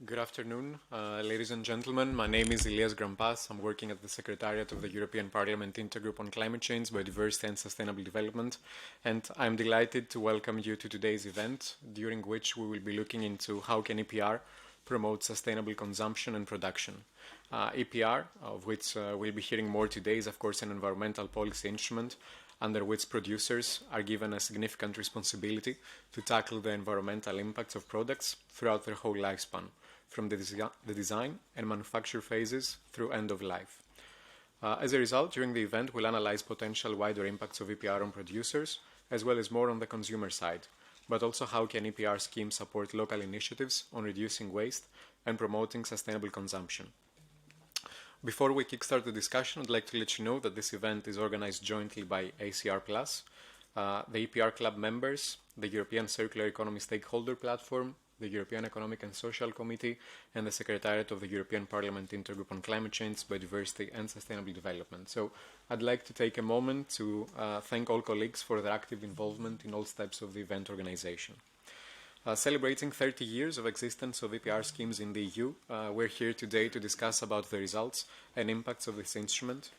Good afternoon, ladies and gentlemen. My name is Ilias Grampas. I'm working at the Secretariat of the European Parliament Intergroup on Climate Change, Biodiversity and Sustainable Development, and I'm delighted to welcome you to today's event, during which we will be looking into how can EPR promote sustainable consumption and production. EPR, of which we'll be hearing more today, is of course an environmental policy instrument under which producers are given a significant responsibility to tackle the environmental impacts of products throughout their whole lifespan, from the design and manufacture phases through end of life. As a result, during the event, we'll analyze potential wider impacts of EPR on producers, as well as more on the consumer side, but also how can EPR schemes support local initiatives on reducing waste and promoting sustainable consumption. Before we kickstart the discussion, I'd like to let you know that this event is organized jointly by ACR+, the EPR Club members, the European Circular Economy Stakeholder Platform, the European Economic and Social Committee, and the Secretariat of the European Parliament Intergroup on Climate Change, Biodiversity and Sustainable Development. So I'd like to take a moment to thank all colleagues for their active involvement in all steps of the event organization. Celebrating 30 years of existence of EPR schemes in the EU, we're here today to discuss about the results and impacts of this instrument.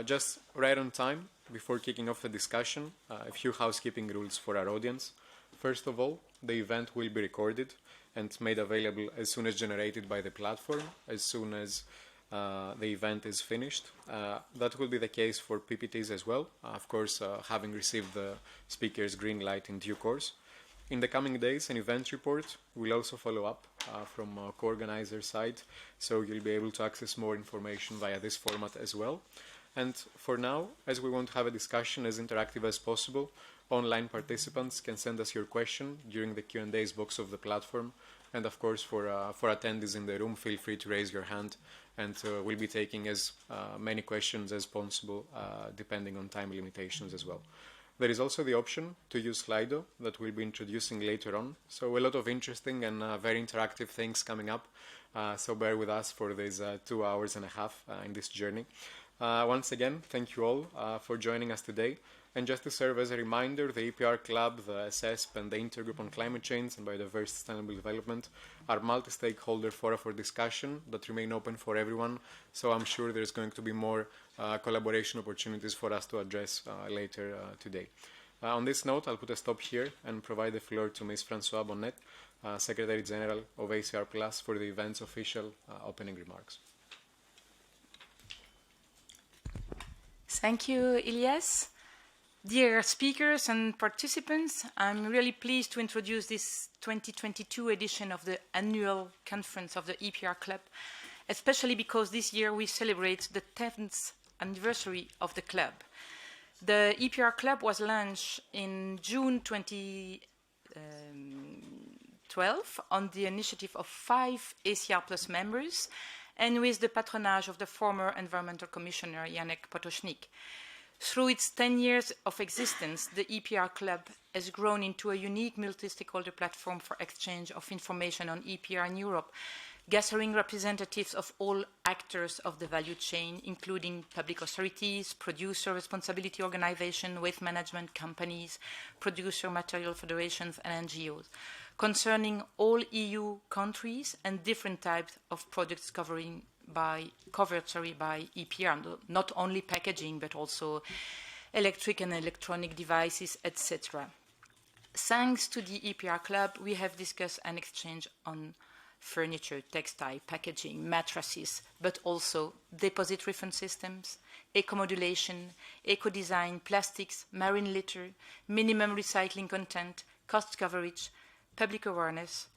Just right on time, before kicking off the discussion, a few housekeeping rules for our audience. First of all, the event will be recorded and made available as soon as generated by the platform, as soon as the event is finished. That will be the case for PPTs as well, of course, having received the speaker's green light in due course. In the coming days, an event report will also follow up from co-organizer side, so you'll be able to access more information via this format as well. And for now, as we want to have a discussion as interactive as possible, online participants can send us your question during the Q&A's box of the platform. And of course, for attendees in the room, feel free to raise your hand, and we'll be taking as many questions as possible, depending on time limitations as well. There is also the option to use Slido that we'll be introducing later on. So a lot of interesting and very interactive things coming up. So bear with us for these 2 hours and a half in this journey. Once again, thank you all for joining us today. And just to serve as a reminder, the EPR Club, the SSP, and the Intergroup on Climate Change and Biodiversity Sustainable Development are multi-stakeholder fora for discussion that remain open for everyone. So I'm sure there's going to be more collaboration opportunities for us to address later today. On this note, I'll put a stop here and provide the floor to Ms. Françoise Bonnet, Secretary General of ACR Plus, for the event's official opening remarks. Thank you, Ilias. Dear speakers and participants, I'm really pleased to introduce this 2022 edition of the annual conference of the EPR Club, especially because this year we celebrate the 10th anniversary of the club. The EPR Club was launched in June 2012 on the initiative of 5 ACR Plus members and with the patronage of the former Environmental Commissioner Janek Potočnik. Through its 10 years of existence, the EPR Club has grown into a unique multi-stakeholder platform for exchange of information on EPR in Europe, gathering representatives of all actors of the value chain, including public authorities, producer responsibility organizations, waste management companies, producer material federations, and NGOs, concerning all EU countries and different types of products covered by EPR, not only packaging, but also electric and electronic devices, etc. Thanks to the EPR Club, we have discussed and exchanged on furniture, textile, packaging, mattresses, but also deposit refund systems, eco-modulation, eco-design, plastics, marine litter, minimum recycling content, cost coverage, public awareness,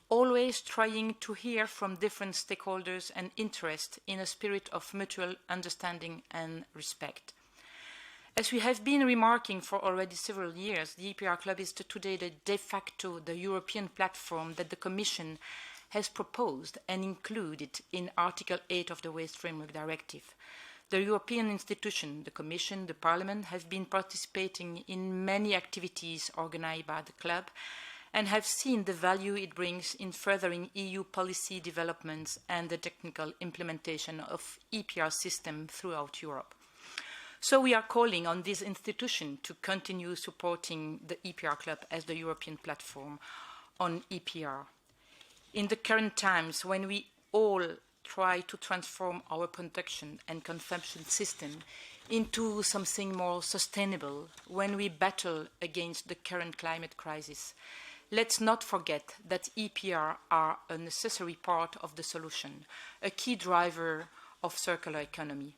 always trying to hear from different stakeholders and interests in a spirit of mutual understanding and respect. As we have been remarking for already several years, the EPR Club is today the de facto, the European platform that the Commission has proposed and included in Article 8 of the Waste Framework Directive. The European institution, the Commission, the Parliament, have been participating in many activities organized by the Club and have seen the value it brings in furthering EU policy developments and the technical implementation of EPR system throughout Europe. So we are calling on this institution to continue supporting the EPR Club as the European platform on EPR. In the current times, when we all try to transform our production and consumption system into something more sustainable, when we battle against the current climate crisis, let's not forget that EPR are a necessary part of the solution, a key driver of circular economy.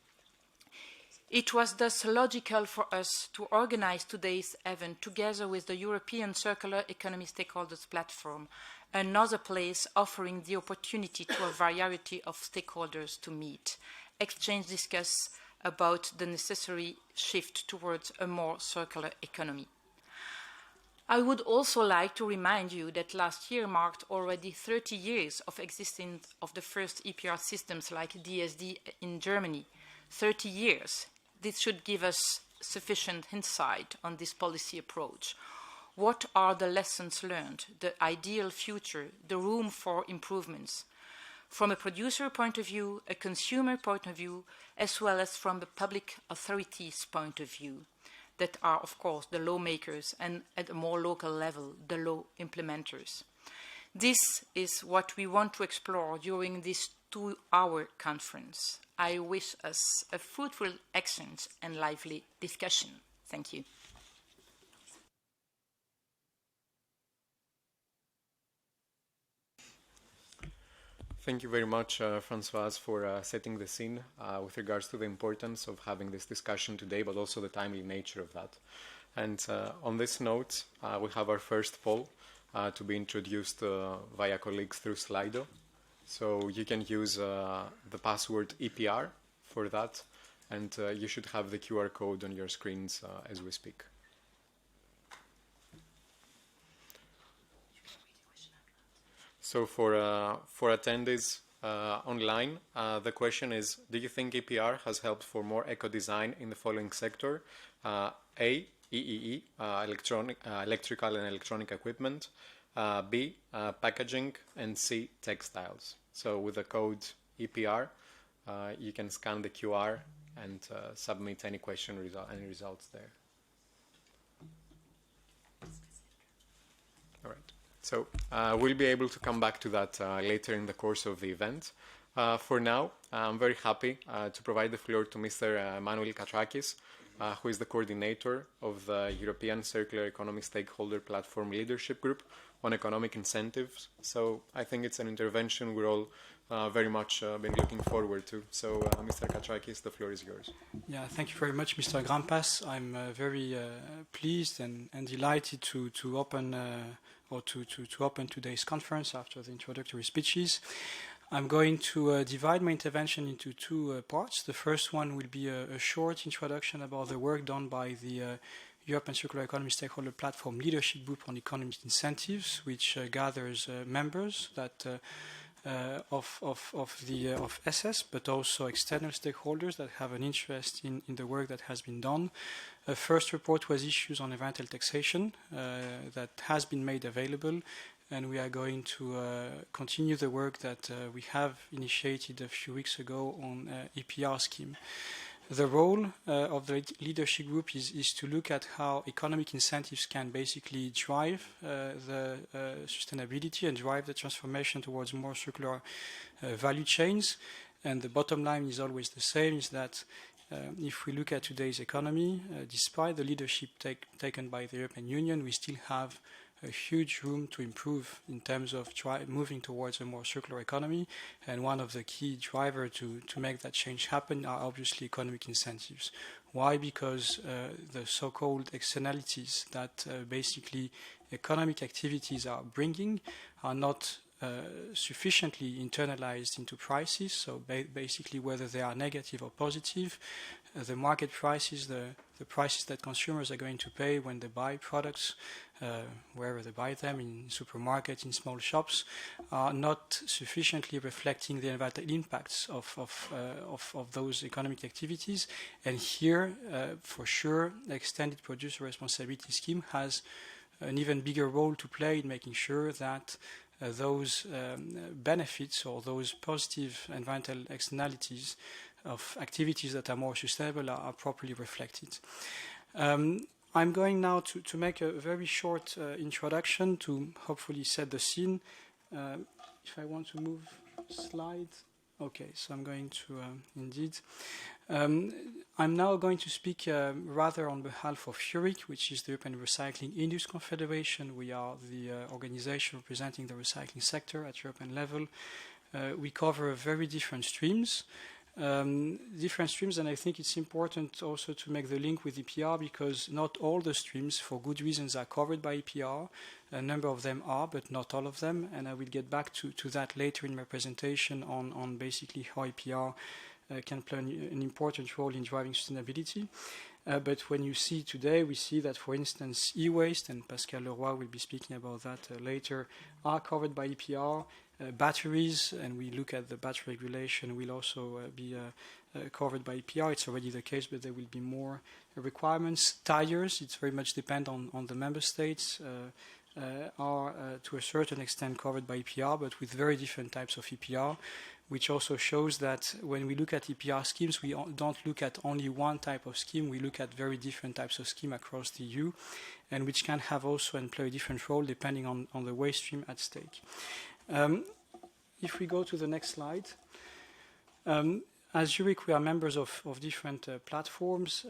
It was thus logical for us to organize today's event together with the European Circular Economy Stakeholders Platform, another place offering the opportunity to a variety of stakeholders to meet, exchange, discuss about the necessary shift towards a more circular economy. I would also like to remind you that last year marked already 30 years of existence of the first EPR systems like DSD in Germany. 30 years. This should give us sufficient insight on this policy approach. What are the lessons learned, the ideal future, the room for improvements? From a producer point of view, a consumer point of view, as well as from the public authorities' point of view, that are, of course, the lawmakers and at a more local level, the law implementers. This is what we want to explore during this 2-hour conference. I wish us a fruitful exchange and lively discussion. Thank you. Thank you very much, Françoise, for setting the scene with regards to the importance of having this discussion today, but also the timely nature of that. And on this note, we have our first poll to be introduced via colleagues through Slido. So you can use the password EPR for that, and you should have the QR code on your screens as we speak. So for attendees online, the question is, do you think EPR has helped for more eco-design in the following sector? A, EEE, electrical and electronic equipment, B, packaging, and C, textiles. So with the code EPR, you can scan the QR and submit any question, any results there. All right. So we'll be able to come back to that later in the course of the event. For now, I'm very happy to provide the floor to Mr. Manuel Katrakis, who is the coordinator of the European Circular Economy Stakeholder Platform Leadership Group on economic incentives. So I think it's an intervention we're all very much been looking forward to. So Mr. Katrakis, the floor is yours. Yeah, thank you very much, Mr. Grampas. I'm very pleased and delighted to open open today's conference after the introductory speeches. I'm going to divide my intervention into two parts. The first one will be a short introduction about the work done by the European Circular Economy Stakeholder Platform Leadership Group on Economic Incentives, which gathers members that of SS, but also external stakeholders that have an interest in the work that has been done. A first report was issued on environmental taxation that has been made available, and we are going to continue the work that we have initiated a few weeks ago on EPR scheme. The role of the leadership group is to look at how economic incentives can basically drive the sustainability and drive the transformation towards more circular value chains. And the bottom line is always the same, is that if we look at today's economy, despite the leadership taken by the European Union, we still have a huge room to improve in terms of moving towards a more circular economy. And one of the key drivers to make that change happen are obviously economic incentives. Why? Because the so-called externalities that basically economic activities are bringing are not sufficiently internalized into prices. So basically, whether they are negative or positive, the market prices, the prices that consumers are going to pay when they buy products, wherever they buy them, in supermarkets, in small shops, are not sufficiently reflecting the environmental impacts of those economic activities. And here, for sure, the extended producer responsibility scheme has an even bigger role to play in making sure that those benefits or those positive environmental externalities of activities that are more sustainable are properly reflected. I'm going now to make a very short introduction to hopefully set the scene. if I want to move slide. Okay, so I'm going to indeed. I'm now going to speak rather on behalf of EURIC, which is the European Recycling Industry Confederation. We are the organization representing the recycling sector at European level. We cover very different streams. And I think it's important also to make the link with EPR because not all the streams, for good reasons, are covered by EPR. A number of them are, but not all of them, and I will get back to that later in my presentation on basically how EPR can play an important role in driving sustainability. But when you see today, we see that, for instance, e-waste, and Pascal Leroy will be speaking about that later, are covered by EPR. Batteries, and we look at the battery regulation, will also be covered by EPR. It's already the case, but there will be more requirements. Tires, it's very much depend on the member states, are to a certain extent covered by EPR, but with very different types of EPR, which also shows that when we look at EPR schemes, we don't look at only one type of scheme, we look at very different types of scheme across the EU, and which can have also and play a different role depending on the waste stream at stake. If we go to the next slide, as EURIC, we are members of different platforms.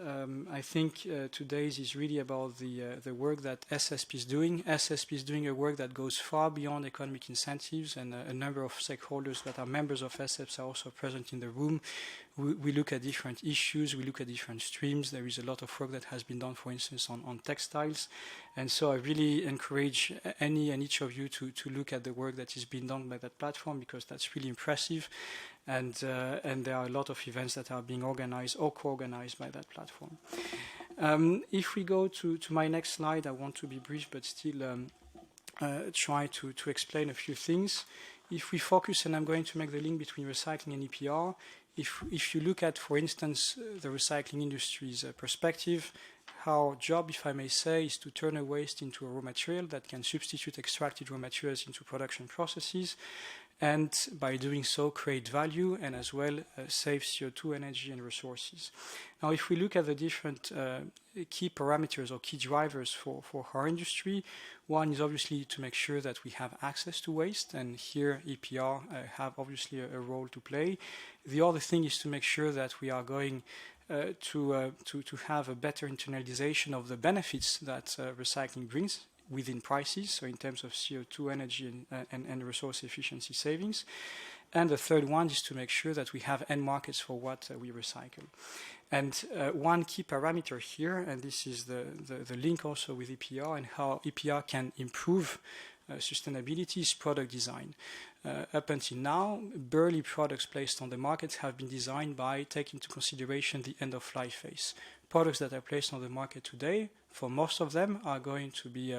I think today's is really about the work that SSP is doing. SSP is doing a work that goes far beyond economic incentives, and a number of stakeholders that are members of SSP are also present in the room. We look at different issues, we look at different streams. There is a lot of work that has been done, for instance, on textiles. And so I really encourage any and each of you to look at the work that is being done by that platform, because that's really impressive. And there are a lot of events that are being organized or co-organized by that platform. If we go to my next slide, I want to be brief, but still try to explain a few things. If we focus, and I'm going to make the link between recycling and EPR, if you look at, for instance, the recycling industry's perspective, our job, if I may say, is to turn a waste into a raw material that can substitute extracted raw materials into production processes, and by doing so create value and as well save CO2, energy and resources. Now, if we look at the different key parameters or key drivers for our industry, one is obviously to make sure that we have access to waste, and here EPR have obviously a role to play. The other thing is to make sure that we are going to have a better internalization of the benefits that recycling brings within prices, so in terms of CO2, energy, and resource efficiency savings. And the third one is to make sure that we have end markets for what we recycle. And one key parameter here, and this is the link also with EPR and how EPR can improve sustainability, is product design. Up until now, barely products placed on the market have been designed by taking into consideration the end-of-life phase. Products that are placed on the market today, for most of them, are going to be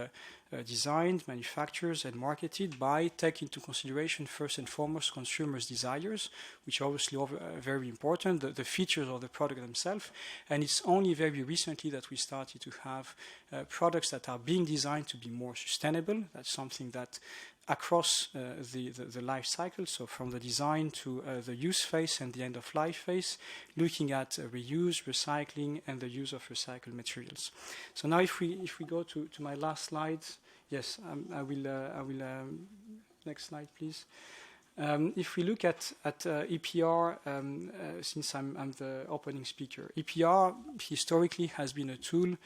designed, manufactured, and marketed by taking into consideration, first and foremost, consumers' desires, which obviously are very important, the features of the product themselves. And it's only very recently that we started to have products that are being designed to be more sustainable. That's something that across the life cycle, so from the design to the use phase and the end-of-life phase, looking at reuse, recycling, and the use of recycled materials. So now if we go to my last slide, yes, I will next slide, please. If we look at EPR, since I'm the opening speaker, EPR historically has been a tool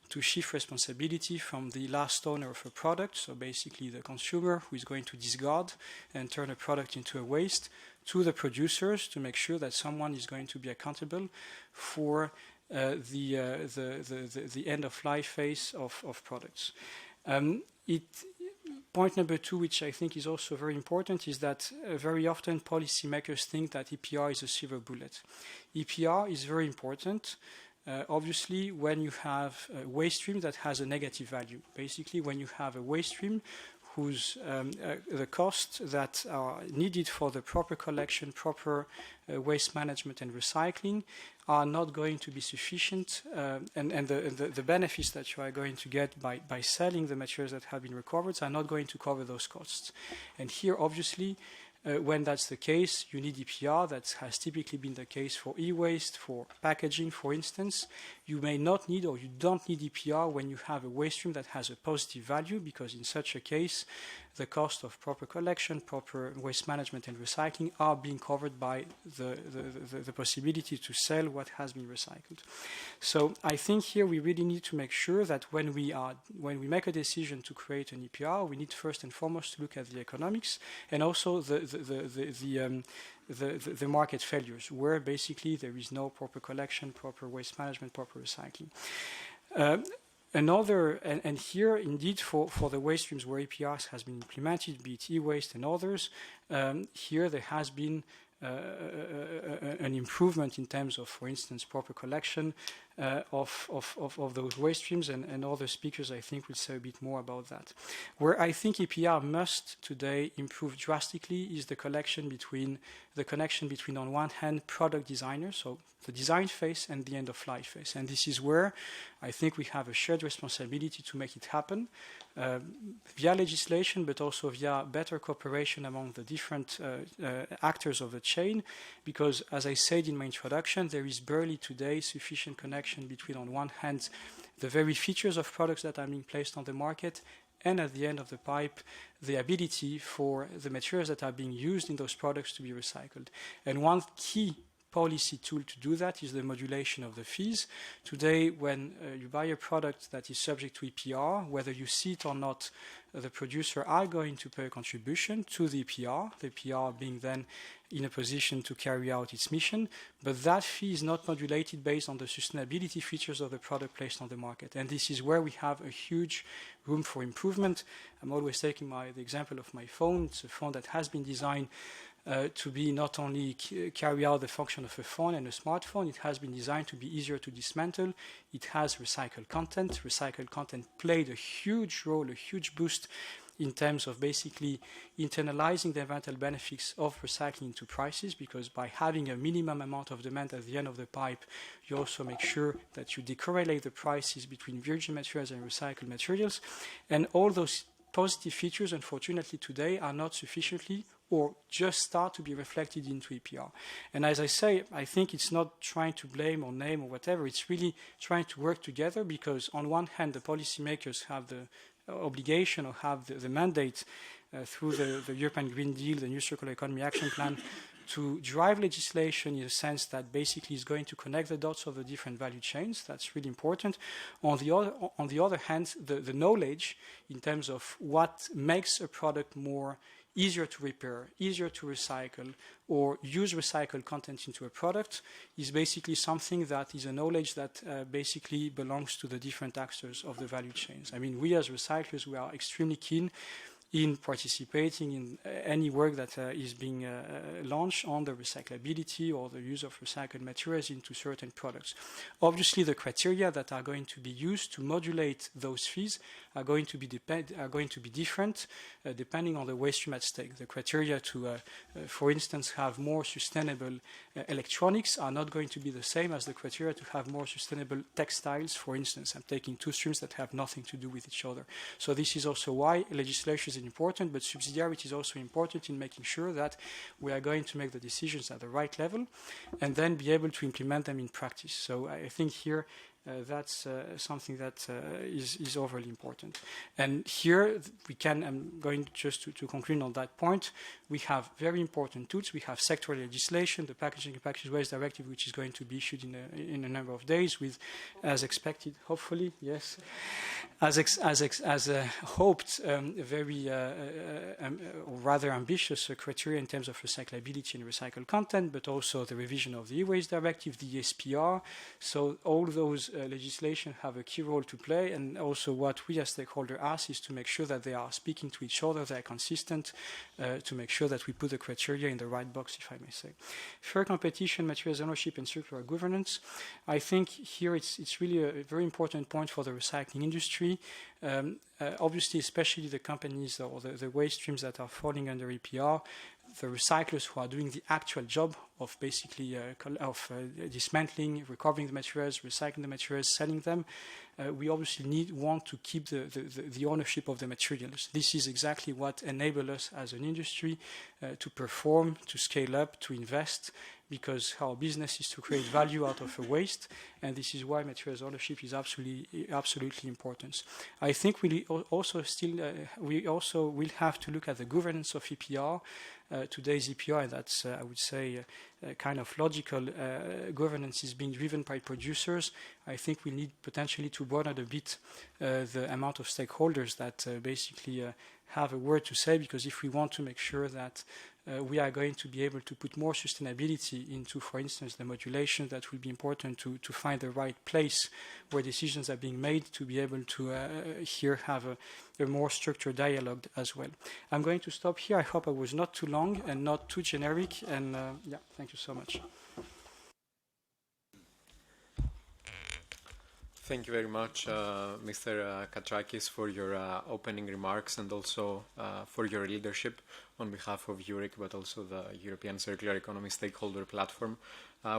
to shift responsibility from the last owner of a product, so basically the consumer who is going to discard and turn a product into a waste, to the producers to make sure that someone is going to be accountable for the end-of-life phase of products. Point number two, which I think is also very important, is that very often policymakers think that EPR is a silver bullet. EPR is very important. Obviously, when you have a waste stream that has a negative value, basically when you have a waste stream whose the costs that are needed for the proper collection, proper waste management and recycling are not going to be sufficient, and the benefits that you are going to get by selling the materials that have been recovered are not going to cover those costs. And here, obviously, when that's the case, you need EPR. That has typically been the case for e-waste, for packaging, for instance. You may not need, or you don't need EPR when you have a waste stream that has a positive value, because in such a case, the cost of proper collection, proper waste management and recycling are being covered by the possibility to sell what has been recycled. So I think here we really need to make sure that when we make a decision to create an EPR, we need first and foremost to look at the economics and also the market failures, where basically there is no proper collection, proper waste management, proper recycling. And here indeed for the waste streams where EPRs has been implemented, be it e-waste and others, here there has been an improvement in terms of, for instance, proper collection of those waste streams, and other speakers I think will say a bit more about that. Where I think EPR must today improve drastically is the connection between on one hand product designers, so the design phase and the end of life phase, and this is where I think we have a shared responsibility to make it happen via legislation, but also via better cooperation among the different actors of the chain, because as I said in my introduction, there is barely today sufficient connection between on one hand the very features of products that are being placed on the market and at the end of the pipe the ability for the materials that are being used in those products to be recycled. And one key policy tool to do that is the modulation of the fees. Today, when you buy a product that is subject to EPR, whether you see it or not, the producer are going to pay a contribution to the EPR being then in a position to carry out its mission, but that fee is not modulated based on the sustainability features of the product placed on the market. And this is where we have a huge room for improvement. I'm always taking the example of my phone. It's a phone that has been designed to be not only carry out the function of a phone and a smartphone, it has been designed to be easier to dismantle. It has recycled content. Recycled content played a huge role, a huge boost in terms of basically internalizing the environmental benefits of recycling into prices, because by having a minimum amount of demand at the end of the pipe, you also make sure that you decorrelate the prices between virgin materials and recycled materials. And all those positive features, unfortunately, today are not sufficiently or just start to be reflected into EPR. And as I say, I think it's not trying to blame or name or whatever, it's really trying to work together, because on one hand, the policymakers have the obligation or have the mandate through the European Green Deal, the New Circular Economy Action Plan, to drive legislation in a sense that basically is going to connect the dots of the different value chains. That's really important. On the other hand, the knowledge in terms of what makes a product more easier to repair, easier to recycle, or use recycled content into a product is basically something that is a knowledge that basically belongs to the different actors of the value chains. I mean, we as recyclers, we are extremely keen in participating in any work that is being launched on the recyclability or the use of recycled materials into certain products. Obviously, the criteria that are going to be used to modulate those fees are going to be different depending on the waste stream at stake. The criteria to, for instance, have more sustainable electronics are not going to be the same as the criteria to have more sustainable textiles, for instance. I'm taking two streams that have nothing to do with each other. So this is also why legislation is important, but subsidiarity is also important in making sure that we are going to make the decisions at the right level and then be able to implement them in practice. So I think here that's something that is overly important. And here we can, I'm going just to conclude on that point, we have very important tools. We have sectoral legislation, the Packaging and Packaged Waste Directive, which is going to be issued in a number of days with, as expected, hopefully, yes, as hoped, very or rather ambitious criteria in terms of recyclability and recycled content, but also the revision of the e-waste directive, the EPR. So all those legislation have a key role to play, and also what we as stakeholders ask is to make sure that they are speaking to each other, they are consistent, to make sure that we put the criteria in the right box, if I may say. Fair competition, materials ownership, and circular governance. I think here it's really a very important point for the recycling industry. Obviously, especially the companies or the waste streams that are falling under EPR, the recyclers who are doing the actual job of basically dismantling, recovering the materials, recycling the materials, selling them, we obviously want to keep the ownership of the materials. This is exactly what enables us as an industry to perform, to scale up, to invest, because our business is to create value out of a waste, and this is why materials ownership is absolutely important. I think we also will have to look at the governance of EPR. Today's EPR, and that's, I would say, kind of logical governance is being driven by producers. I think we need potentially to broaden a bit the amount of stakeholders that basically have a word to say, because if we want to make sure that we are going to be able to put more sustainability into, for instance, the modulation, that will be important to find the right place where decisions are being made, to be able to here have a more structured dialogue as well. I'm going to stop here. I hope I was not too long and not too generic, and yeah, thank you so much. Thank you very much, Mr. Katrakis, for your opening remarks, and also for your leadership on behalf of EURIC, but also the European Circular Economy Stakeholder Platform.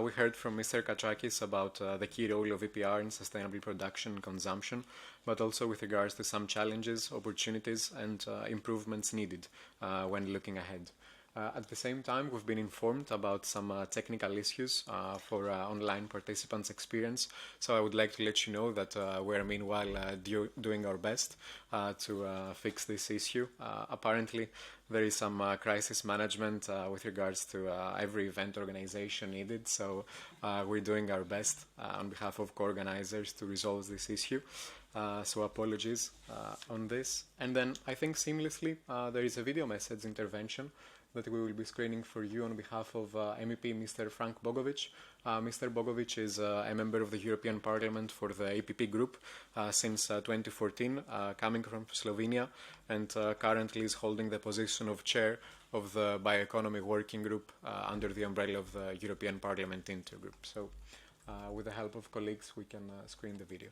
We heard from Mr. Katrakis about the key role of EPR in sustainable production and consumption, but also with regards to some challenges, opportunities, and improvements needed when looking ahead. At the same time, we've been informed about some technical issues for online participants' experience, so I would like to let you know that we're meanwhile doing our best to fix this issue. Apparently, there is some crisis management with regards to every event organization needed, so we're doing our best on behalf of co-organizers to resolve this issue. So apologies on this. And then I think seamlessly there is a video message intervention that we will be screening for you on behalf of MEP Mr. Frank Bogovic. Mr. Bogovic is a member of the European Parliament for the APP group since 2014, coming from Slovenia, and currently is holding the position of chair of the Bioeconomy Working Group under the umbrella of the European Parliament Intergroup. So with the help of colleagues, we can screen the video.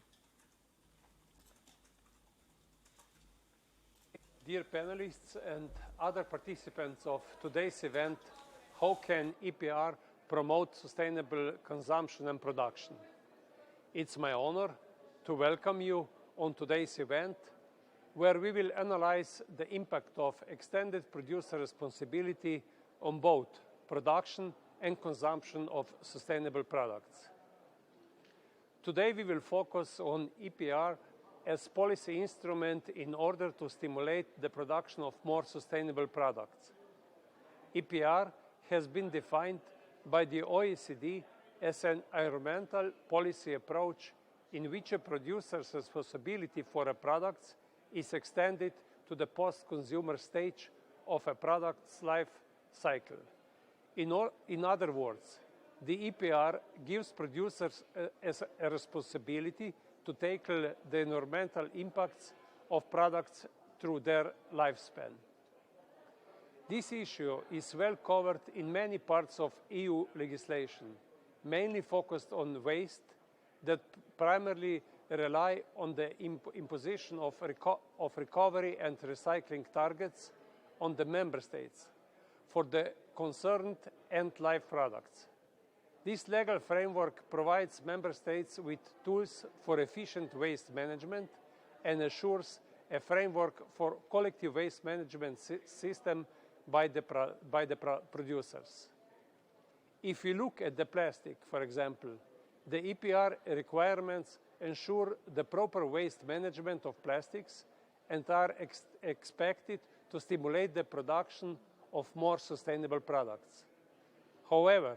Dear panelists and other participants of today's event, how can EPR promote sustainable consumption and production? It's my honor to welcome you on today's event, where we will analyze the impact of extended producer responsibility on both production and consumption of sustainable products. Today we will focus on EPR as policy instrument in order to stimulate the production of more sustainable products. EPR has been defined by the OECD as an environmental policy approach in which a producer's responsibility for a product is extended to the post-consumer stage of a product's life cycle. In other words, the EPR gives producers a responsibility to tackle the environmental impacts of products through their lifespan. This issue is well covered in many parts of EU legislation, mainly focused on waste that primarily rely on the imposition of recovery and recycling targets on the member states for the concerned end-life products. This legal framework provides member states with tools for efficient waste management and assures a framework for collective waste management system by the producers. If we look at the plastic, for example, the EPR requirements ensure the proper waste management of plastics and are expected to stimulate the production of more sustainable products. However,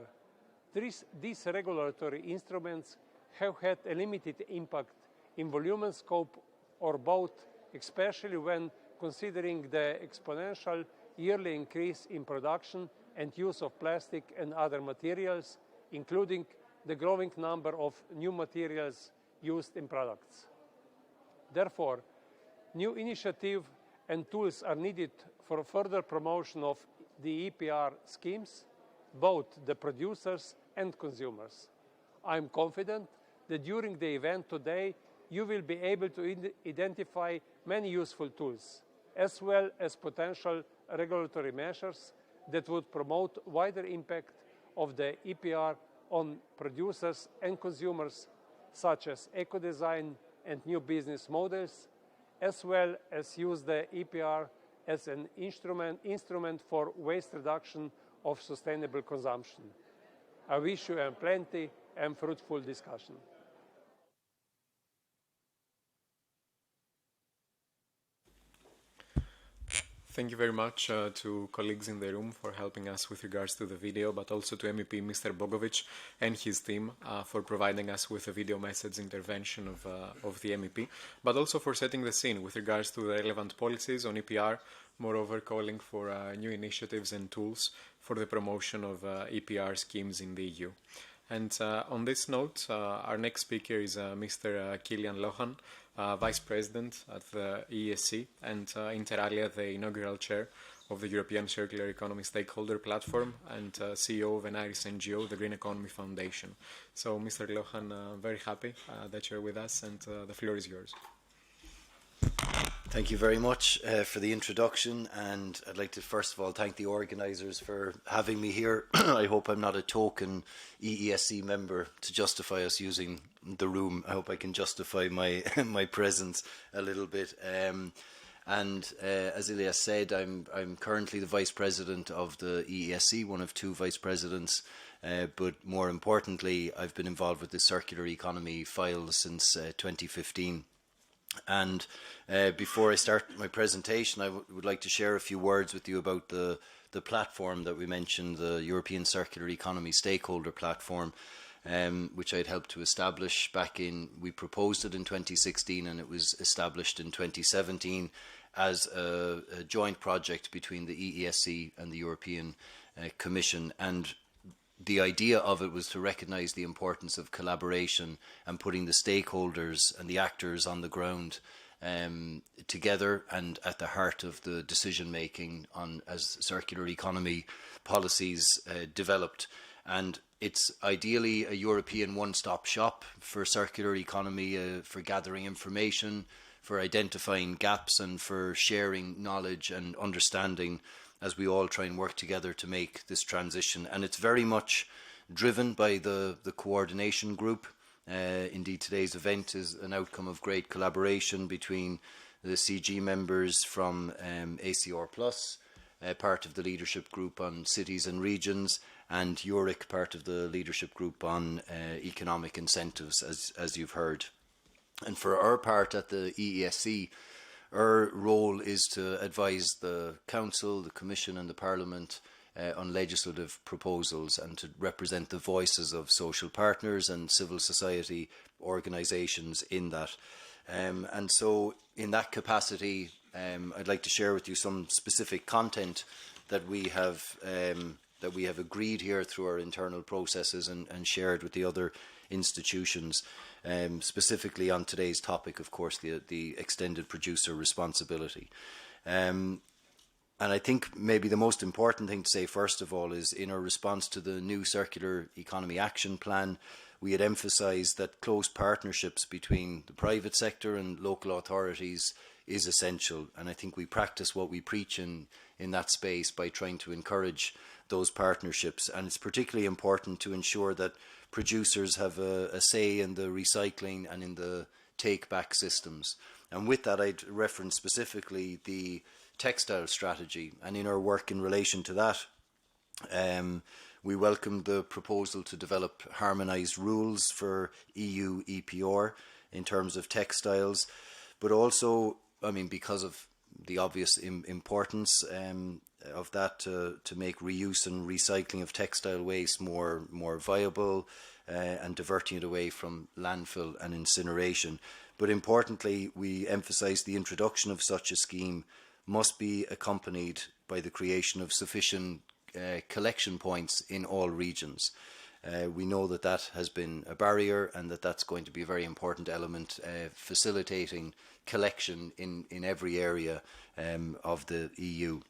these regulatory instruments have had a limited impact in volume and scope, or both, especially when considering the exponential yearly increase in production and use of plastic and other materials, including the growing number of new materials used in products. Therefore, new initiatives and tools are needed for further promotion of the EPR schemes, both the producers and consumers. I am confident that during the event today, you will be able to identify many useful tools, as well as potential regulatory measures that would promote wider impact of the EPR on producers and consumers, such as eco-design and new business models, as well as use the EPR as an instrument for waste reduction of sustainable consumption. I wish you a plenty and fruitful discussion. Thank you very much to colleagues in the room for helping us with regards to the video, but also to MEP Mr. Bogovic and his team for providing us with a video message intervention of the MEP, but also for setting the scene with regards to the relevant policies on EPR, moreover calling for new initiatives and tools for the promotion of EPR schemes in the EU. And on this note, our next speaker is Mr. Kilian Lohan, Vice President at the ESC and inter alia the inaugural chair of the European Circular Economy Stakeholder Platform and CEO of an Irish NGO, the Green Economy Foundation. So, Mr. Lohan, very happy that you're with us, and the floor is yours. Thank you very much for the introduction, and I'd like to first of all thank the organisers for having me here. I hope I'm not a token EESC member to justify us using the room. I hope I can justify my my presence a little bit. As Ilias said, I'm currently the Vice President of the EESC, one of two Vice Presidents, but more importantly, I've been involved with the circular economy file since 2015. And before I start my presentation, I would like to share a few words with you about the platform that we mentioned, the European Circular Economy Stakeholder Platform, which I'd helped to establish we proposed it in 2016 and it was established in 2017 as a joint project between the EESC and the European Commission. And the idea of it was to recognise the importance of collaboration and putting the stakeholders and the actors on the ground together and at the heart of the decision making on as circular economy policies developed. And it's ideally a European one-stop shop for circular economy, for gathering information, for identifying gaps and for sharing knowledge and understanding as we all try and work together to make this transition. And it's very much driven by the coordination group. Indeed, today's event is an outcome of great collaboration between the CG members from ACR Plus, part of the leadership group on cities and regions, and EURIC, part of the leadership group on economic incentives, as you've heard. And for our part at the EESC, our role is to advise the Council, the Commission and the Parliament on legislative proposals and to represent the voices of social partners and civil society organisations in that. And so in that capacity, I'd like to share with you some specific content that we have agreed here through our internal processes and shared with the other institutions. Specifically on today's topic, of course, the extended producer responsibility. And I think maybe the most important thing to say, first of all, is in our response to the new Circular Economy Action Plan, we had emphasised that close partnerships between the private sector and local authorities is essential. And I think we practice what we preach in that space by trying to encourage those partnerships. And it's particularly important to ensure that producers have a say in the recycling and in the take-back systems. And with that, I'd reference specifically the textile strategy. And in our work in relation to that, we welcomed the proposal to develop harmonised rules for EU EPR in terms of textiles, but also, I mean, because of the obvious importance of that to make reuse and recycling of textile waste more viable and diverting it away from landfill and incineration. But importantly, we emphasise the introduction of such a scheme must be accompanied by the creation of sufficient collection points in all regions. We know that that has been a barrier and that that's going to be a very important element facilitating collection in every area of the EU.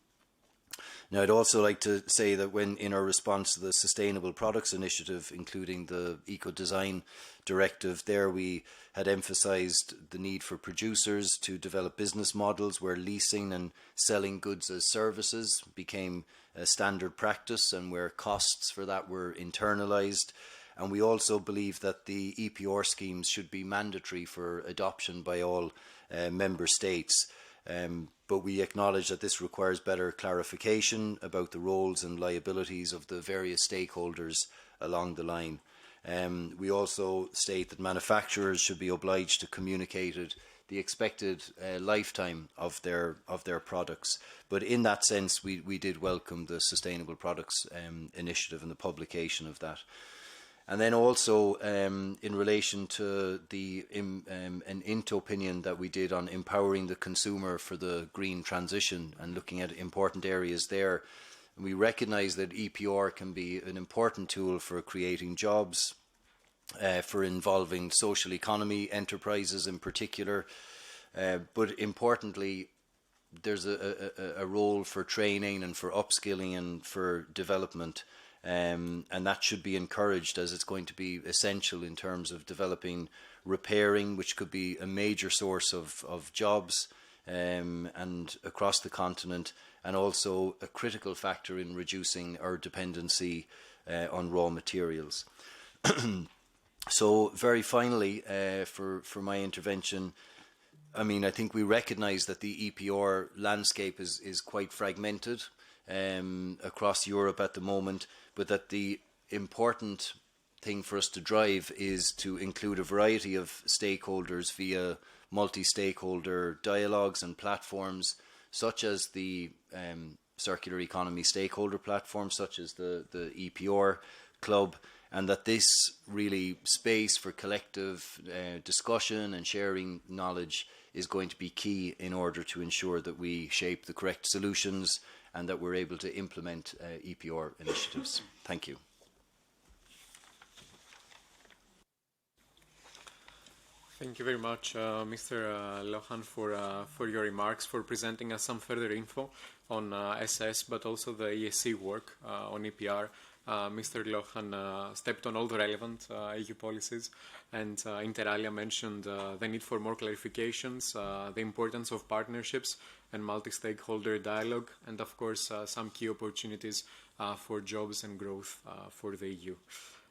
Now, I'd also like to say that when in our response to the Sustainable Products Initiative, including the Eco-Design Directive, there we had emphasised the need for producers to develop business models where leasing and selling goods as services became a standard practice and where costs for that were internalised. And we also believe that the EPR schemes should be mandatory for adoption by all member states. But we acknowledge that this requires better clarification about the roles and liabilities of the various stakeholders along the line. We also state that manufacturers should be obliged to communicate the expected lifetime of their products. But in that sense, we did welcome the Sustainable Products Initiative and the publication of that. And then also in relation to the an INT opinion that we did on empowering the consumer for the green transition and looking at important areas there, we recognise that EPR can be an important tool for creating jobs, for involving social economy enterprises in particular, but importantly there's a role for training and for upskilling and for development. And that should be encouraged, as it's going to be essential in terms of developing repairing, which could be a major source of jobs and across the continent, and also a critical factor in reducing our dependency on raw materials. So very finally, for my intervention, I mean, I think we recognise that the EPR landscape is quite fragmented across Europe at the moment, but that the important thing for us to drive is to include a variety of stakeholders via multi-stakeholder dialogues and platforms, such as the circular economy stakeholder platform, such as the EPR club, and that this really space for collective discussion and sharing knowledge is going to be key in order to ensure that we shape the correct solutions and that we're able to implement EPR initiatives. Thank you. Thank you very much, Mr. Lohan, for your remarks, for presenting us some further info on SS, but also the ESC work on EPR. Mr. Lohan stepped on all the relevant EU policies, and inter alia mentioned the need for more clarifications, the importance of partnerships and multi-stakeholder dialogue, and of course some key opportunities for jobs and growth for the EU.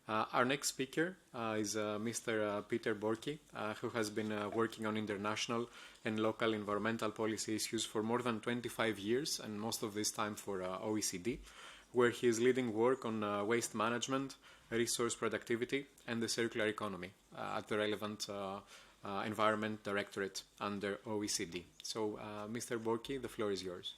Our next speaker is Mr. Peter Borky, who has been working on international and local environmental policy issues for more than 25 years, and most of this time for OECD, where he is leading work on waste management, resource productivity, and the circular economy at the relevant Environment Directorate under OECD. So, Mr. Borky, the floor is yours.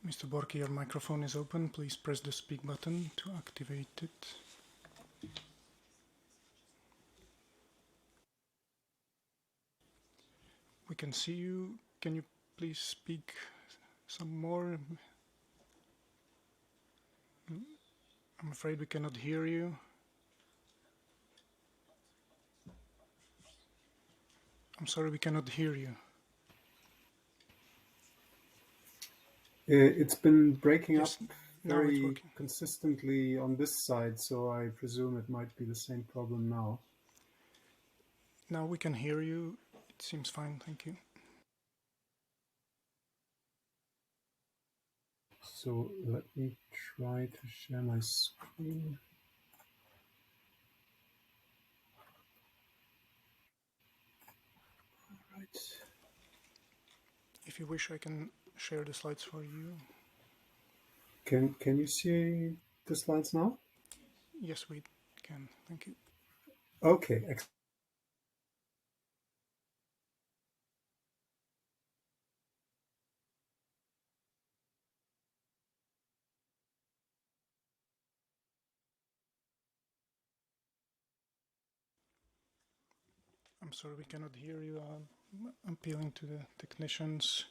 Mr. Borky, your microphone is open. Please press the speak button to activate it. We can see you. Can you please speak some more? I'm afraid we cannot hear you. I'm sorry, we cannot hear you. It's been breaking Yes, up now it's very working. consistently on this side, so I presume it might be the same problem now. Now we can hear you. It seems fine, thank you. So let me try to share my screen. All right. If you wish, I can share the slides for you. Can you see the slides now? Yes, we can. Thank you. Okay, excellent. I'm sorry, we cannot hear you. I'm appealing to the technicians.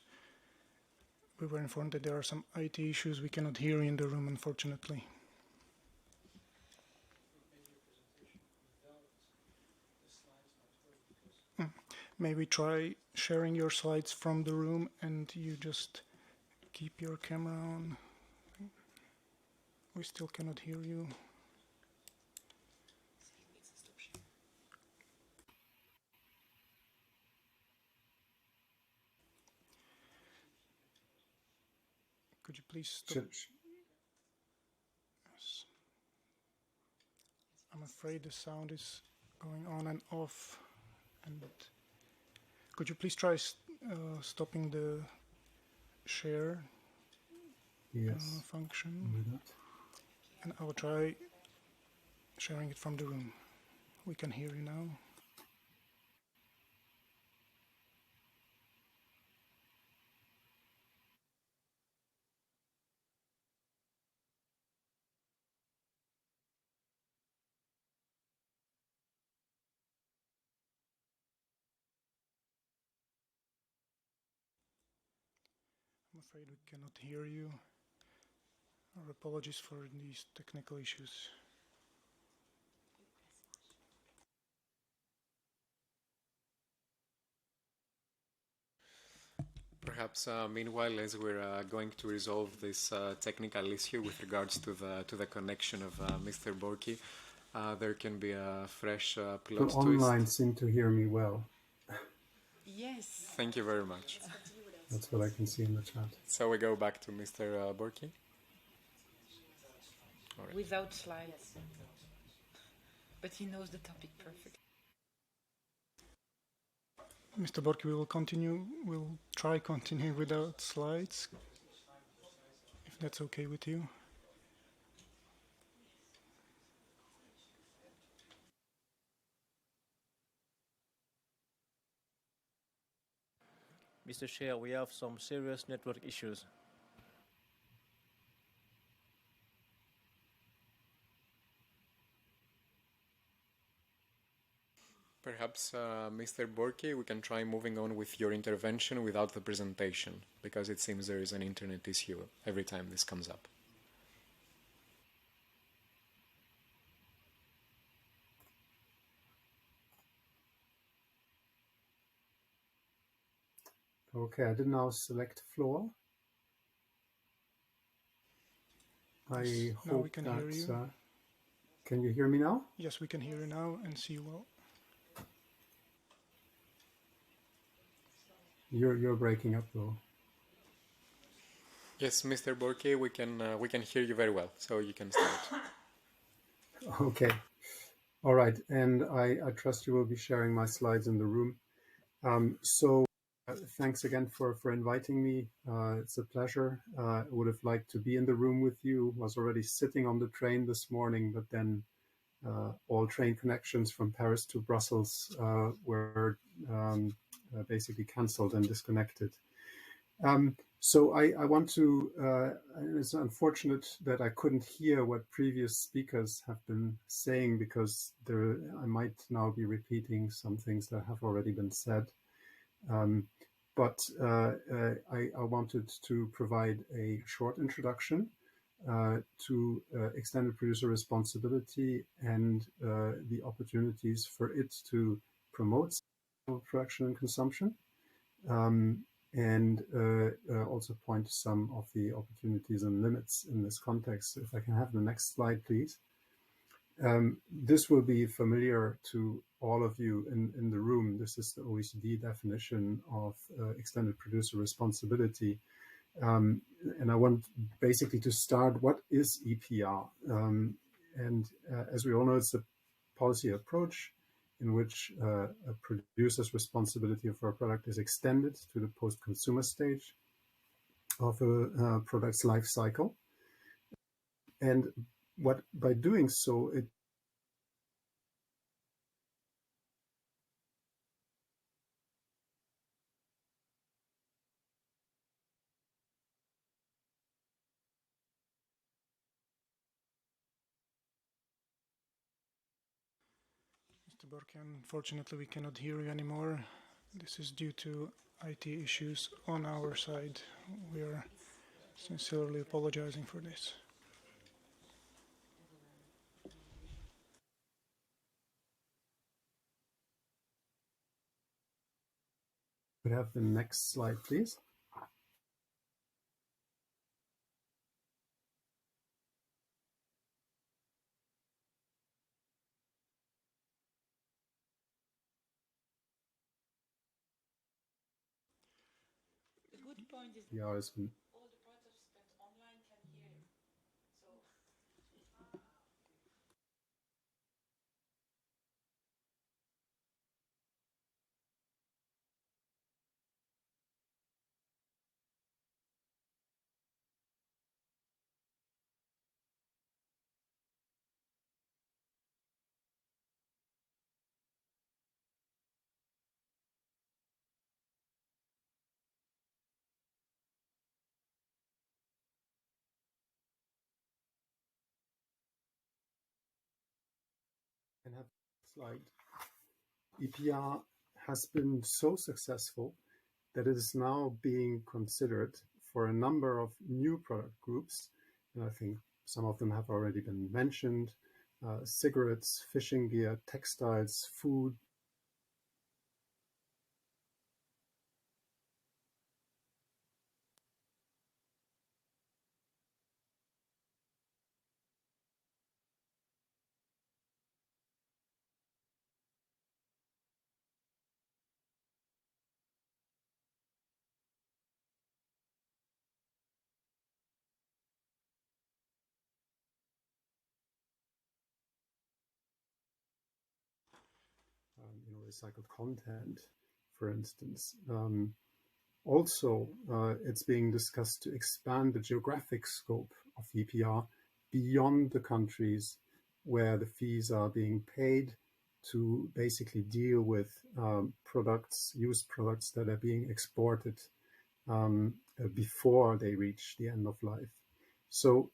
We were informed that there are some IT issues. We cannot hear you in the room, unfortunately. Maybe try sharing your slides from the room and you just keep your camera on. We still cannot hear you. Could you please stop? Should- Yes. I'm I'm afraid the sound is going on and off. And could you please try stopping the share function? And I will try sharing it from the room. We can hear you now. I'm afraid we cannot hear you. Our apologies for these technical issues. Perhaps meanwhile, as we're going to resolve this technical issue with regards to the connection of Mr. Borky, there can be a fresh plot twist. Online seem to hear me well. Yes. Thank you very much. That's what I can see in the chat. So we go back to Mr. Borky. Right. Without slides. But he knows the topic perfectly. Mr. Borky, we will continue. We'll try continue without slides, if that's okay with you. Mr. Chair, we have some serious network issues. Perhaps, Mr. Borky, we can try moving on with your intervention without the presentation, because it seems there is an internet issue every time this comes up. Okay, I did now select floor. I now hope we can that, hear you. Can you hear me now? Yes, we can hear you now and see you well. You're breaking up though. Yes, Mr. Borky, we can hear you very well, so you can start. Okay. All right, and I trust you will be sharing my slides in the room. Thanks again for inviting me. It's a pleasure. I would have liked to be in the room with you. Was already sitting on the train this morning, but then all train connections from Paris to Brussels were basically cancelled and disconnected. So I want to, it's unfortunate that I couldn't hear what previous speakers have been saying, because I might now be repeating some things that have already been said. But I wanted to provide a short introduction to extended producer responsibility and the opportunities for it to promote production and consumption. And also point to some of the opportunities and limits in this context. If I can have the next slide, please. This will be familiar to all of you in the room. This is the OECD definition of extended producer responsibility. And I want basically to start, what is EPR? As we all know, it's a policy approach in which a producer's responsibility for a product is extended to the post-consumer stage of a product's life cycle. And by doing so, it Mr. Borky, unfortunately, we cannot hear you anymore. This is due to IT issues on our side. We are sincerely apologizing for this. could have the next slide, please. The good point is Yeah, all the participants online can hear. So slide. EPR has been so successful that it is now being considered for a number of new product groups. And I think some of them have already been mentioned: cigarettes, fishing gear, textiles, food. Recycled content, for instance. Also, it's being discussed to expand the geographic scope of EPR beyond the countries where the fees are being paid, to basically deal with used products that are being exported before they reach the end of life. So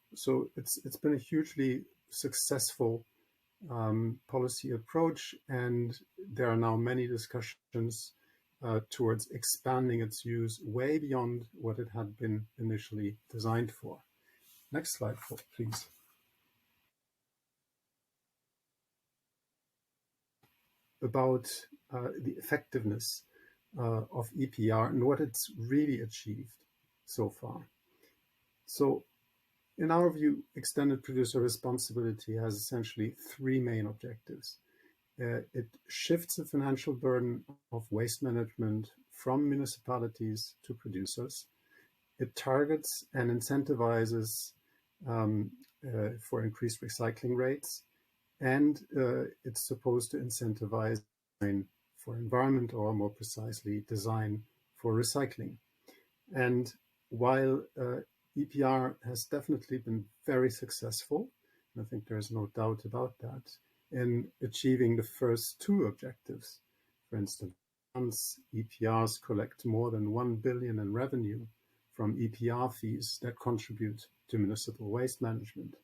it's been a hugely successful policy approach, and there are now many discussions towards expanding its use way beyond what it had been initially designed for. Next slide, please. About the effectiveness of EPR and what it's really achieved so far. So, in our view, extended producer responsibility has essentially three main objectives. It shifts the financial burden of waste management from municipalities to producers. It targets and incentivizes for increased recycling rates, and it's supposed to incentivize for environment, or more precisely, design for recycling. And while EPR has definitely been very successful, and I think there's no doubt about that, in achieving the first two objectives. For instance, once EPRs collect more than 1 billion in revenue from EPR fees that contribute to municipal waste management.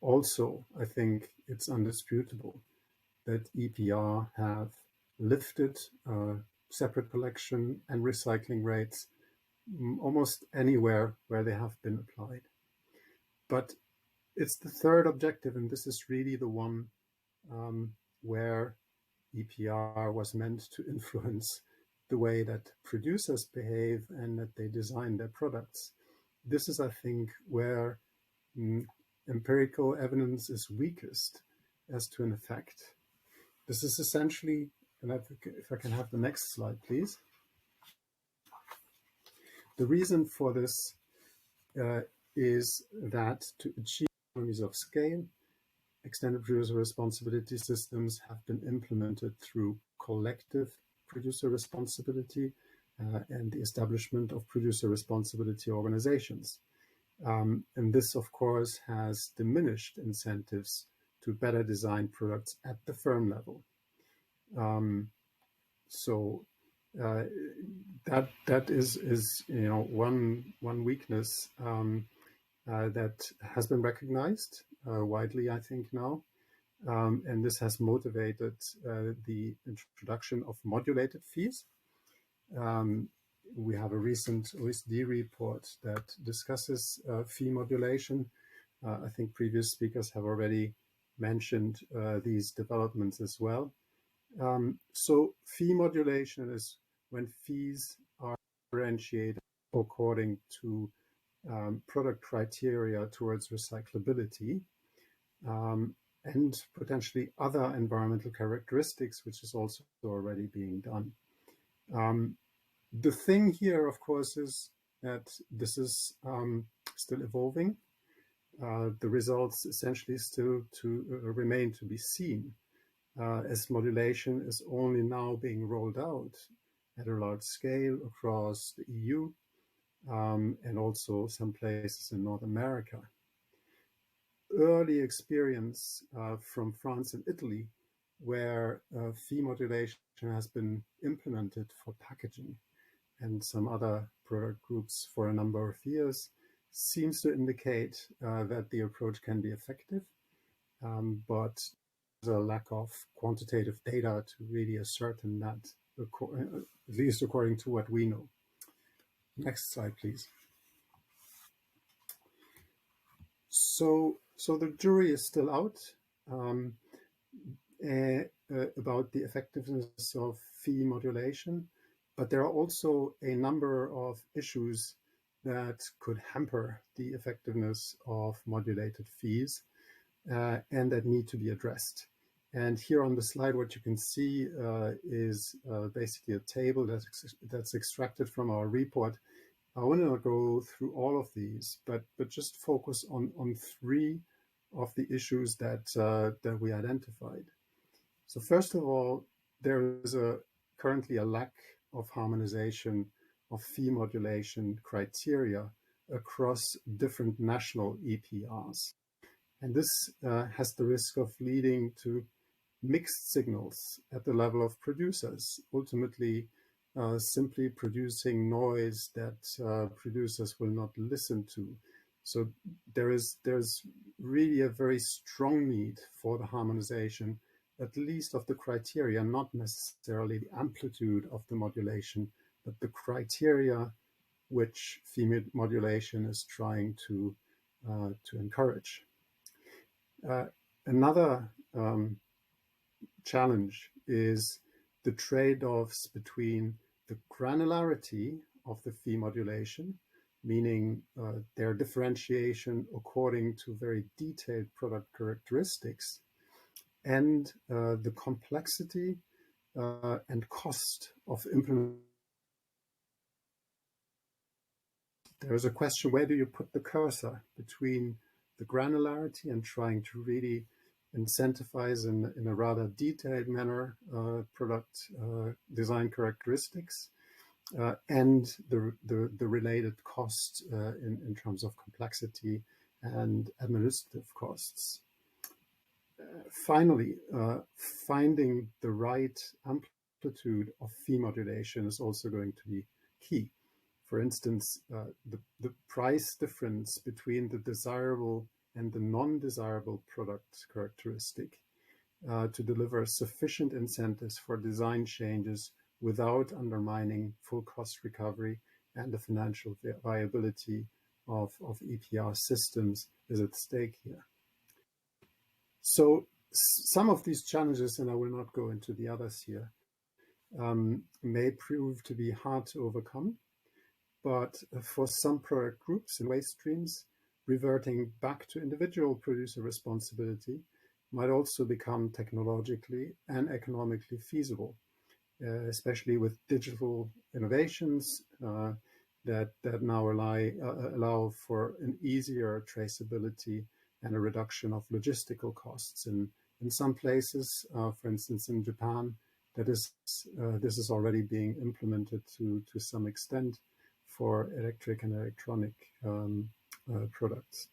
Also, I think it's undisputable that EPR have lifted separate collection and recycling rates almost anywhere where they have been applied. But it's the third objective, and this is really the one where EPR was meant to influence the way that producers behave and that they design their products. This is, I think, where empirical evidence is weakest as to an effect. This is essentially, and if I can have the next slide, please. The reason for this is that to achieve economies of scale, extended producer responsibility systems have been implemented through collective producer responsibility and the establishment of producer responsibility organizations. And this, of course, has diminished incentives to better design products at the firm level. That is one weakness that has been recognized widely, I think, now. And this has motivated the introduction of modulated fees. We have a recent OECD report that discusses fee modulation. I think previous speakers have already mentioned these developments as well. So fee modulation is when fees are differentiated according to product criteria towards recyclability and potentially other environmental characteristics, which is also already being done. The thing here, of course, is that this is still evolving. The results essentially still remain to be seen, as modulation is only now being rolled out at a large scale across the EU and also some places in North America. Early experience from France and Italy, where fee modulation has been implemented for packaging and some other product groups for a number of years, seems to indicate that the approach can be effective, but a lack of quantitative data to really ascertain that, at least according to what we know. Next slide, please. So the jury is still out about the effectiveness of fee modulation, but there are also a number of issues that could hamper the effectiveness of modulated fees and that need to be addressed. And here on the slide, what you can see is basically a table that's extracted from our report. I want to go through all of these, but just focus on three of the issues that we identified. So first of all, there is currently a lack of harmonization of fee modulation criteria across different national EPRs. And this has the risk of leading to mixed signals at the level of producers, ultimately simply producing noise that producers will not listen to. So there's really a very strong need for the harmonization, at least of the criteria, not necessarily the amplitude of the modulation, but the criteria which fee modulation is trying to encourage. Another challenge is the trade-offs between the granularity of the fee modulation, meaning their differentiation according to very detailed product characteristics, and the complexity and cost of implementing. There is a question, where do you put the cursor between the granularity and trying to really incentivize in a rather detailed manner product design characteristics and the related cost in terms of complexity and administrative costs. Finally, finding the right amplitude of fee modulation is also going to be key. For instance, the price difference between the desirable and the non-desirable product characteristic to deliver sufficient incentives for design changes without undermining full cost recovery and the financial viability of EPR systems is at stake here. So some of these challenges, and I will not go into the others here, may prove to be hard to overcome. But for some product groups and waste streams, reverting back to individual producer responsibility might also become technologically and economically feasible, especially with digital innovations that now allow for an easier traceability and a reduction of logistical costs. In some places, for instance, in Japan, this is already being implemented to some extent for electric and electronic products.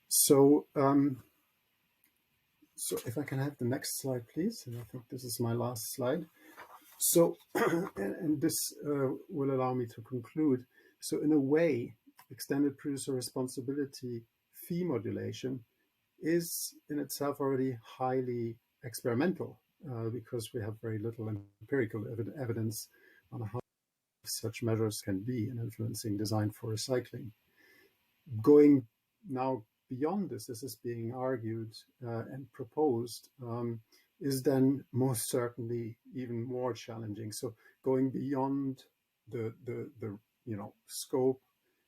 So if I can have the next slide, please, and I think this is my last slide. So, and this will allow me to conclude. So in a way, extended producer responsibility fee modulation is in itself already highly experimental because we have very little empirical evidence on how such measures can be in influencing design for recycling. Going now beyond this is being argued and proposed, is then most certainly even more challenging. So going beyond the scope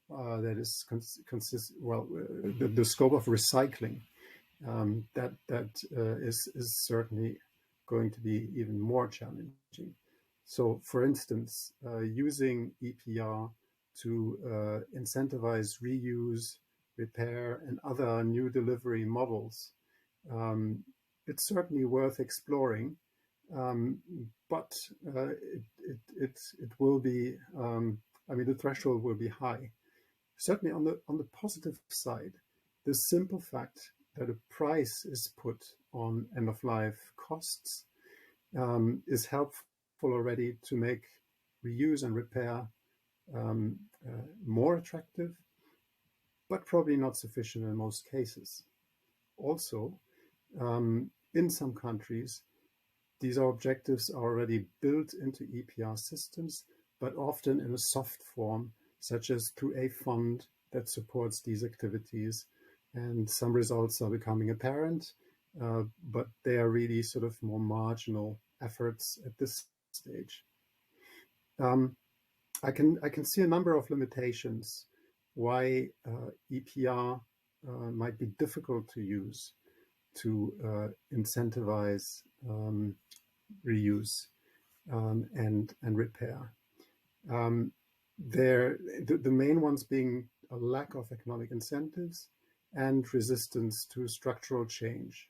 that is the scope of recycling, that is certainly going to be even more challenging. So, for instance, using EPR to incentivize reuse, repair, and other new delivery models, it's certainly worth exploring, but it will be, the threshold will be high. Certainly on the positive side, the simple fact that a price is put on end-of-life costs is helpful already to make reuse and repair more attractive, but probably not sufficient in most cases. Also, in some countries, these objectives are already built into EPR systems, but often in a soft form, such as through a fund that supports these activities. And some results are becoming apparent, but they are really sort of more marginal efforts at this stage. I can see a number of limitations why EPR might be difficult to use to incentivize reuse and repair. The main ones being a lack of economic incentives and resistance to structural change.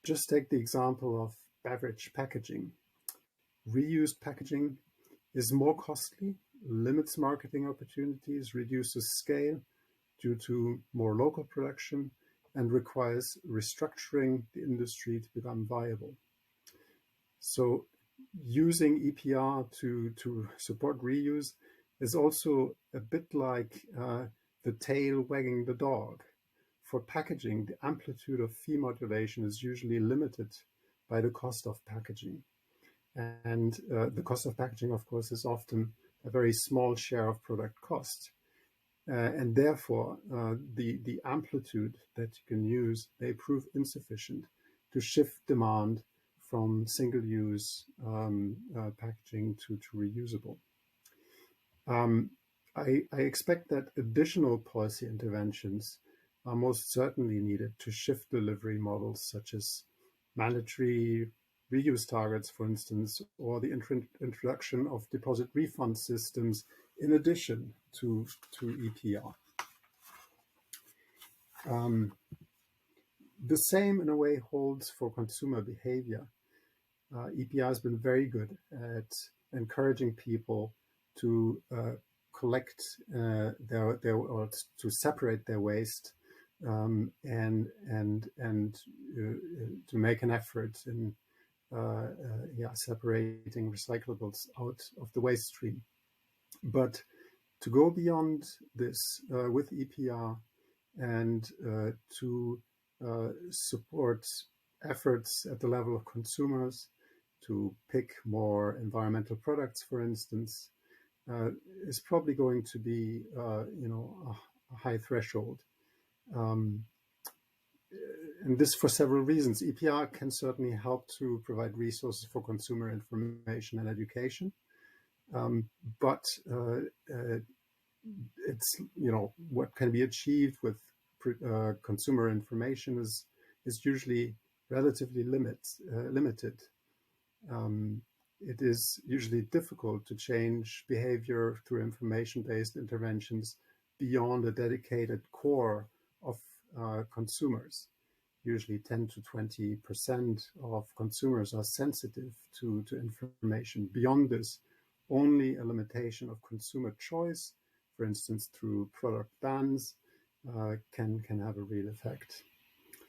Just take the example of beverage packaging. Reused packaging is more costly, limits marketing opportunities, reduces scale due to more local production, and requires restructuring the industry to become viable. So using EPR to support reuse is also a bit like the tail wagging the dog. For packaging, the amplitude of fee modulation is usually limited by the cost of packaging. And the cost of packaging, of course, is often a very small share of product cost. And therefore, the amplitude that you can use may prove insufficient to shift demand from single-use packaging to reusable. I expect that additional policy interventions are most certainly needed to shift delivery models, such as mandatory reuse targets, for instance, or the introduction of deposit refund systems in addition to EPR. The same, in a way, holds for consumer behavior. EPR has been very good at encouraging people to collect or to separate their waste and to make an effort in separating recyclables out of the waste stream. But to go beyond this with EPR and to support efforts at the level of consumers to pick more environmental products, for instance, is probably going to be, a high threshold. And this for several reasons. EPR can certainly help to provide resources for consumer information and education. But it's, what can be achieved with consumer information is usually relatively limited. It is usually difficult to change behavior through information-based interventions beyond a dedicated core of consumers. Usually 10 to 20% of consumers are sensitive to information. Beyond this, only a limitation of consumer choice, for instance, through product bans, can have a real effect.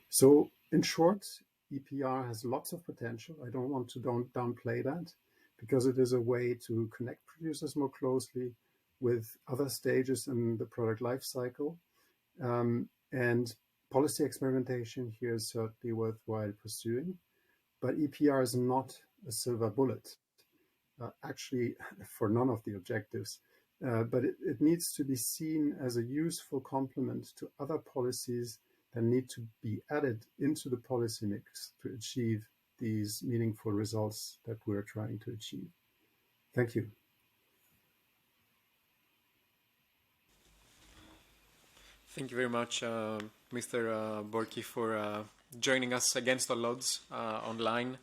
So in short, EPR has lots of potential. I don't want to downplay that, because it is a way to connect producers more closely with other stages in the product life cycle. And policy experimentation here is certainly worthwhile pursuing, but EPR is not a silver bullet, actually for none of the objectives, but it needs to be seen as a useful complement to other policies that need to be added into the policy mix to achieve these meaningful results that we're trying to achieve. Thank you. Thank you very much, Mr. Borky, for joining us against all odds online.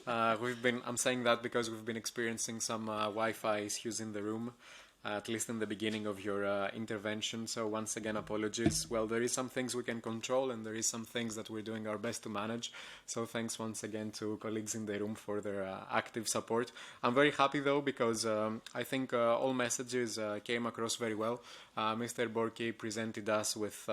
I'm saying that because we've been experiencing some Wi-Fi issues in the room, at least in the beginning of your intervention. So once again, apologies. Well, there is some things we can control, and there is some things that we're doing our best to manage. So thanks once again to colleagues in the room for their active support. I'm very happy though, because I think all messages came across very well. Mr. Borky presented us with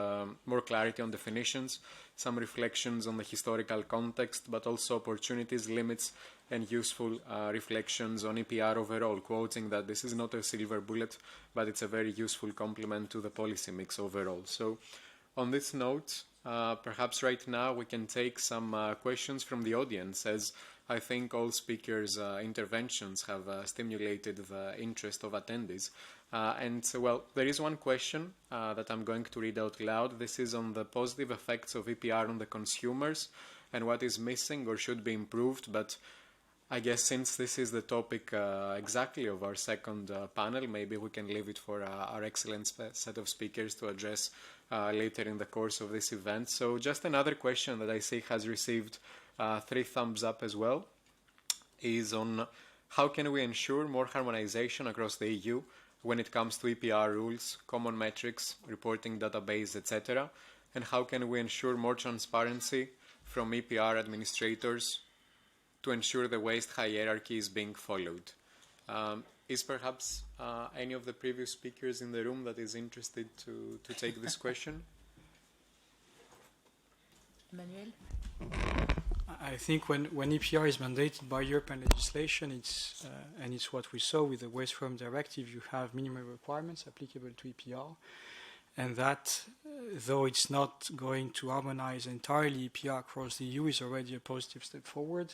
more clarity on definitions, some reflections on the historical context, but also opportunities, limits, and useful reflections on EPR overall, quoting that this is not a silver bullet, but it's a very useful complement to the policy mix overall. So on this note, perhaps right now we can take some questions from the audience, as I think all speakers' interventions have stimulated the interest of attendees. Well, there is one question that I'm going to read out loud. This is on the positive effects of EPR on the consumers and what is missing or should be improved. But I guess since this is the topic exactly of our second panel, maybe we can leave it for our excellent set of speakers to address later in the course of this event. So just another question that I see has received 3 thumbs up as well is on how can we ensure more harmonization across the EU when it comes to EPR rules, common metrics, reporting database, etc. And how can we ensure more transparency from EPR administrators to ensure the waste hierarchy is being followed? Is perhaps any of the previous speakers in the room that is interested to take this question? Manuel? I think when EPR is mandated by European legislation, and it's what we saw with the Waste Forum Directive, you have minimum requirements applicable to EPR, and that, though it's not going to harmonize entirely EPR across the EU, is already a positive step forward.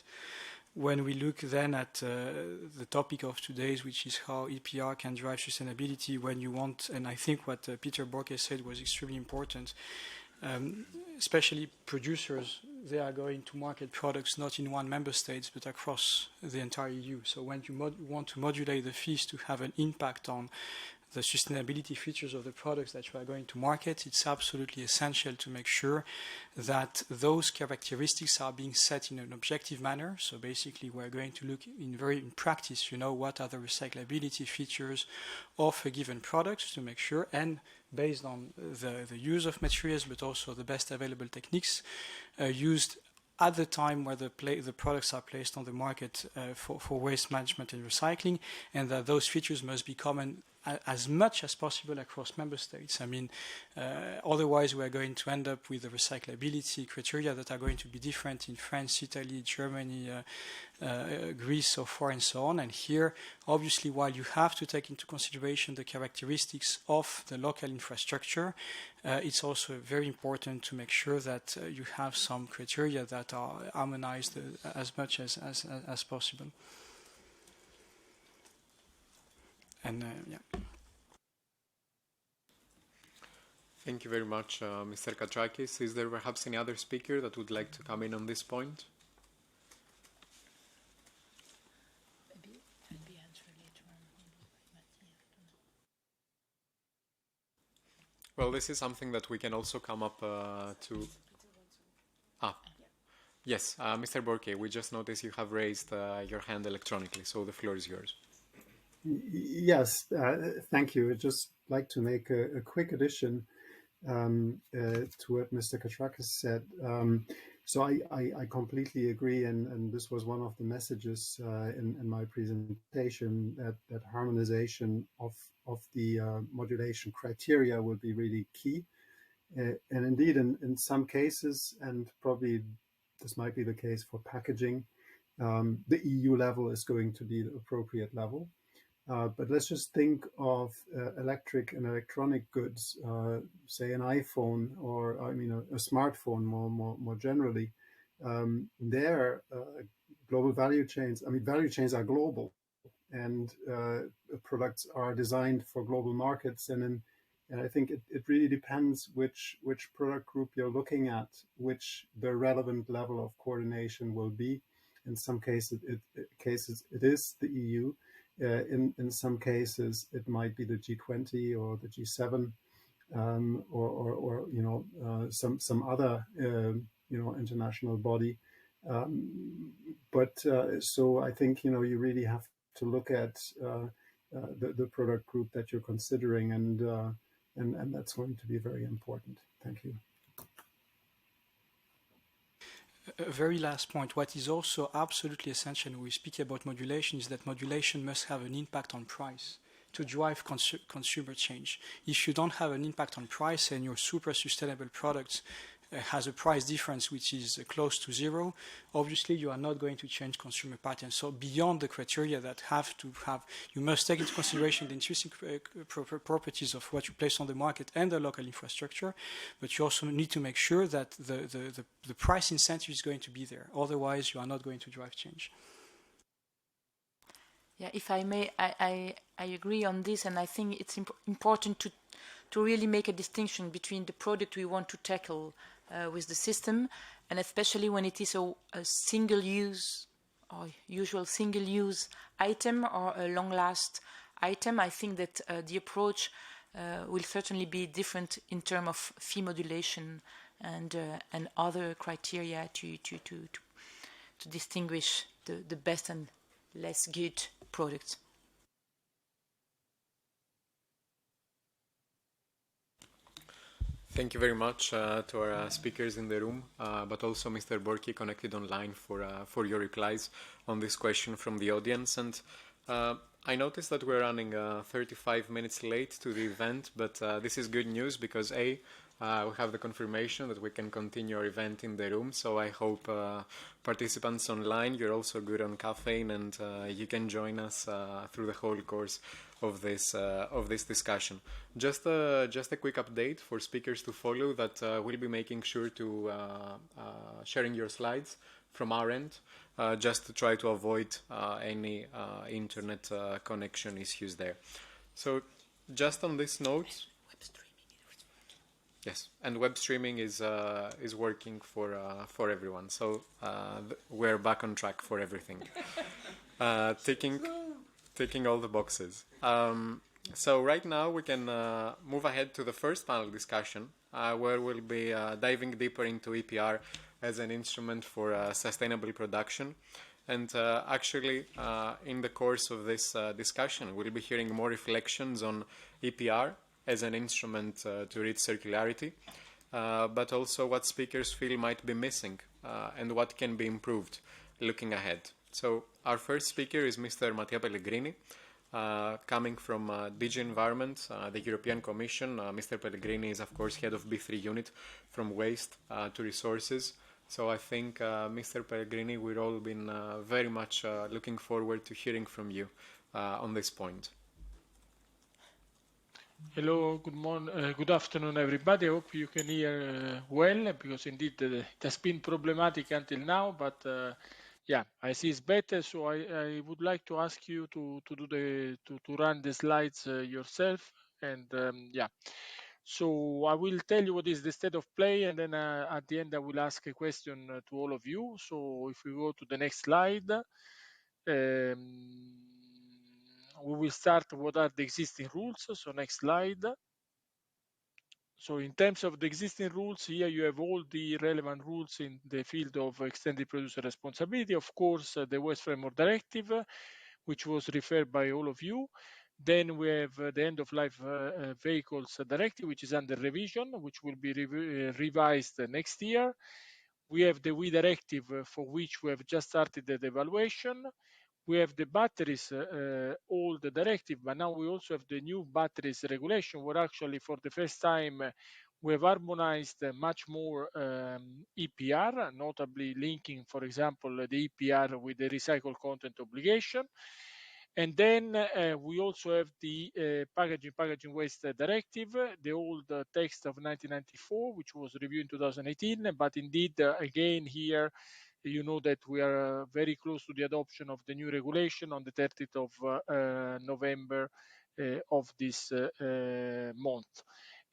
When we look then at the topic of today's, which is how EPR can drive sustainability when you want, and I think what Peter Borke said was extremely important, especially producers, they are going to market products not in one member state but across the entire EU. So when you want to modulate the fees to have an impact on the sustainability features of the products that you are going to market, it's absolutely essential to make sure that those characteristics are being set in an objective manner. So basically we're going to look in practice, what are the recyclability features of a given product to make sure, and based on the use of materials but also the best available techniques used at the time where the products are placed on the market for waste management and recycling, and that those features must be common as much as possible across member states. I mean, otherwise we are going to end up with the recyclability criteria that are going to be different in France, Italy, Germany, Greece, so far and so on. And here, obviously, while you have to take into consideration the characteristics of the local infrastructure, it's also very important to make sure that you have some criteria that are harmonized as much as possible. And yeah. Thank you very much, Mr. Katrakis. Is there perhaps any other speaker that would like to come in on this point? Maybe I'll be answering later on. Well, this is something that we can also come up to. Yes, Mr. Borke, we just noticed you have raised your hand electronically, so the floor is yours. Yes, thank you. I'd just like to make a quick addition to what Mr. Katrakis said. So I completely agree, and this was one of the messages in my presentation, that harmonization of the modulation criteria will be really key. And indeed, in some cases, and probably this might be the case for packaging, the EU level is going to be the appropriate level. But let's just think of electric and electronic goods, say an iPhone, or a smartphone more generally. Their global value chains. Value chains are global, and products are designed for global markets. And I think it really depends which product group you're looking at, which the relevant level of coordination will be. In some cases, it is the EU. In some cases, it might be the G20 or the G7, or some other international body. So I think you really have to look at the product group that you're considering, and that's going to be very important. Thank you. A very last point, what is also absolutely essential when we speak about modulation is that modulation must have an impact on price to drive consumer change. If you don't have an impact on price and your super sustainable products has a price difference which is close to zero, obviously you are not going to change consumer patterns. So beyond the criteria that have to have, you must take into consideration the intrinsic properties of what you place on the market and the local infrastructure, but you also need to make sure that the price incentive is going to be there. Otherwise, you are not going to drive change. Yeah, if I may, I agree on this, and I think it's important to really make a distinction between the product we want to tackle with the system, and especially when it is a single-use or usual single-use item or a long-last item. I think that the approach will certainly be different in terms of fee modulation and other criteria to distinguish the best and less good products. Thank you very much to our speakers in the room, but also Mr. Borki connected online for your replies on this question from the audience. And I noticed that we're running 35 minutes late to the event, but this is good news because we have the confirmation that we can continue our event in the room. So I hope participants online, you're also good on caffeine and you can join us through the whole course of this discussion. Just a quick update for speakers to follow that we'll be making sure to sharing your slides from our end, just to try to avoid any internet connection issues there. So just on this note, yes, and web streaming is working for everyone. So we're back on track for everything. Ticking all the boxes. So right now we can move ahead to the first panel discussion, where we'll be diving deeper into EPR as an instrument for sustainable production. And actually, in the course of this discussion, we'll be hearing more reflections on EPR as an instrument to reach circularity, but also what speakers feel might be missing and what can be improved looking ahead. So our first speaker is Mr. Mattia Pellegrini, coming from DG Environment, the European Commission. Mr. Pellegrini is, of course, head of B3 unit from waste to resources. So I think, Mr. Pellegrini, we've all been very much looking forward to hearing from you on this point. Hello, good morning, good afternoon, everybody. I hope you can hear well, because indeed it has been problematic until now, but yeah, I see it's better. So I would like to ask you to run the slides yourself, and yeah. So I will tell you what is the state of play, and then at the end I will ask a question to all of you. So if we go to the next slide, we will start what are the existing rules. So next slide. So in terms of the existing rules, here you have all the relevant rules in the field of extended producer responsibility. Of course, the Waste Framework Directive, which was referred by all of you. Then we have the End of Life Vehicles Directive, which is under revision, which will be revised next year. We have the WE Directive, for which we have just started the evaluation. We have the batteries old directive, but now we also have the new batteries regulation, where actually for the first time we have harmonized much more EPR, notably linking, for example, the EPR with the recycled content obligation. And then we also have the packaging waste directive, the old text of 1994, which was reviewed in 2018, but indeed, again here, you know that we are very close to the adoption of the new regulation on the 30th of November of this month.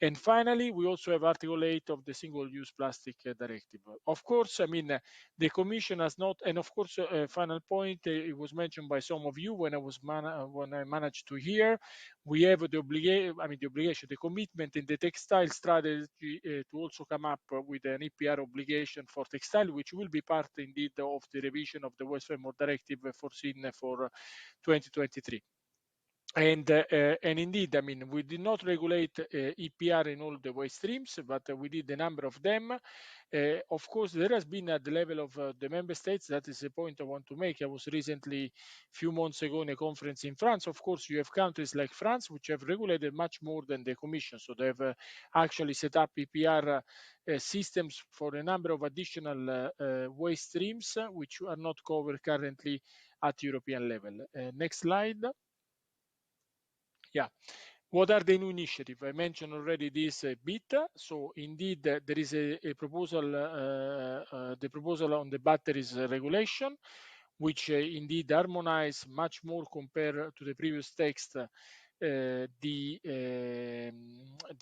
And finally, we also have Article 8 of the Single-Use Plastic Directive. Of course, I mean, the Commission has not, and of course, final point, it was mentioned by some of you when I managed to hear, we have the obligation, the commitment in the textile strategy to also come up with an EPR obligation for textile, which will be part indeed of the revision of the Waste Framework Directive foreseen for 2023. And indeed, I mean, we did not regulate EPR in all the waste streams, but we did a number of them. Of course, there has been at the level of the member states, that is a point I want to make. I was recently, a few months ago, in a conference in France. Of course, you have countries like France, which have regulated much more than the Commission. So they have actually set up EPR systems for a number of additional waste streams, which are not covered currently at European level. Next slide. Yeah. What are the new initiatives? I mentioned already this a bit. So indeed, there is a proposal, the proposal on the batteries regulation, which indeed harmonize much more compared to the previous text, the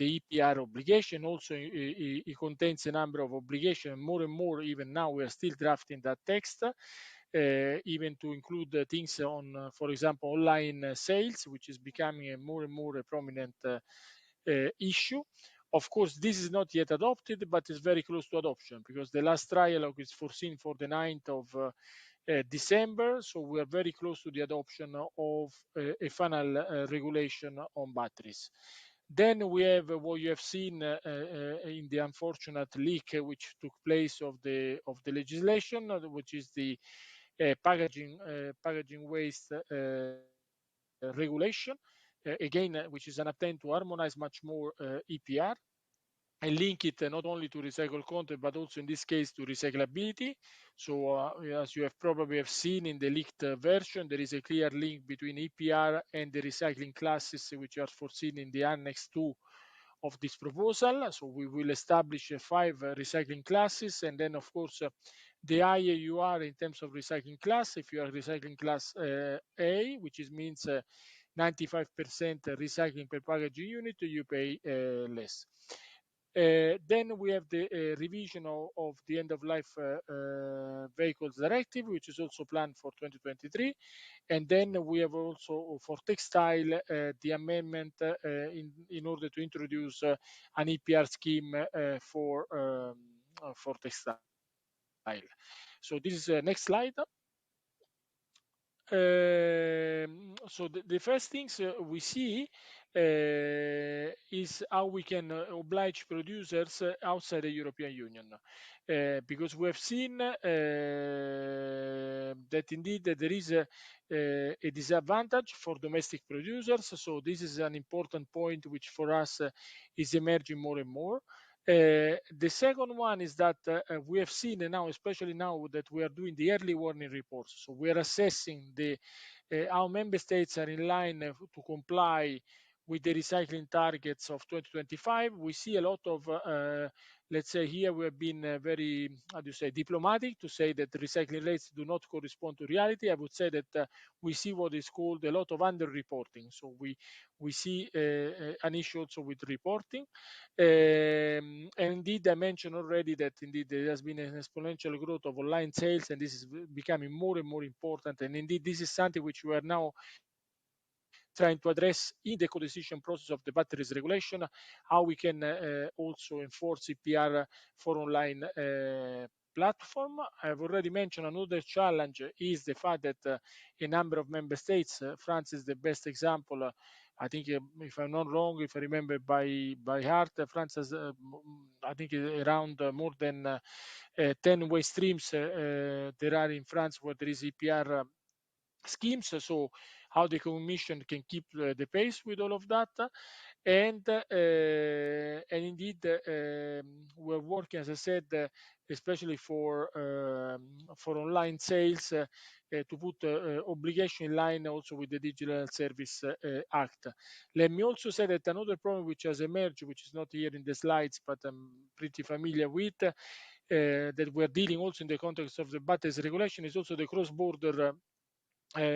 EPR obligation. Also, it contains a number of obligations, more and more. Even now, we are still drafting that text. Even to include things on, for example, online sales, which is becoming a more and more a prominent issue. Of course, this is not yet adopted, but is very close to adoption because the last trialogue is foreseen for the 9th of December. So we are very close to the adoption of a final regulation on batteries. Then we have what you have seen in the unfortunate leak which took place of the legislation, which is the packaging waste regulation, again, which is an attempt to harmonize much more EPR and link it not only to recycled content, but also in this case to recyclability. So as you have probably have seen in the leaked version, there is a clear link between EPR and the recycling classes, which are foreseen in the Annex 2 of this proposal. So we will establish 5 recycling classes, and then of course the higher you are in terms of recycling class, if you are recycling class A, which means 95% recycling per packaging unit, you pay less. Then we have the revision of the end of life vehicles directive, which is also planned for 2023. And then we have also for textile the amendment in order to introduce an EPR scheme for textile. So this is next slide. So the first things we see is how we can oblige producers outside the European Union. Because we have seen that indeed there is a disadvantage for domestic producers. So this is an important point which for us is emerging more and more. The second one is that we have seen now, especially now that we are doing the early warning reports. So we are assessing how member states are in line to comply with the recycling targets of 2025. We see a lot of, let's say here we have been very, how do you say, diplomatic to say that the recycling rates do not correspond to reality. I would say that we see what is called a lot of under-reporting. So we see an issue also with reporting. And indeed, I mentioned already that indeed there has been an exponential growth of online sales, and this is becoming more and more important. And indeed, this is something which we are now trying to address in the co-decision process of the batteries regulation, how we can also enforce EPR for online platform. I've already mentioned another challenge is the fact that a number of member states, France is the best example. I think, if I'm not wrong, if I remember by heart, France has, I think, around more than 10 waste streams there are in France where there is EPR schemes. So how the Commission can keep the pace with all of that. And indeed, we're working, as I said, especially for online sales, to put obligation in line also with the Digital Service Act. Let me also say that another problem which has emerged, which is not here in the slides, but I'm pretty familiar with, that we're dealing also in the context of the batteries regulation, is also the cross-border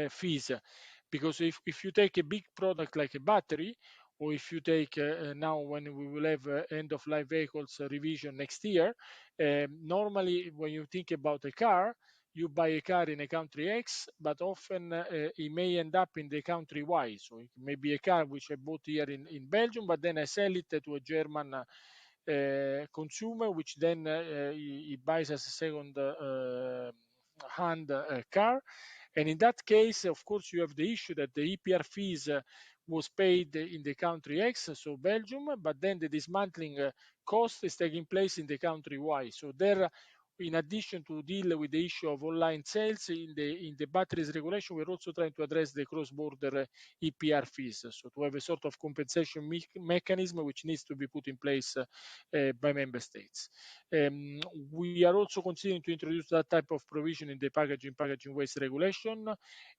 fees. Because if you take a big product like a battery, or if you take now when we will have end of life vehicles revision next year, normally when you think about a car, you buy a car in a country X, but often it may end up in the country Y. So it may be a car which I bought here in Belgium, but then I sell it to a German consumer, which then he buys as a second hand car. And in that case, of course, you have the issue that the EPR fees was paid in the country X, so Belgium, but then the dismantling cost is taking place in the country Y. So there, in addition to deal with the issue of online sales in the batteries regulation, we're also trying to address the cross-border EPR fees, so to have a sort of compensation mechanism which needs to be put in place by member states. We are also considering to introduce that type of provision in the packaging waste regulation,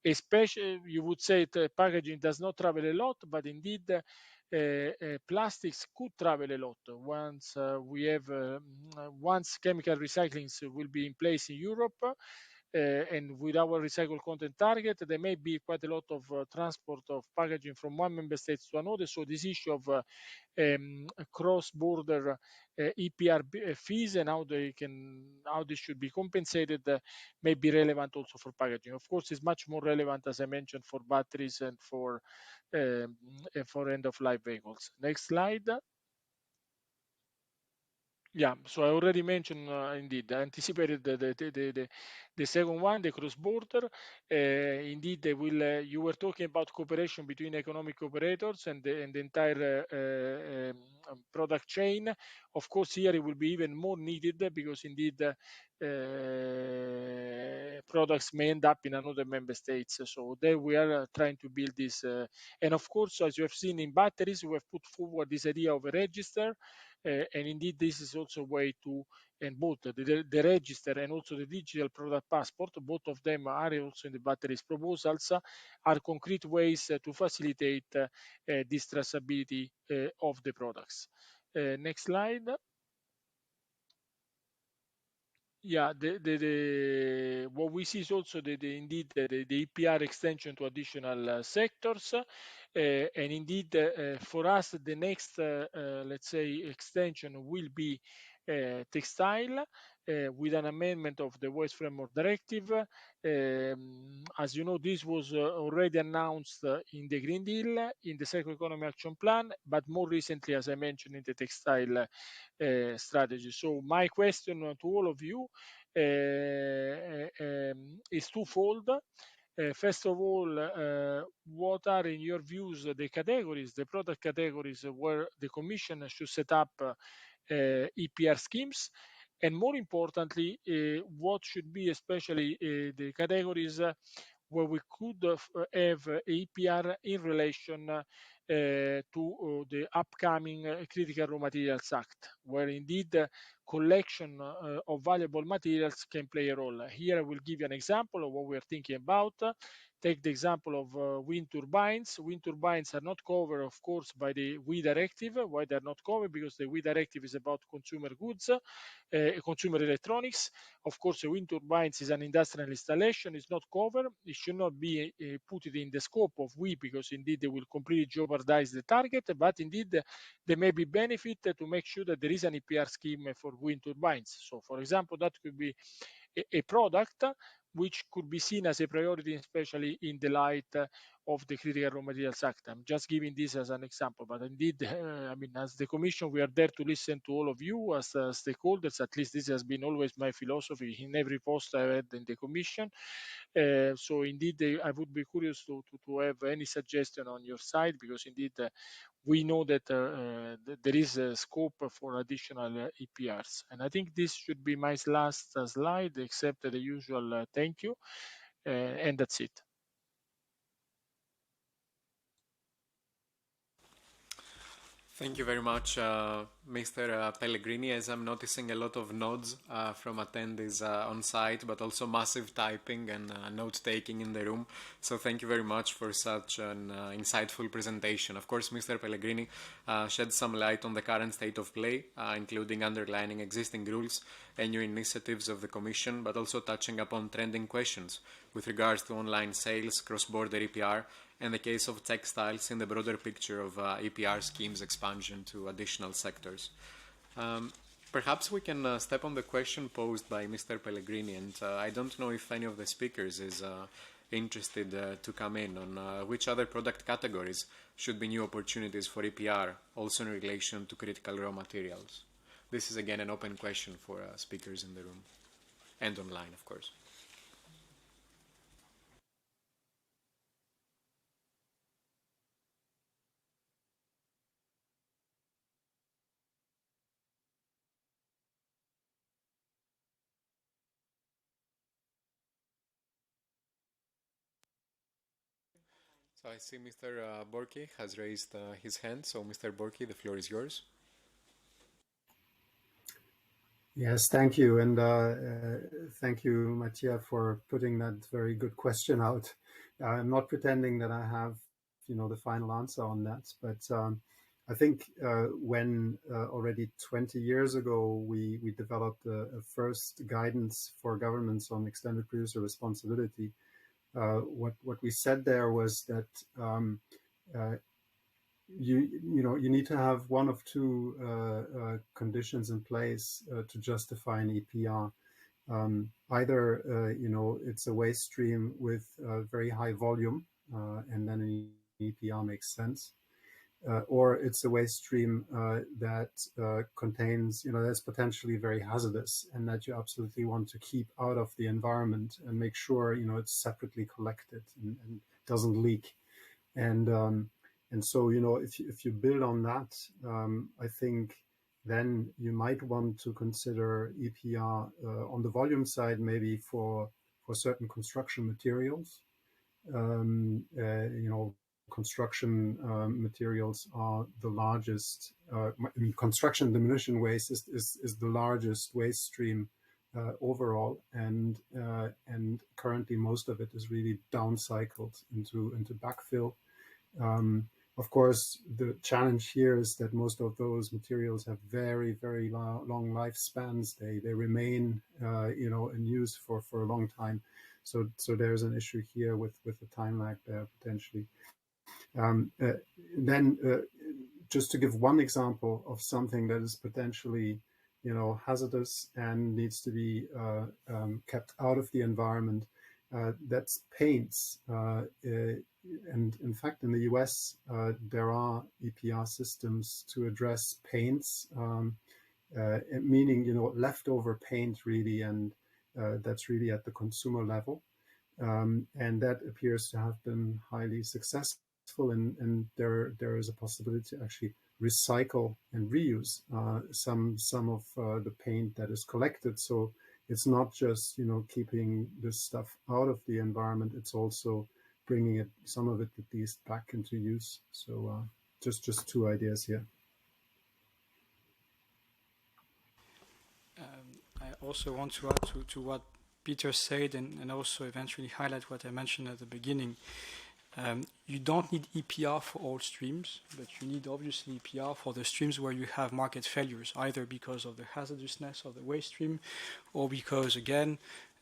especially you would say that packaging does not travel a lot, but indeed plastics could travel a lot once we have once chemical recycling will be in place in Europe. And with our recycled content target, there may be quite a lot of transport of packaging from one member state to another. So this issue of cross-border EPR fees and how they should be compensated may be relevant also for packaging. Of course, it's much more relevant, as I mentioned, for batteries and for end-of-life vehicles. Next slide. Yeah, so I already mentioned, indeed, I anticipated the second one, the cross-border. Indeed, they will. You were talking about cooperation between economic operators and the entire product chain. Of course, here it will be even more needed because indeed products may end up in another member states. So there we are trying to build this. And of course, as you have seen in batteries, we have put forward this idea of a register. And indeed, this is also a way to, and both the register and also the digital product passport, both of them are also in the batteries proposals, are concrete ways to facilitate this traceability of the products. Next slide. Yeah, what we see is also indeed the EPR extension to additional sectors. And indeed, for us, the next, let's say, extension will be textile with an amendment of the Waste Framework Directive. As you know, this was already announced in the Green Deal, in the Circular Economy Action Plan, but more recently, as I mentioned, in the textile strategy. So my question to all of you is twofold. First of all, what are, in your views, the categories, the product categories where the Commission should set up EPR schemes? And more importantly, what should be especially the categories where we could have EPR in relation to the upcoming Critical Raw Materials Act, where indeed collection of valuable materials can play a role. Here I will give you an example of what we are thinking about. Take the example of wind turbines. Wind turbines are not covered, of course, by the WE directive. Why they're not covered? Because the WE directive is about consumer goods, consumer electronics. Of course, a wind turbines is an industrial installation. It's not covered. It should not be put in the scope of WE because indeed they will completely jeopardize the target. But indeed, there may be benefit to make sure that there is an EPR scheme for wind turbines. So, for example, that could be a product which could be seen as a priority, especially in the light of the Critical Raw Materials Act. I'm just giving this as an example, but indeed, I mean, as the Commission, we are there to listen to all of you as stakeholders. At least this has been always my philosophy in every post I had in the Commission. So indeed, I would be curious to have any suggestion on your side, because indeed, we know that there is a scope for additional EPRs. And I think this should be my last slide, except the usual thank you. And that's it. Thank you very much, Mr. Pellegrini, as I'm noticing a lot of nods from attendees on site, but also massive typing and note-taking in the room. So thank you very much for such an insightful presentation. Of course, Mr. Pellegrini shed some light on the current state of play, including underlining existing rules and new initiatives of the Commission, but also touching upon trending questions with regards to online sales, cross-border EPR, and the case of textiles in the broader picture of EPR schemes expansion to additional sectors. Perhaps we can step on the question posed by Mr. Pellegrini, and I don't know if any of the speakers is interested to come in on which other product categories should be new opportunities for EPR, also in relation to critical raw materials. This is again an open question for speakers in the room and online, of course. So I see Mr. Borki has raised his hand. So Mr. Borki, the floor is yours. Yes, thank you. And thank you, Mattia, for putting that very good question out. I'm not pretending that I have, the final answer on that, but I think when already 20 years ago we developed a first guidance for governments on extended producer responsibility, what we said there was that you need to have one of two conditions in place to justify an EPR. Either it's a waste stream with very high volume, and then an EPR makes sense, or it's a waste stream that contains, that's potentially very hazardous and that you absolutely want to keep out of the environment and make sure, it's separately collected and doesn't leak. And so, if you build on that, I think then you might want to consider EPR on the volume side, maybe for certain construction materials. Construction materials are the largest. Construction demolition waste is the largest waste stream overall, and currently most of it is really downcycled into backfill. Of course, the challenge here is that most of those materials have very, very long lifespans. They remain, in use for a long time. So there's an issue here with the time lag there potentially. Then, just to give one example of something that is potentially, hazardous and needs to be kept out of the environment, that's paints. And in fact, in the US, there are EPR systems to address paints, meaning, leftover paint really, and that's really at the consumer level. And that appears to have been highly successful, and there is a possibility to actually recycle and reuse some of the paint that is collected. So it's not just, keeping this stuff out of the environment, it's also bringing some of it at least back into use. So just two ideas here. I also want to add to what Peter said and also eventually highlight what I mentioned at the beginning. You don't need EPR for all streams, but you need obviously EPR for the streams where you have market failures, either because of the hazardousness of the waste stream or because, again,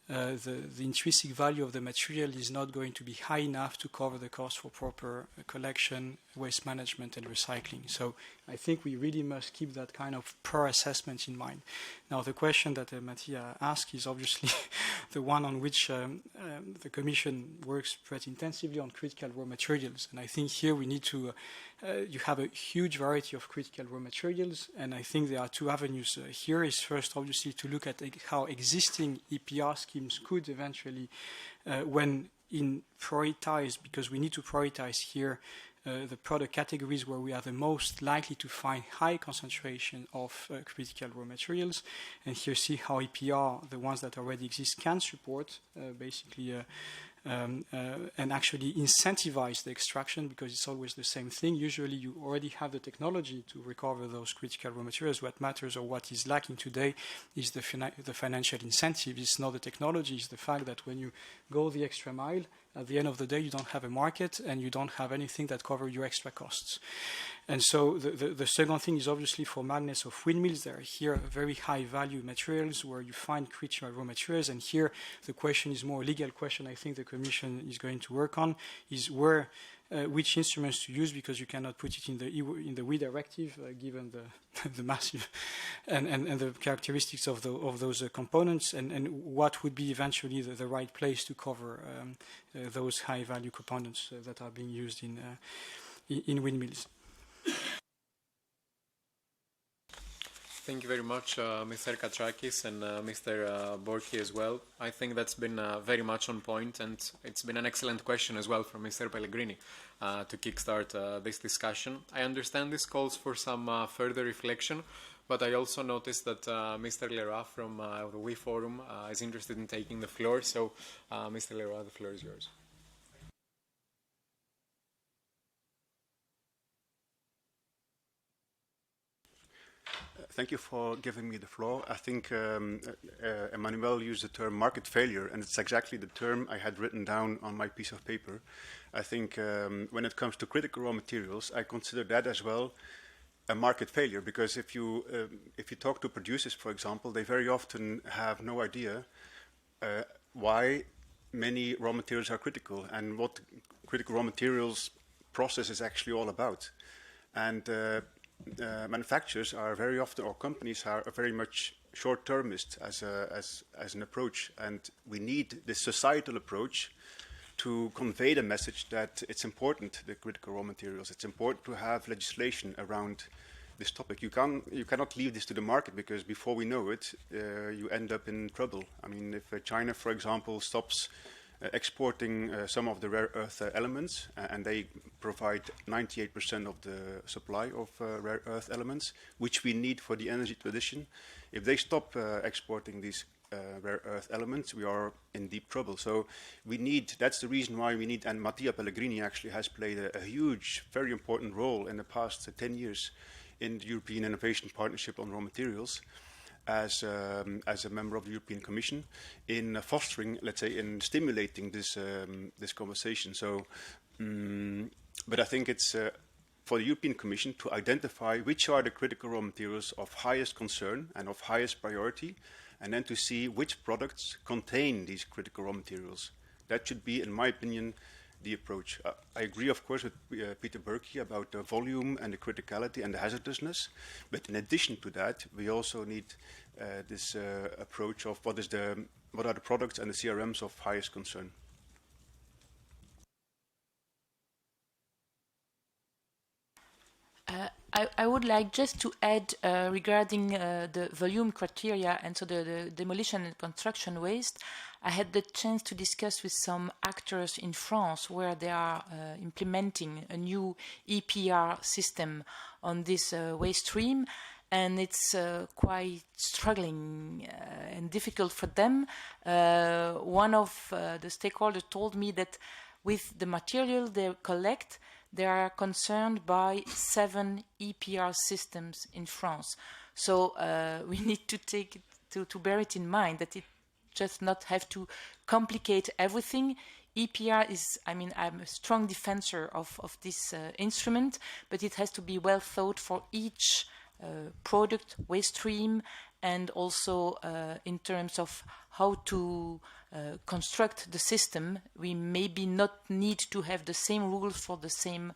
the intrinsic value of the material is not going to be high enough to cover the cost for proper collection, waste management, and recycling. So I think we really must keep that kind of per assessment in mind. Now, the question that Mattia asked is obviously the one on which the Commission works pretty intensively on critical raw materials. And I think here we need to, you have a huge variety of critical raw materials, and I think there are two avenues here. Is first, obviously, to look at how existing EPR schemes could eventually, when prioritized, because we need to prioritize here the product categories where we are the most likely to find high concentration of critical raw materials. And here see how EPR, the ones that already exist, can support basically and actually incentivize the extraction, because it's always the same thing. Usually you already have the technology to recover those critical raw materials. What matters, or what is lacking today, is the financial incentive. It's not the technology, it's the fact that when you go the extra mile, at the end of the day, you don't have a market and you don't have anything that covers your extra costs. And so the second thing is obviously for magnets of windmills. There are here very high value materials where you find critical raw materials. And here the question is more a legal question. I think the Commission is going to work on is where which instruments to use, because you cannot put it in the WE directive given the massive and the characteristics of those components, and what would be eventually the right place to cover those high value components that are being used in windmills. Thank you very much, Mr. Katrakis and Mr. Borki as well. I think that's been very much on point, and it's been an excellent question as well from Mr. Pellegrini to kickstart this discussion. I understand this calls for some further reflection, but I also noticed that Mr. Leroy from the WE Forum is interested in taking the floor. So, Mr. Leroy, the floor is yours. Thank you for giving me the floor. I think Emmanuel used the term market failure, and it's exactly the term I had written down on my piece of paper. I think when it comes to critical raw materials, I consider that as well a market failure, because if you talk to producers, for example, they very often have no idea why many raw materials are critical and what critical raw materials process is actually all about. And manufacturers are very often, or companies are very much short-termist as an approach, and we need this societal approach to convey the message that it's important, the critical raw materials. It's important to have legislation around this topic. You cannot leave this to the market, because before we know it, you end up in trouble. I mean, if China, for example, stops exporting some of the rare earth elements, and they provide 98% of the supply of rare earth elements, which we need for the energy transition. If they stop exporting these rare earth elements, we are in deep trouble. So we need, that's the reason why we need, and Mattia Pellegrini actually has played a huge, very important role in the past 10 years in the European Innovation Partnership on Raw Materials, as a member of the European Commission, in fostering, let's say, in stimulating this this conversation. So, but I think it's for the European Commission to identify which are the critical raw materials of highest concern and of highest priority, and then to see which products contain these critical raw materials. That should be, in my opinion, the approach. I agree, of course, with Peter Berkey about the volume and the criticality and the hazardousness. But in addition to that, we also need this approach of what are the products and the CRMs of highest concern. I would like just to add regarding the volume criteria and so the demolition and construction waste. I had the chance to discuss with some actors in France where they are implementing a new EPR system on this waste stream, and it's quite struggling and difficult for them. One of the stakeholders told me that with the material they collect, they are concerned by 7 EPR systems in France. So we need to take it, to bear it in mind that it just not have to complicate everything. EPR is, I mean, I'm a strong defender of this instrument, but it has to be well thought for each product, waste stream, and also in terms of how to construct the system. We maybe not need to have the same rules for the same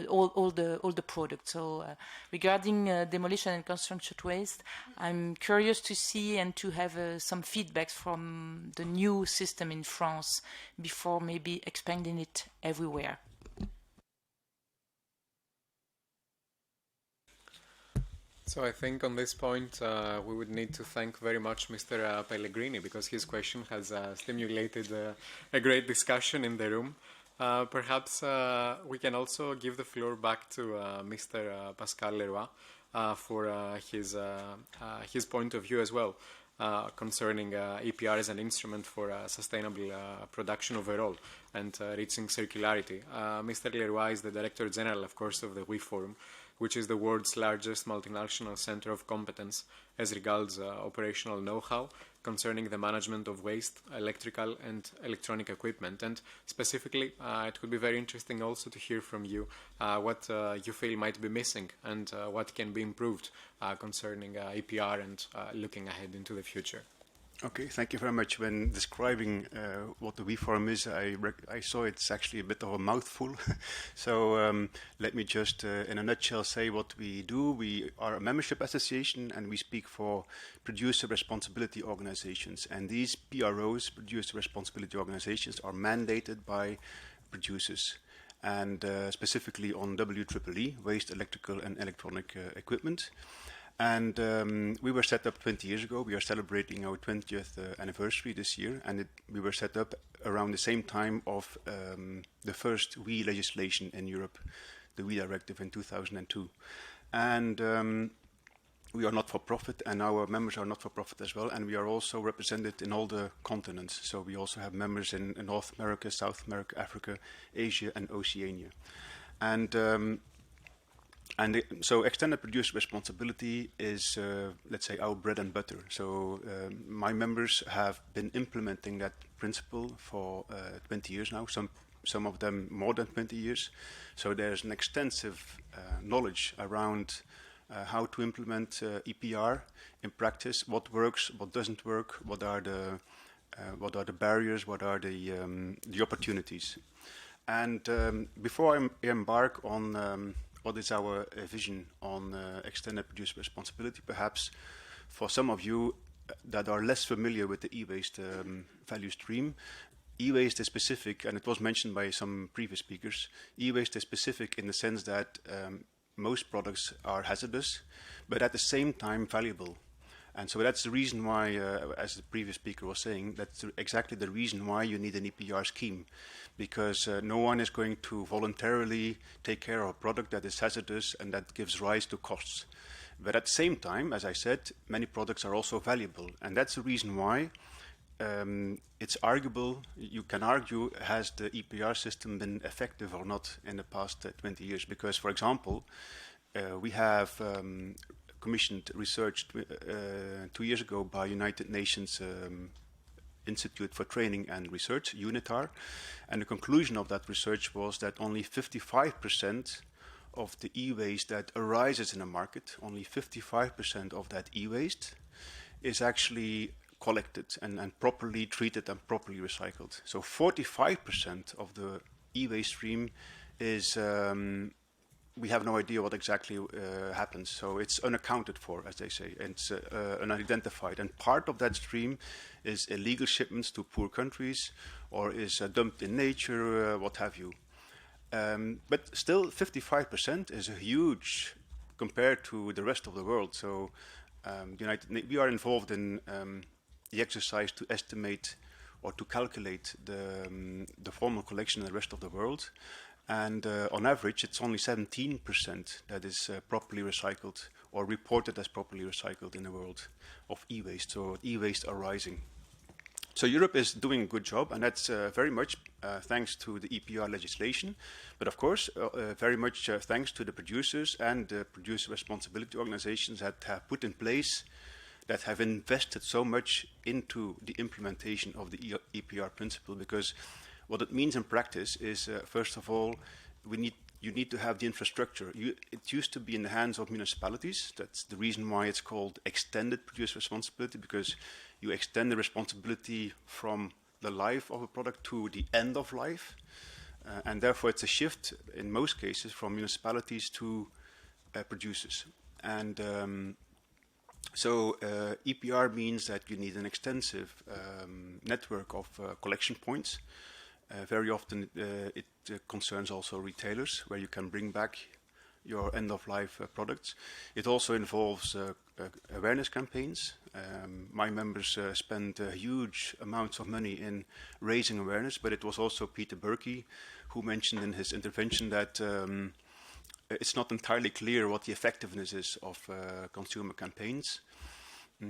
all the products. So regarding demolition and construction waste, I'm curious to see and to have some feedbacks from the new system in France before maybe expanding it everywhere. So I think on this point we would need to thank very much Mr. Pellegrini, because his question has stimulated a great discussion in the room. Perhaps we can also give the floor back to Mr. Pascal Leroy for his point of view as well concerning EPR as an instrument for sustainable production overall and reaching circularity. Mr. Leroy is the Director General, of course, of the WE Forum, which is the world's largest multinational center of competence as regards operational know-how concerning the management of waste, electrical and electronic equipment. And specifically, it would be very interesting also to hear from you what you feel might be missing and what can be improved concerning EPR and looking ahead into the future. Okay, thank you very much. When describing what the WE Forum is, I saw it's actually a bit of a mouthful. So let me just, in a nutshell, say what we do. We are a membership association, and we speak for producer responsibility organizations. And these PROs, producer responsibility organizations, are mandated by producers, and specifically on WEEE, waste, electrical and electronic equipment. And we were set up 20 years ago. We are celebrating our 20th anniversary this year, and we were set up around the same time of the first WE legislation in Europe, the WE Directive in 2002. And we are not-for-profit, and our members are not-for-profit as well, and we are also represented in all the continents. So we also have members in North America, South America, Africa, Asia, and Oceania. And And so extended producer responsibility is, let's say, our bread and butter. So my members have been implementing that principle for 20 years now, some of them more than 20 years. So there's an extensive knowledge around how to implement EPR in practice, what works, what doesn't work, what are the barriers, what are the opportunities. And before I embark on what is our vision on extended producer responsibility, perhaps for some of you that are less familiar with the e-waste value stream, e-waste is specific, and it was mentioned by some previous speakers, e-waste is specific in the sense that most products are hazardous, but at the same time valuable. And so that's the reason why, as the previous speaker was saying, that's exactly the reason why you need an EPR scheme, because no one is going to voluntarily take care of a product that is hazardous and that gives rise to costs. But at the same time, as I said, many products are also valuable, and that's the reason why it's arguable, you can argue, has the EPR system been effective or not in the past 20 years? Because, for example, we have commissioned research 2 years ago by United Nations Institute for Training and Research, UNITAR, and the conclusion of that research was that only 55% of the e-waste that arises in a market, only 55% of that e-waste is actually collected and properly treated and properly recycled. So 45% of the e-waste stream is we have no idea what exactly happens. So it's unaccounted for, as they say. It's unidentified. And part of that stream is illegal shipments to poor countries or is dumped in nature, what have you. But still, 55% is a huge compared to the rest of the world. So we are involved in the exercise to estimate or to calculate the formal collection in the rest of the world. And on average, it's only 17% that is properly recycled or reported as properly recycled in the world of e-waste, so e-waste arising. So Europe is doing a good job, and that's very much thanks to the EPR legislation, but of course very much thanks to the producers and the producer responsibility organizations that have put in place, that have invested so much into the implementation of the EPR principle, because what it means in practice is, first of all, you need to have the infrastructure. It used to be in the hands of municipalities. That's the reason why it's called extended producer responsibility, because you extend the responsibility from the life of a product to the end of life. And therefore, it's a shift, in most cases, from municipalities to producers. And so EPR means that you need an extensive network of collection points. Very often it concerns also retailers, where you can bring back your end-of-life products. It also involves awareness campaigns. My members spend huge amounts of money in raising awareness, but it was also Peter Burke who mentioned in his intervention that it's not entirely clear what the effectiveness is of consumer campaigns.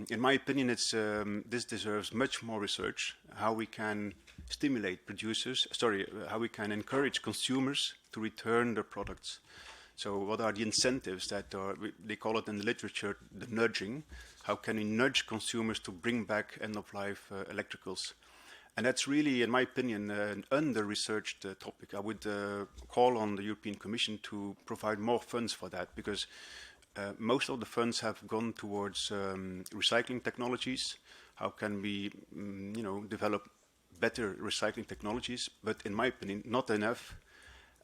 In my opinion, this deserves much more research, how we can stimulate how we can encourage consumers to return their products. So what are the incentives that they call it in the literature, the nudging. How can we nudge consumers to bring back end-of-life electricals? And that's really, in my opinion, an under-researched topic. I would call on the European Commission to provide more funds for that, because most of the funds have gone towards recycling technologies. How can we, develop better recycling technologies? But in my opinion, not enough.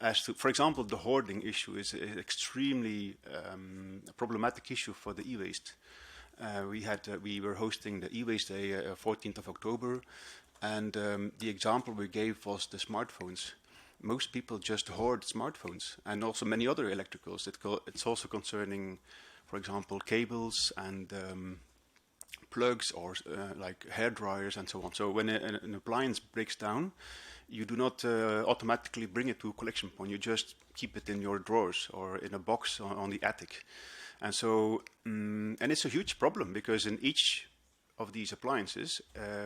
As to, for example, the hoarding issue is an extremely problematic issue for the e-waste. We were hosting the e-waste day, 14th of October, and the example we gave was the smartphones. Most people just hoard smartphones, and also many other electricals. It's also concerning, for example, cables and plugs, or like hair dryers and so on. So when an appliance breaks down, you do not automatically bring it to a collection point. You just keep it in your drawers or in a box on the attic. And so, and it's a huge problem, because in each of these appliances,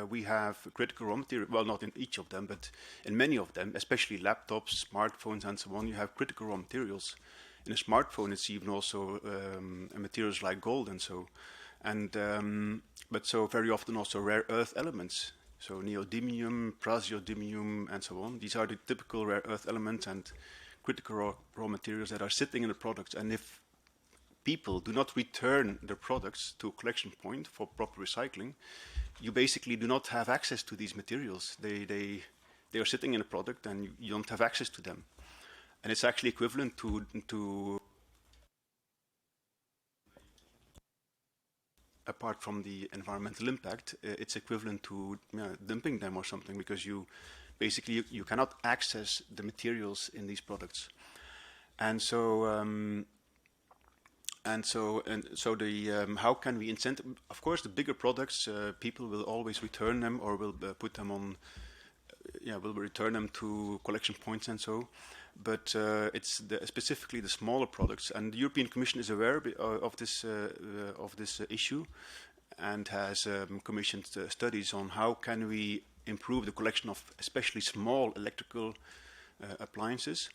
we have critical raw material. Well, not in each of them, but in many of them, especially laptops, smartphones, and so on, you have critical raw materials in a smartphone, it's even also materials like gold and so. And but so very often also rare earth elements. So neodymium, praseodymium, and so on. These are the typical rare earth elements and critical raw materials that are sitting in the products. And if people do not return their products to a collection point for proper recycling, you basically do not have access to these materials. They are sitting in a product and you don't have access to them. And it's actually equivalent to apart from the environmental impact, it's equivalent to dumping them or something, because you basically you cannot access the materials in these products. And so the how can we incentivize? Of course, the bigger products, people will always return them or will put them on, will return them to collection points and so. But it's specifically the smaller products, and the European Commission is aware of this issue, and has commissioned studies on how can we improve the collection of especially small electrical appliances.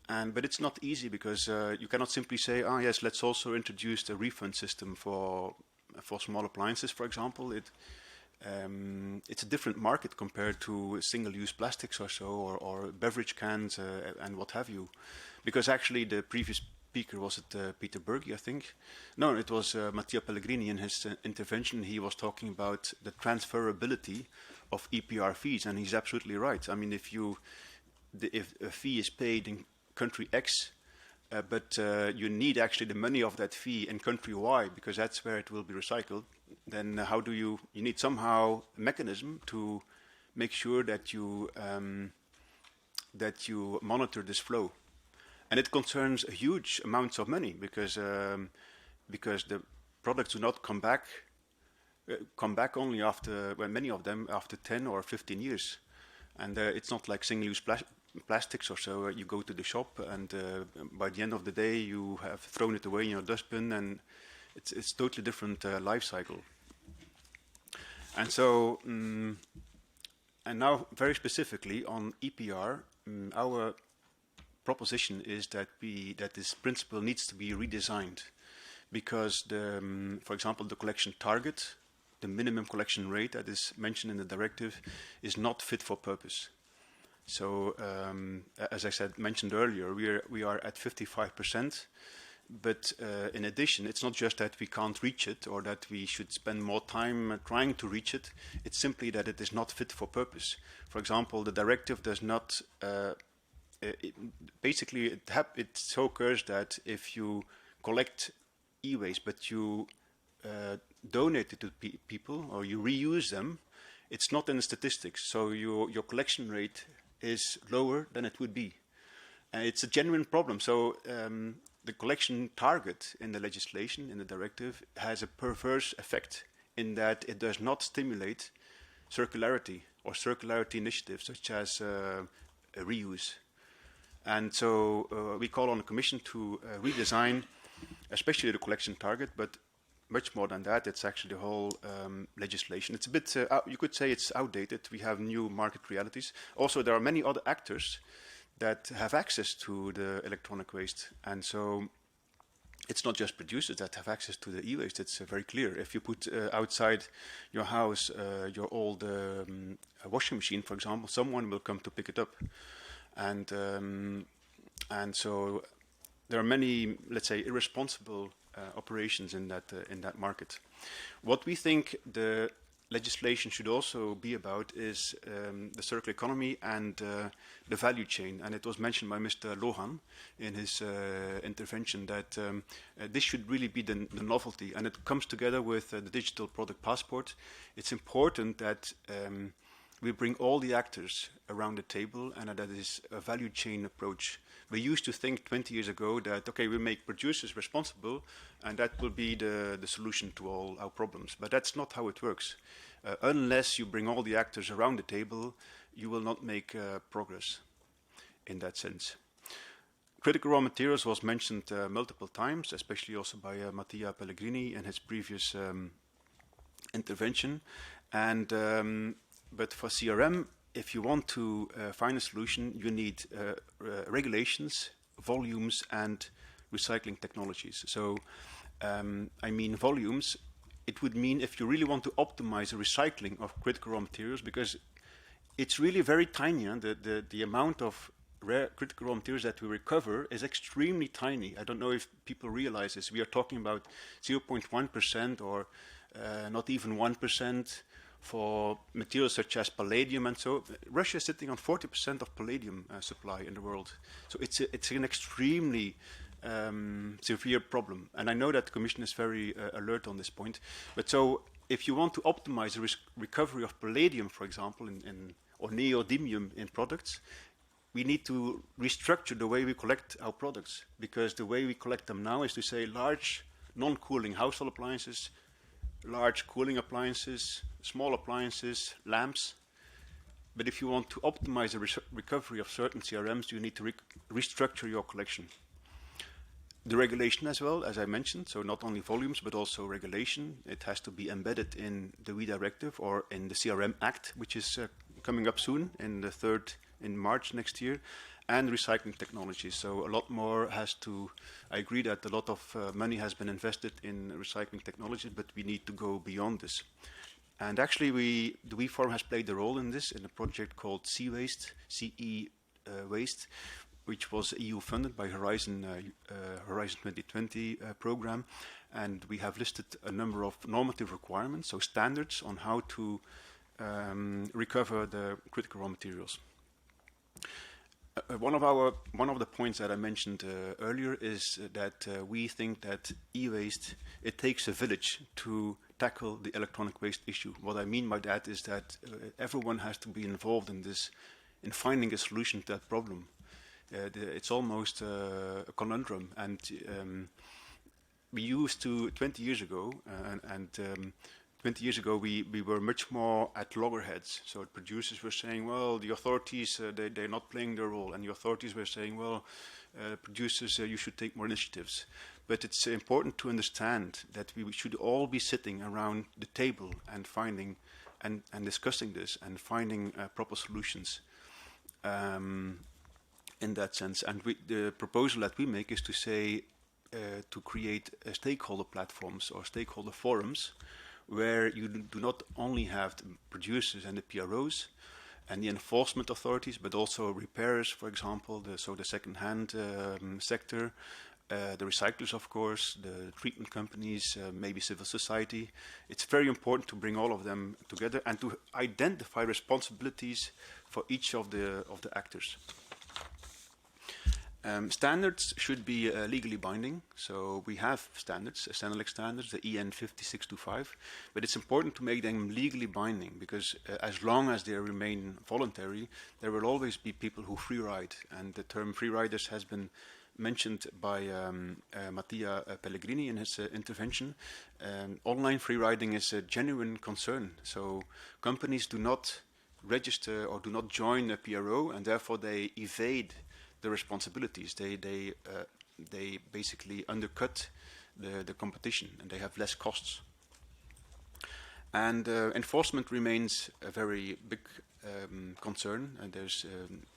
But it's not easy, because you cannot simply say, oh yes, let's also introduce a refund system for small appliances, for example. It's a different market compared to single-use plastics or so, or beverage cans and what have you. Because actually the previous speaker, was it Peter Berge, I think? No, it was Mattia Pellegrini in his intervention. He was talking about the transferability of EPR fees, and he's absolutely right. I mean, if a fee is paid in country X, but you need actually the money of that fee in country Y, because that's where it will be recycled, then how do you need somehow a mechanism to make sure that you monitor this flow. And it concerns huge amounts of money, because the products do not come back only after, well, many of them after 10 or 15 years. And it's not like single-use plastics or so. You go to the shop, and by the end of the day you have thrown it away in your dustbin, and it's totally different life cycle. And so, and now very specifically on EPR, our proposition is that this principle needs to be redesigned, because for example, the collection target, the minimum collection rate that is mentioned in the directive, is not fit for purpose. So, as I mentioned earlier, we are at 55%. But in addition, it's not just that we can't reach it, or that we should spend more time trying to reach it. It's simply that it is not fit for purpose. For example, the directive does not. Basically, it so occurs that if you collect e-waste, but you donate it to people, or you reuse them, it's not in the statistics. So your collection rate is lower than it would be. And it's a genuine problem. So the collection target in the legislation, in the directive, has a perverse effect, in that it does not stimulate circularity or circularity initiatives such as reuse. And so we call on the Commission to redesign, especially the collection target, but much more than that. It's actually the whole legislation. It's a bit, you could say it's outdated. We have new market realities. Also, there are many other actors that have access to the electronic waste. And so it's not just producers that have access to the e-waste. It's very clear. If you put outside your house your old washing machine, for example, someone will come to pick it up. And so there are many, let's say, irresponsible operations in that market. What we think the legislation should also be about is the circular economy and the value chain. And it was mentioned by Mr. Lohan in his intervention that this should really be the novelty. And it comes together with the digital product passport. It's important that we bring all the actors around the table, and that is a value chain approach. We used to think 20 years ago that, okay, we make producers responsible, and that will be the solution to all our problems. But that's not how it works. Unless you bring all the actors around the table, you will not make progress in that sense. Critical raw materials was mentioned multiple times, especially also by Mattia Pellegrini in his previous intervention. And but for CRM, if you want to find a solution, you need regulations, volumes, and recycling technologies. So, I mean volumes. It would mean if you really want to optimize the recycling of critical raw materials, because it's really very tiny. The amount of rare critical raw materials that we recover is extremely tiny. I don't know if people realize this. We are talking about 0.1% or not even 1% for materials such as palladium and so. Russia is sitting on 40% of palladium supply in the world. So it's an extremely severe problem. And I know that the Commission is very alert on this point. But so if you want to optimize the recovery of palladium, for example, or neodymium in products, we need to restructure the way we collect our products, because the way we collect them now is to say large non-cooling household appliances, large cooling appliances, small appliances, lamps. But if you want to optimize the recovery of certain CRMs, you need to restructure your collection. The regulation as well, as I mentioned, so not only volumes, but also regulation. It has to be embedded in the WE Directive or in the CRM Act, which is coming up soon in March next year, and recycling technologies. So a lot more has to, I agree that a lot of money has been invested in recycling technologies, but we need to go beyond this. And actually the WE Forum has played a role in this in a project called C-Waste, CE Waste, which was EU funded by Horizon 2020 program. And we have listed a number of normative requirements, so standards on how to recover the critical raw materials. One of the points that I mentioned earlier is that we think that e-waste, it takes a village to tackle the electronic waste issue. What I mean by that is that everyone has to be involved in this, in finding a solution to that problem. It's almost a conundrum, and we used to 20 years ago, 20 years ago, we were much more at loggerheads. So producers were saying, well, the authorities, they're not playing their role. And the authorities were saying, well, producers, you should take more initiatives. But it's important to understand that we should all be sitting around the table and finding and discussing this and finding proper solutions in that sense. And the proposal that we make is to say, to create stakeholder platforms or stakeholder forums, where you do not only have the producers and the PROs and the enforcement authorities, but also repairers, for example, the second-hand sector, the recyclers, of course, the treatment companies, maybe civil society. It's very important to bring all of them together and to identify responsibilities for each of the actors. Standards should be legally binding, so we have standards, Senelec standards, the EN 5625, but it's important to make them legally binding, because as long as they remain voluntary, there will always be people who free ride, and the term free riders has been mentioned by Mattia Pellegrini in his intervention. Online free riding is a genuine concern, so companies do not register or do not join a PRO, and therefore they evade the responsibilities. They basically undercut the competition, and they have less costs. And enforcement remains a very big concern, and there's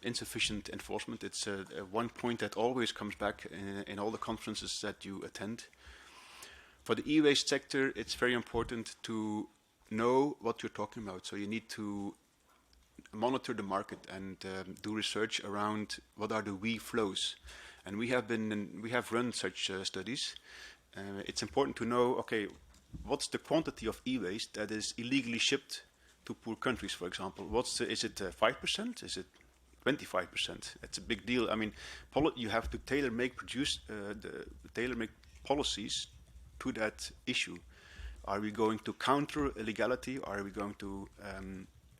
insufficient enforcement. It's one point that always comes back in all the conferences that you attend. For the e-waste sector, it's very important to know what you're talking about. So you need to monitor the market and do research around what are the WE flows, and we have run such studies. It's important to know, okay, what's the quantity of e-waste that is illegally shipped to poor countries, for example? Is it 5%? Is it 25%? It's a big deal. I mean, you have to tailor-make policies to that issue. Are we going to counter illegality? Are we going to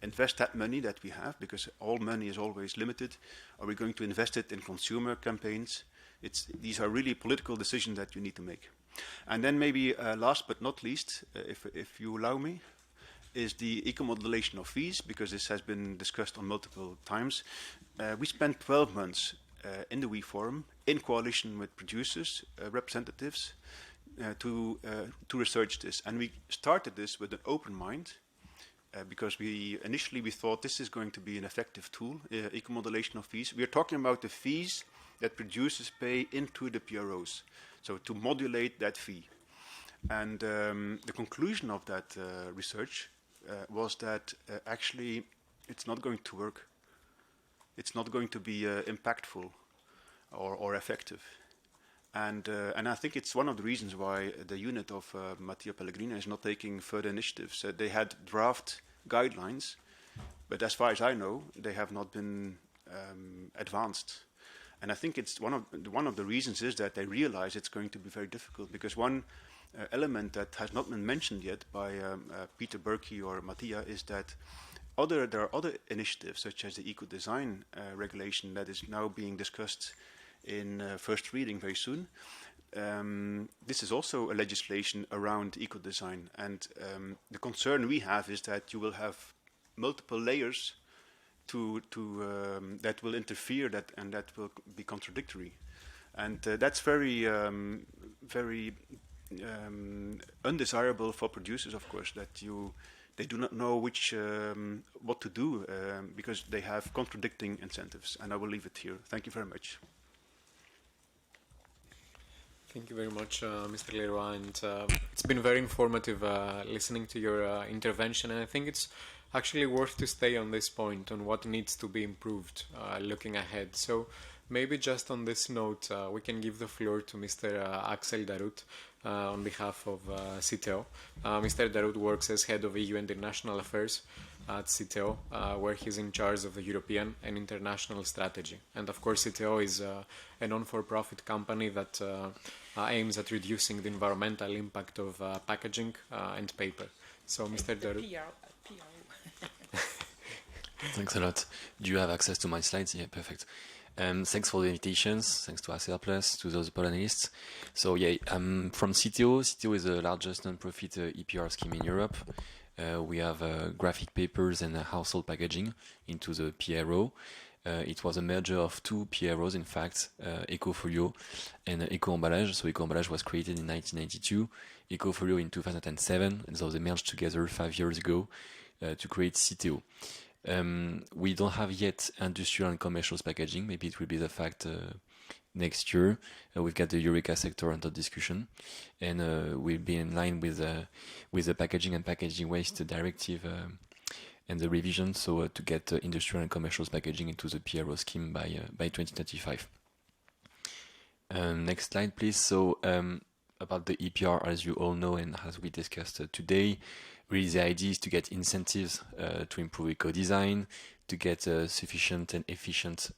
invest that money that we have, because all money is always limited? Are we going to invest it in consumer campaigns? These are really political decisions that you need to make. And then maybe last but not least, if you allow me, is the eco-modulation of fees, because this has been discussed on multiple times. We spent 12 months in the WE Forum in coalition with producers, representatives, to research this. And we started this with an open mind, because initially we thought this is going to be an effective tool, eco-modulation of fees. We are talking about the fees that producers pay into the PROs, so to modulate that fee. And the conclusion of that research was that actually it's not going to work. It's not going to be impactful or effective. And I think it's one of the reasons why the unit of Mattia Pellegrino is not taking further initiatives. They had draft guidelines, but as far as I know, they have not been advanced. And I think it's one of the reasons is that they realize it's going to be very difficult, because one element that has not been mentioned yet by Peter Berkey or Mattia is that there are other initiatives, such as the eco-design regulation that is now being discussed in first reading very soon. This is also a legislation around eco-design, and the concern we have is that you will have multiple layers that will interfere and that will be contradictory, and that's very undesirable for producers, of course, that they do not know what to do because they have contradicting incentives. And I will leave it here. Thank you very much. Thank you very much, Mr. Leroy, and it's been very informative listening to your intervention, and I think it's actually worth to stay on this point, on what needs to be improved looking ahead. So maybe just on this note, we can give the floor to Mr. Axel Darut on behalf of CITEO. Mr. Darut works as Head of EU International Affairs at CITEO, where he's in charge of the European and international strategy. And of course, CITEO is a non-for-profit company that aims at reducing the environmental impact of packaging and paper. So, Mr. Darut. Thanks a lot. Do you have access to my slides? Yeah, perfect. Thanks for the invitations. Thanks to ACR Plus, to those panelists. So yeah, I'm from CITEO. CITEO is the largest non-profit EPR scheme in Europe. We have graphic papers and household packaging into the PRO. It was a merger of two PROs, in fact, Ecofolio and Eco-Emballage. So Eco-Emballage was created in 1992, Ecofolio in 2007, and so they merged together 5 years ago to create CITEO. We don't have yet industrial and commercial packaging. Maybe it will be the fact next year. We've got the Eureka sector under discussion, and we'll be in line with the packaging and packaging waste directive and the revision, so to get industrial and commercial packaging into the PRO scheme by 2035. Next slide, please. So about the EPR, as you all know, and as we discussed today, really the idea is to get incentives to improve eco-design, to get sufficient and efficient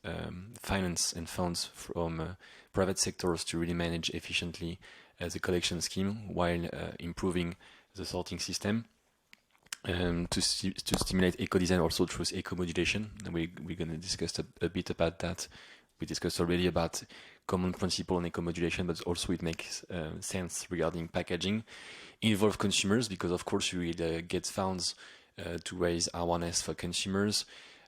finance and funds from private sectors to really manage efficiently the collection scheme while improving the sorting system. To stimulate eco-design also through eco-modulation. And we're going to discuss a bit about that. We discussed already about common principle on eco-modulation, but also it makes sense regarding packaging. Involve consumers, because of course you will get funds to raise awareness for consumers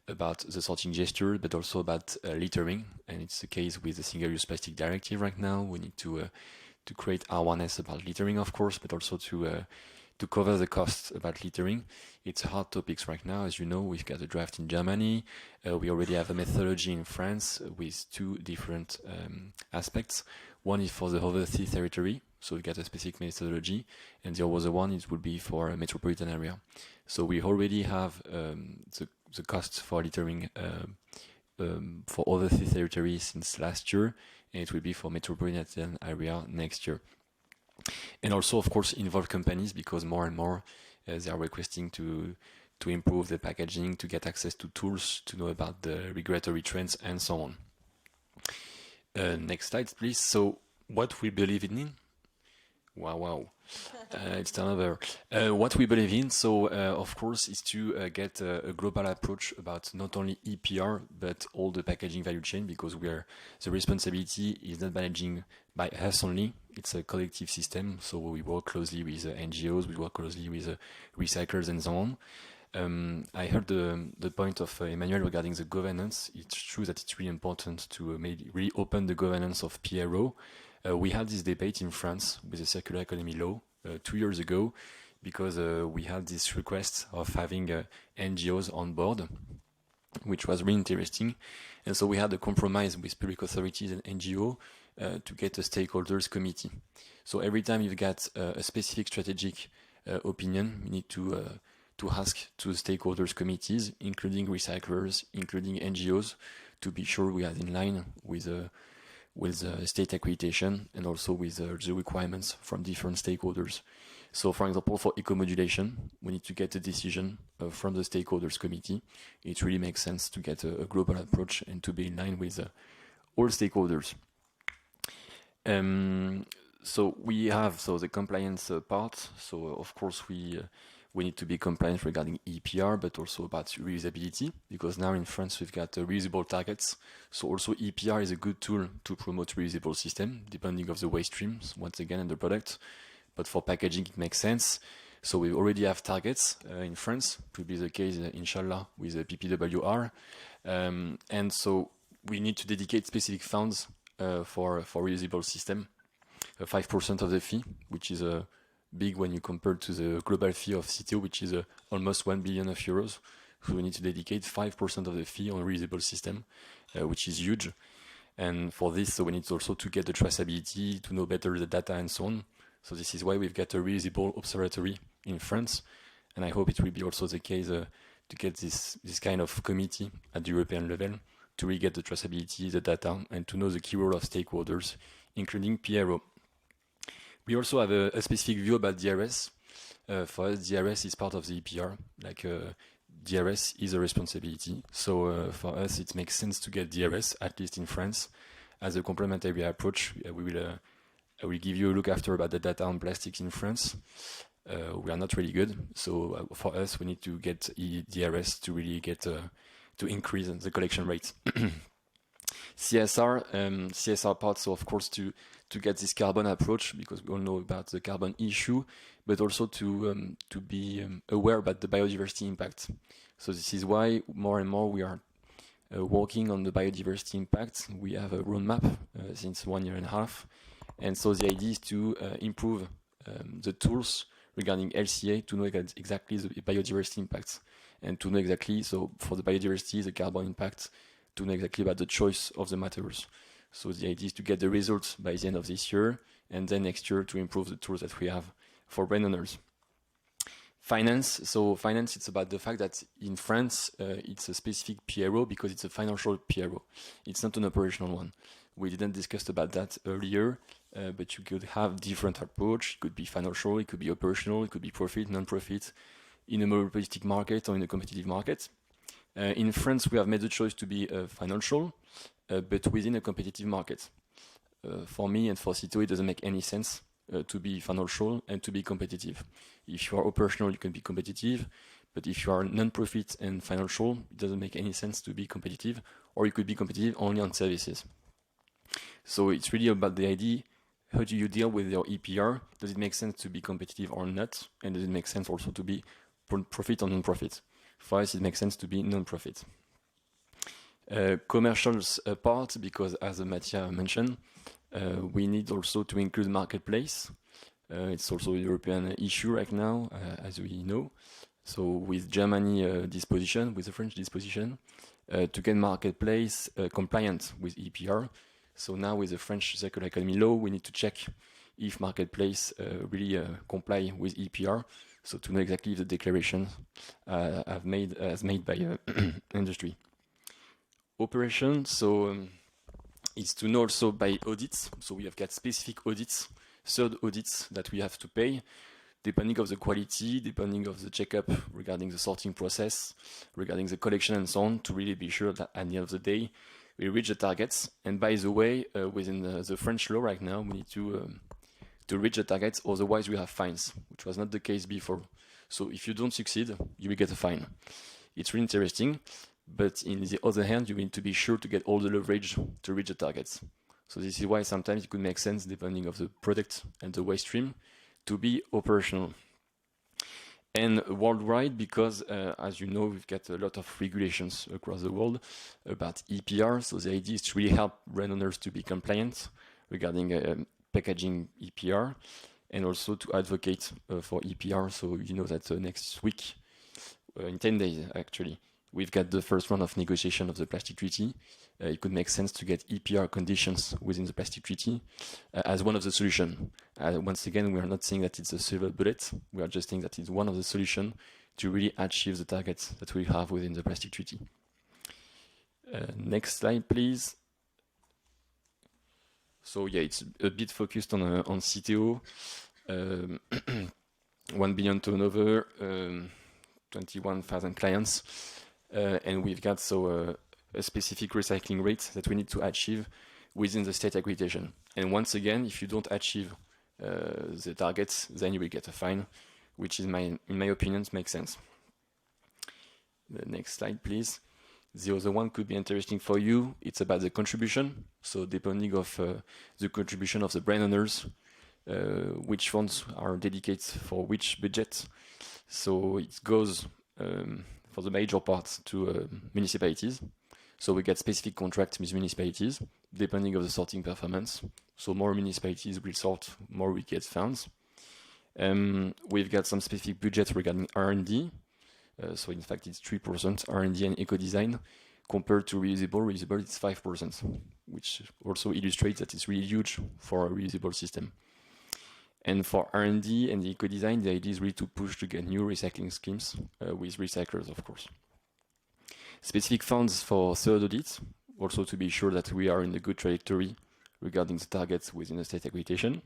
about the sorting gesture, but also about littering. And it's the case with the Single-Use Plastic Directive right now. We need to create awareness about littering, of course, but also to cover the costs about littering. It's a hot topic right now. As you know, we've got a draft in Germany. We already have a methodology in France with two different aspects. One is for the overseas territory, so we got a specific methodology, and the other one it would be for a metropolitan area. So we already have the costs for littering for overseas territory since last year, and it will be for metropolitan area next year. And also, of course, involve companies, because more and more they are requesting to improve the packaging, to get access to tools, to know about the regulatory trends, and so on. Next slide, please. So, what we believe in? Wow. It's turnover. What we believe in, so of course, is to get a global approach about not only EPR, but all the packaging value chain, because the responsibility is not managing by us only. It's a collective system, so we work closely with NGOs, we work closely with recyclers and so on. I heard the point of Emmanuel regarding the governance. It's true that it's really important to maybe reopen the governance of PRO. We had this debate in France with the circular economy law 2 years ago, because we had this request of having NGOs on board. which was really interesting. And so we had a compromise with public authorities and NGO to get a stakeholders committee. So every time you've got a specific strategic opinion, you need to ask to stakeholders committees, including recyclers, including NGOs, to be sure we are in line with state accreditation and also with the requirements from different stakeholders. So, for example, for eco-modulation, we need to get a decision from the stakeholders committee. It really makes sense to get a global approach and to be in line with all stakeholders. So we have the compliance part. So of course we need to be compliant regarding EPR, but also about reusability, because now in France we've got reusable targets. So also EPR is a good tool to promote reusable system, depending of the waste streams, once again, and the product. But for packaging it makes sense. So we already have targets in France, to be the case, inshallah, with PPWR. And so we need to dedicate specific funds for reusable system, 5% of the fee, which is big when you compare to the global fee of CTO, which is almost 1 billion euros. So we need to dedicate 5% of the fee on reusable system, which is huge. And for this, so we need also to get the traceability, to know better the data and so on. So this is why we've got a reusable observatory in France. And I hope it will be also the case to get this kind of committee at the European level to really get the traceability, the data, and to know the key role of stakeholders, including PRO. We also have a specific view about DRS. For us, DRS is part of the EPR. Like DRS is a responsibility. So for us, it makes sense to get DRS, at least in France, as a complementary approach. I will give you a look after about the data on plastics in France. We are not really good. So for us, we need to get DRS to really get to increase the collection rate. CSR part, so of course to get this carbon approach, because we all know about the carbon issue, but also to be aware about the biodiversity impact. So this is why more and more we are working on the biodiversity impact. We have a roadmap since 1.5 years, and so the idea is to improve the tools regarding LCA to know exactly the biodiversity impacts, and to know exactly, so for the biodiversity, the carbon impact, to know exactly about the choice of the materials. So the idea is to get the results by the end of this year, and then next year to improve the tools that we have for brand owners. Finance. So finance, it's about the fact that in France, it's a specific PRO because it's a financial PRO. It's not an operational one. We didn't discuss about that earlier, but you could have different approach. It could be financial, it could be operational, it could be profit, non-profit, in a monopolistic market or in a competitive market. In France, we have made the choice to be financial, but within a competitive market. For me and for CTO, it doesn't make any sense to be financial and to be competitive. If you are operational, you can be competitive, but if you are non-profit and financial, it doesn't make any sense to be competitive, or you could be competitive only on services. So it's really about the idea, how do you deal with your EPR? Does it make sense to be competitive or not? And does it make sense also to be profit or non-profit? For us, it makes sense to be non-profit. Commercials part, because as Mattia mentioned, we need also to include marketplace. It's also a European issue right now, as we know. So with Germany disposition, with the French disposition, to get marketplace compliant with EPR. So now with the French circular economy law, we need to check if marketplace really comply with EPR. So to know exactly if the declaration as made by industry. Operation, so it's to know also by audits. So we have got specific audits, third audits that we have to pay, depending of the quality, depending of the checkup regarding the sorting process, regarding the collection and so on, to really be sure that at the end of the day, we reach the targets. And by the way, within the French law right now, we need to reach the targets, otherwise we have fines, which was not the case before. So if you don't succeed, you will get a fine. It's really interesting, but in the other hand, you need to be sure to get all the leverage to reach the targets. So this is why sometimes it could make sense, depending of the product and the waste stream, to be operational. And worldwide, because as you know, we've got a lot of regulations across the world about EPR. So the idea is to really help brand owners to be compliant regarding packaging EPR, and also to advocate for EPR. So you know that next week, in 10 days actually, we've got the first round of negotiation of the plastic treaty. It could make sense to get EPR conditions within the plastic treaty as one of the solutions. Once again, we are not saying that it's a silver bullet. We are just saying that it's one of the solutions to really achieve the targets that we have within the plastic treaty. Next slide, please. So yeah, it's a bit focused on CTO. 1 billion turnover, 21,000 clients, and we've got a specific recycling rate that we need to achieve within the state accreditation. And once again, if you don't achieve the targets, then you will get a fine, which is, in my opinion, makes sense. The next slide, please. The other one could be interesting for you. It's about the contribution. So depending of the contribution of the brand owners, which funds are dedicated for which budget. So it goes for the major part to municipalities. So we get specific contracts with municipalities, depending of the sorting performance. So more municipalities will sort, more we get funds. We've got some specific budgets regarding R&D. So in fact, it's 3% R&D and eco-design compared to reusable. Reusable, it's 5%, which also illustrates that it's really huge for a reusable system. And for R&D and the eco-design, the idea is really to push to get new recycling schemes with recyclers, of course. Specific funds for third audit, also to be sure that we are in a good trajectory regarding the targets within the state accreditation,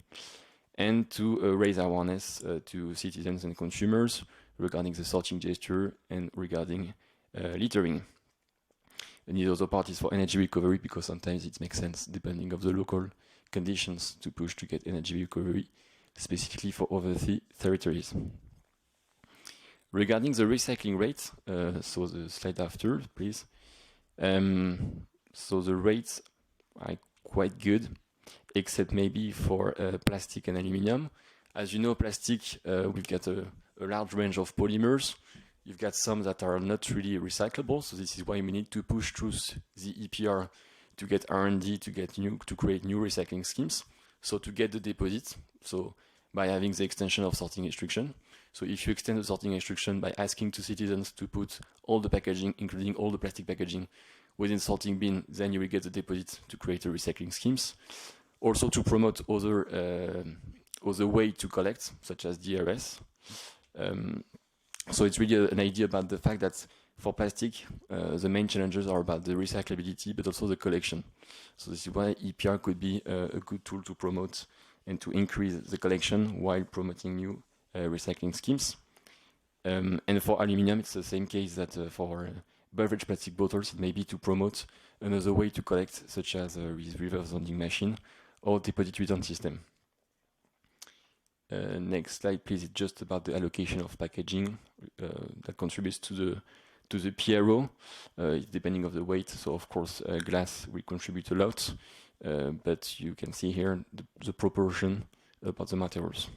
and to raise awareness to citizens and consumers regarding the sorting gesture and regarding littering. And the other part is for energy recovery, because sometimes it makes sense, depending of the local conditions, to push to get energy recovery, specifically for overseas territories. Regarding the recycling rate, so the slide after, please. So the rates are quite good, except maybe for plastic and aluminium. As you know, plastic, we've got a large range of polymers. You've got some that are not really recyclable, so this is why we need to push through the EPR to get R&D, to create new recycling schemes. So to get the deposit, so by having the extension of sorting restriction. So if you extend the sorting restriction by asking to citizens to put all the packaging, including all the plastic packaging, within sorting bin, then you will get the deposit to create the recycling schemes. Also to promote other way to collect, such as DRS. So it's really an idea about the fact that for plastic, the main challenges are about the recyclability, but also the collection. So this is why EPR could be a good tool to promote and to increase the collection while promoting new recycling schemes. And for aluminium, it's the same case that for beverage plastic bottles, it may be to promote another way to collect, such as with reverse vending machine or deposit return system. Next slide, please. It's just about the allocation of packaging that contributes to the PRO, depending of the weight. So of course, glass will contribute a lot, but you can see here the proportion about the materials.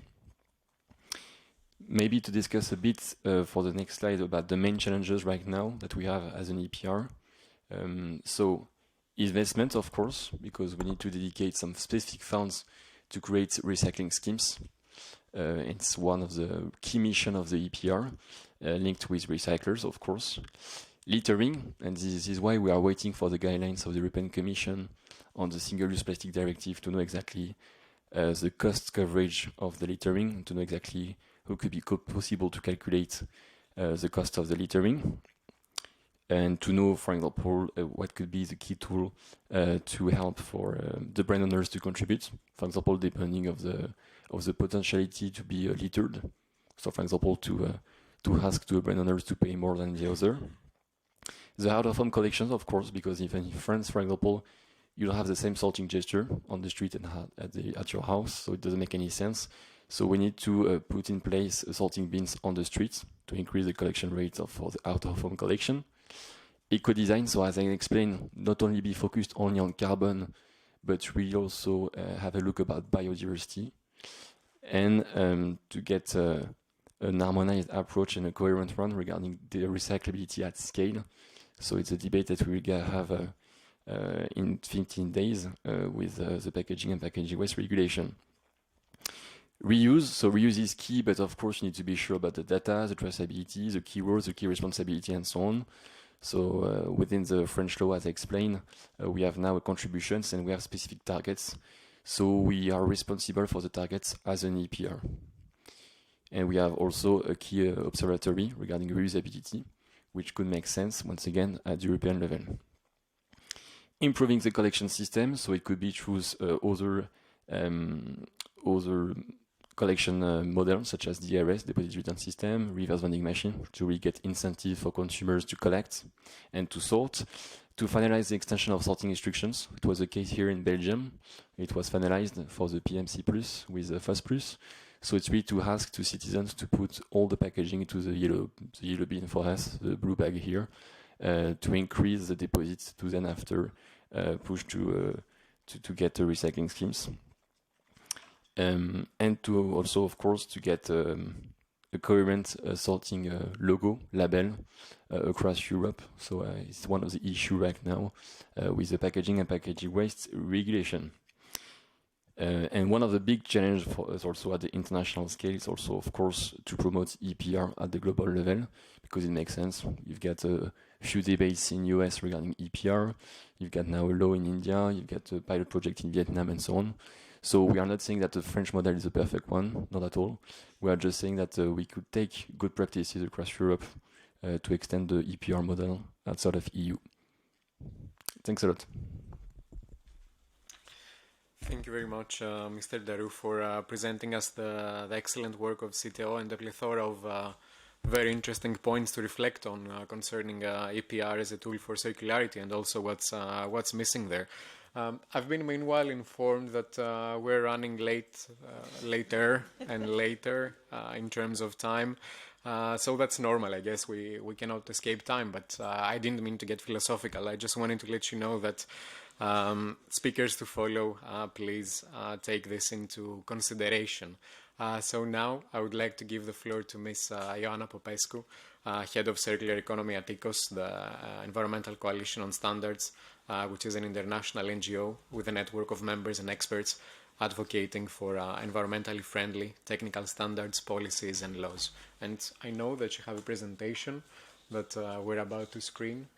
Maybe to discuss a bit for the next slide about the main challenges right now that we have as an EPR. So investment, of course, because we need to dedicate some specific funds to create recycling schemes. It's one of the key missions of the EPR, linked with recyclers, of course. Littering, and this is why we are waiting for the guidelines of the European Commission on the Single-Use Plastic Directive to know exactly the cost coverage of the littering, to know exactly how could be possible to calculate the cost of the littering, and to know, for example, what could be the key tool to help for the brand owners to contribute. For example, depending of the potentiality to be littered. So, for example, to ask to brand owners to pay more than the other. The out-of-home collections, of course, because even in France, for example, you don't have the same sorting gesture on the street and at your house, so it doesn't make any sense. So we need to put in place sorting bins on the streets to increase the collection rate for the out-of-home collection. Eco-design, so as I explained, not only be focused only on carbon, but we also have a look about biodiversity, and to get an harmonized approach and a coherent one regarding the recyclability at scale. So it's a debate that we will have in 15 days with the packaging and packaging waste regulation. Reuse, so reuse is key, but of course you need to be sure about the data, the traceability, the keywords, the key responsibility, and so on. So within the French law, as I explained, we have now contributions and we have specific targets. So we are responsible for the targets as an EPR. And we have also a key observatory regarding reusability, which could make sense, once again, at the European level. Improving the collection system, so it could be through other collection models, such as DRS, deposit return system, reverse vending machine, to really get incentive for consumers to collect and to sort. To finalize the extension of sorting instructions, it was the case here in Belgium. It was finalized for the PMC Plus with the FOS Plus. So it's really to ask to citizens to put all the packaging into the yellow bin for us, the blue bag here, to increase the deposits to then after push to get the recycling schemes. And to also, of course, to get a coherent sorting logo, label across Europe. So it's one of the issues right now with the packaging and packaging waste regulation. And one of the big challenges for us also at the international scale is also, of course, to promote EPR at the global level, because it makes sense. You've got a few debates in US regarding EPR. You've got now a law in India. You've got a pilot project in Vietnam and so on. So we are not saying that the French model is a perfect one, not at all. We are just saying that we could take good practices across Europe to extend the EPR model outside of EU. Thanks a lot. Thank you very much, Mr. Darou, for presenting us the excellent work of CTO and the plethora of very interesting points to reflect on concerning EPR as a tool for circularity and also what's missing there. I've been meanwhile informed that we're running later and later in terms of time. So that's normal, I guess. We cannot escape time, but I didn't mean to get philosophical. I just wanted to let you know that speakers to follow, please take this into consideration. So now I would like to give the floor to Ms. Ioana Popescu, Head of Circular Economy at ECOS, the Environmental Coalition on Standards, which is an international NGO with a network of members and experts advocating for environmentally friendly technical standards, policies and laws. And I know that you have a presentation that we're about to screen.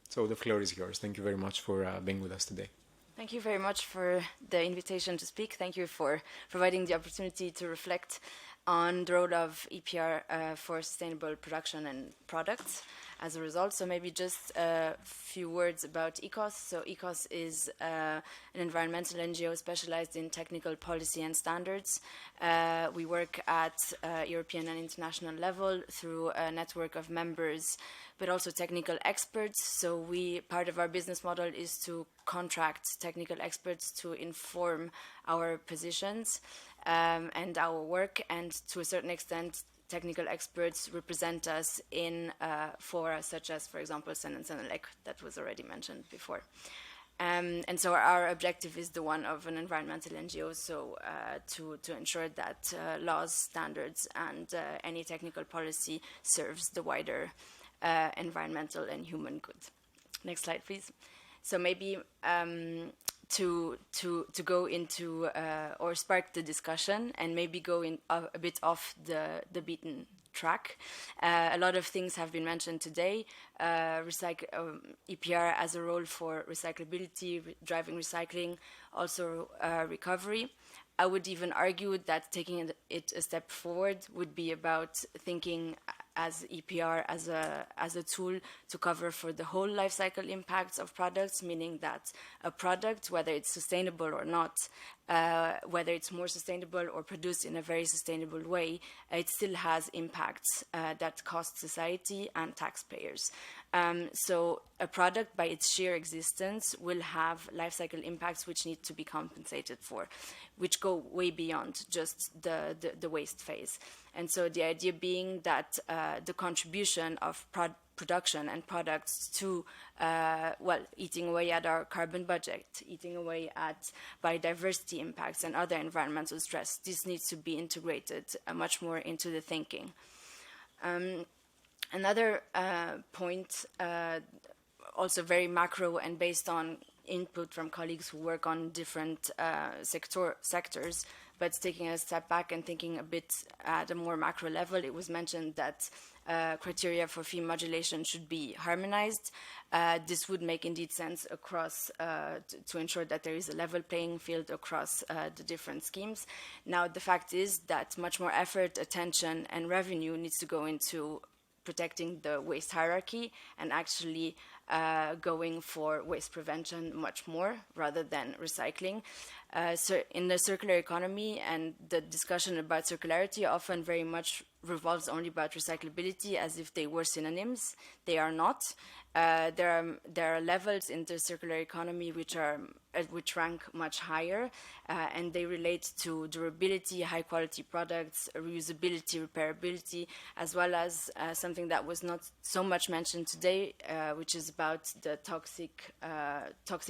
So the floor is yours. Thank you very much for being with us today. Thank you very much for the invitation to speak. Thank you for providing the opportunity to reflect on the role of EPR for sustainable production and products as a result. So maybe just a few words about ECOS. So ECOS is an environmental NGO specialized in technical policy and standards. We work at European and international level through a network of members, but also technical experts. So part of our business model is to contract technical experts to inform our positions and our work, and to a certain extent, technical experts represent us in fora such as, for example, Sen and Senelec, that was already mentioned before. And so our objective is the one of an environmental NGO, so to ensure that laws, standards, and any technical policy serves the wider environmental and human good. Next slide, please. So maybe to go into or spark the discussion and maybe go in a bit off the beaten track. A lot of things have been mentioned today. EPR as a role for recyclability, driving recycling, also recovery. I would even argue that taking it a step forward would be about thinking as EPR as a tool to cover for the whole life cycle impacts of products, meaning that a product, whether it's sustainable or not, whether it's more sustainable or produced in a very sustainable way, it still has impacts that cost society and taxpayers. So a product by its sheer existence will have life cycle impacts which need to be compensated for, which go way beyond just the waste phase. And so the idea being that the contribution of production and products to, eating away at our carbon budget, eating away at biodiversity impacts and other environmental stress, this needs to be integrated much more into the thinking. Another point, also very macro and based on input from colleagues who work on different sectors, But taking a step back and thinking a bit at a more macro level, it was mentioned that criteria for fee modulation should be harmonized. This would make indeed sense across to ensure that there is a level playing field across the different schemes. Now, the fact is that much more effort, attention, and revenue needs to go into protecting the waste hierarchy and actually going for waste prevention much more rather than recycling. So in the circular economy, and the discussion about circularity often very much revolves only about recyclability as if they were synonyms. They are not. There are levels in the circular economy which rank much higher, and they relate to durability, high quality products, reusability, repairability, as well as something that was not so much mentioned today, which is about the toxic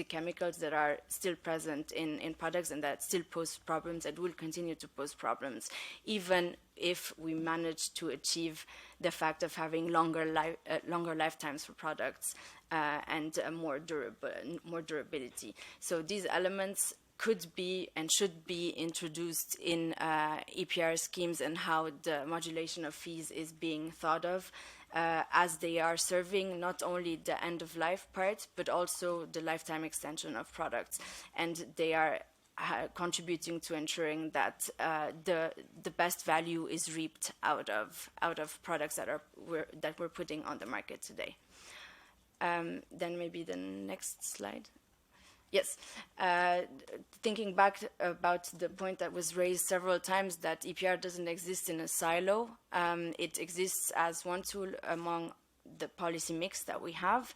chemicals that are still present in products and that still pose problems and will continue to pose problems, even if we manage to achieve the fact of having longer lifetimes for products and more durability. So these elements could be and should be introduced in EPR schemes and how the modulation of fees is being thought of, as they are serving not only the end of life part, but also the lifetime extension of products. And they are contributing to ensuring that the best value is reaped out of products that we're putting on the market today. Then maybe the next slide. Yes, thinking back about the point that was raised several times that EPR doesn't exist in a silo. It exists as one tool among the policy mix that we have.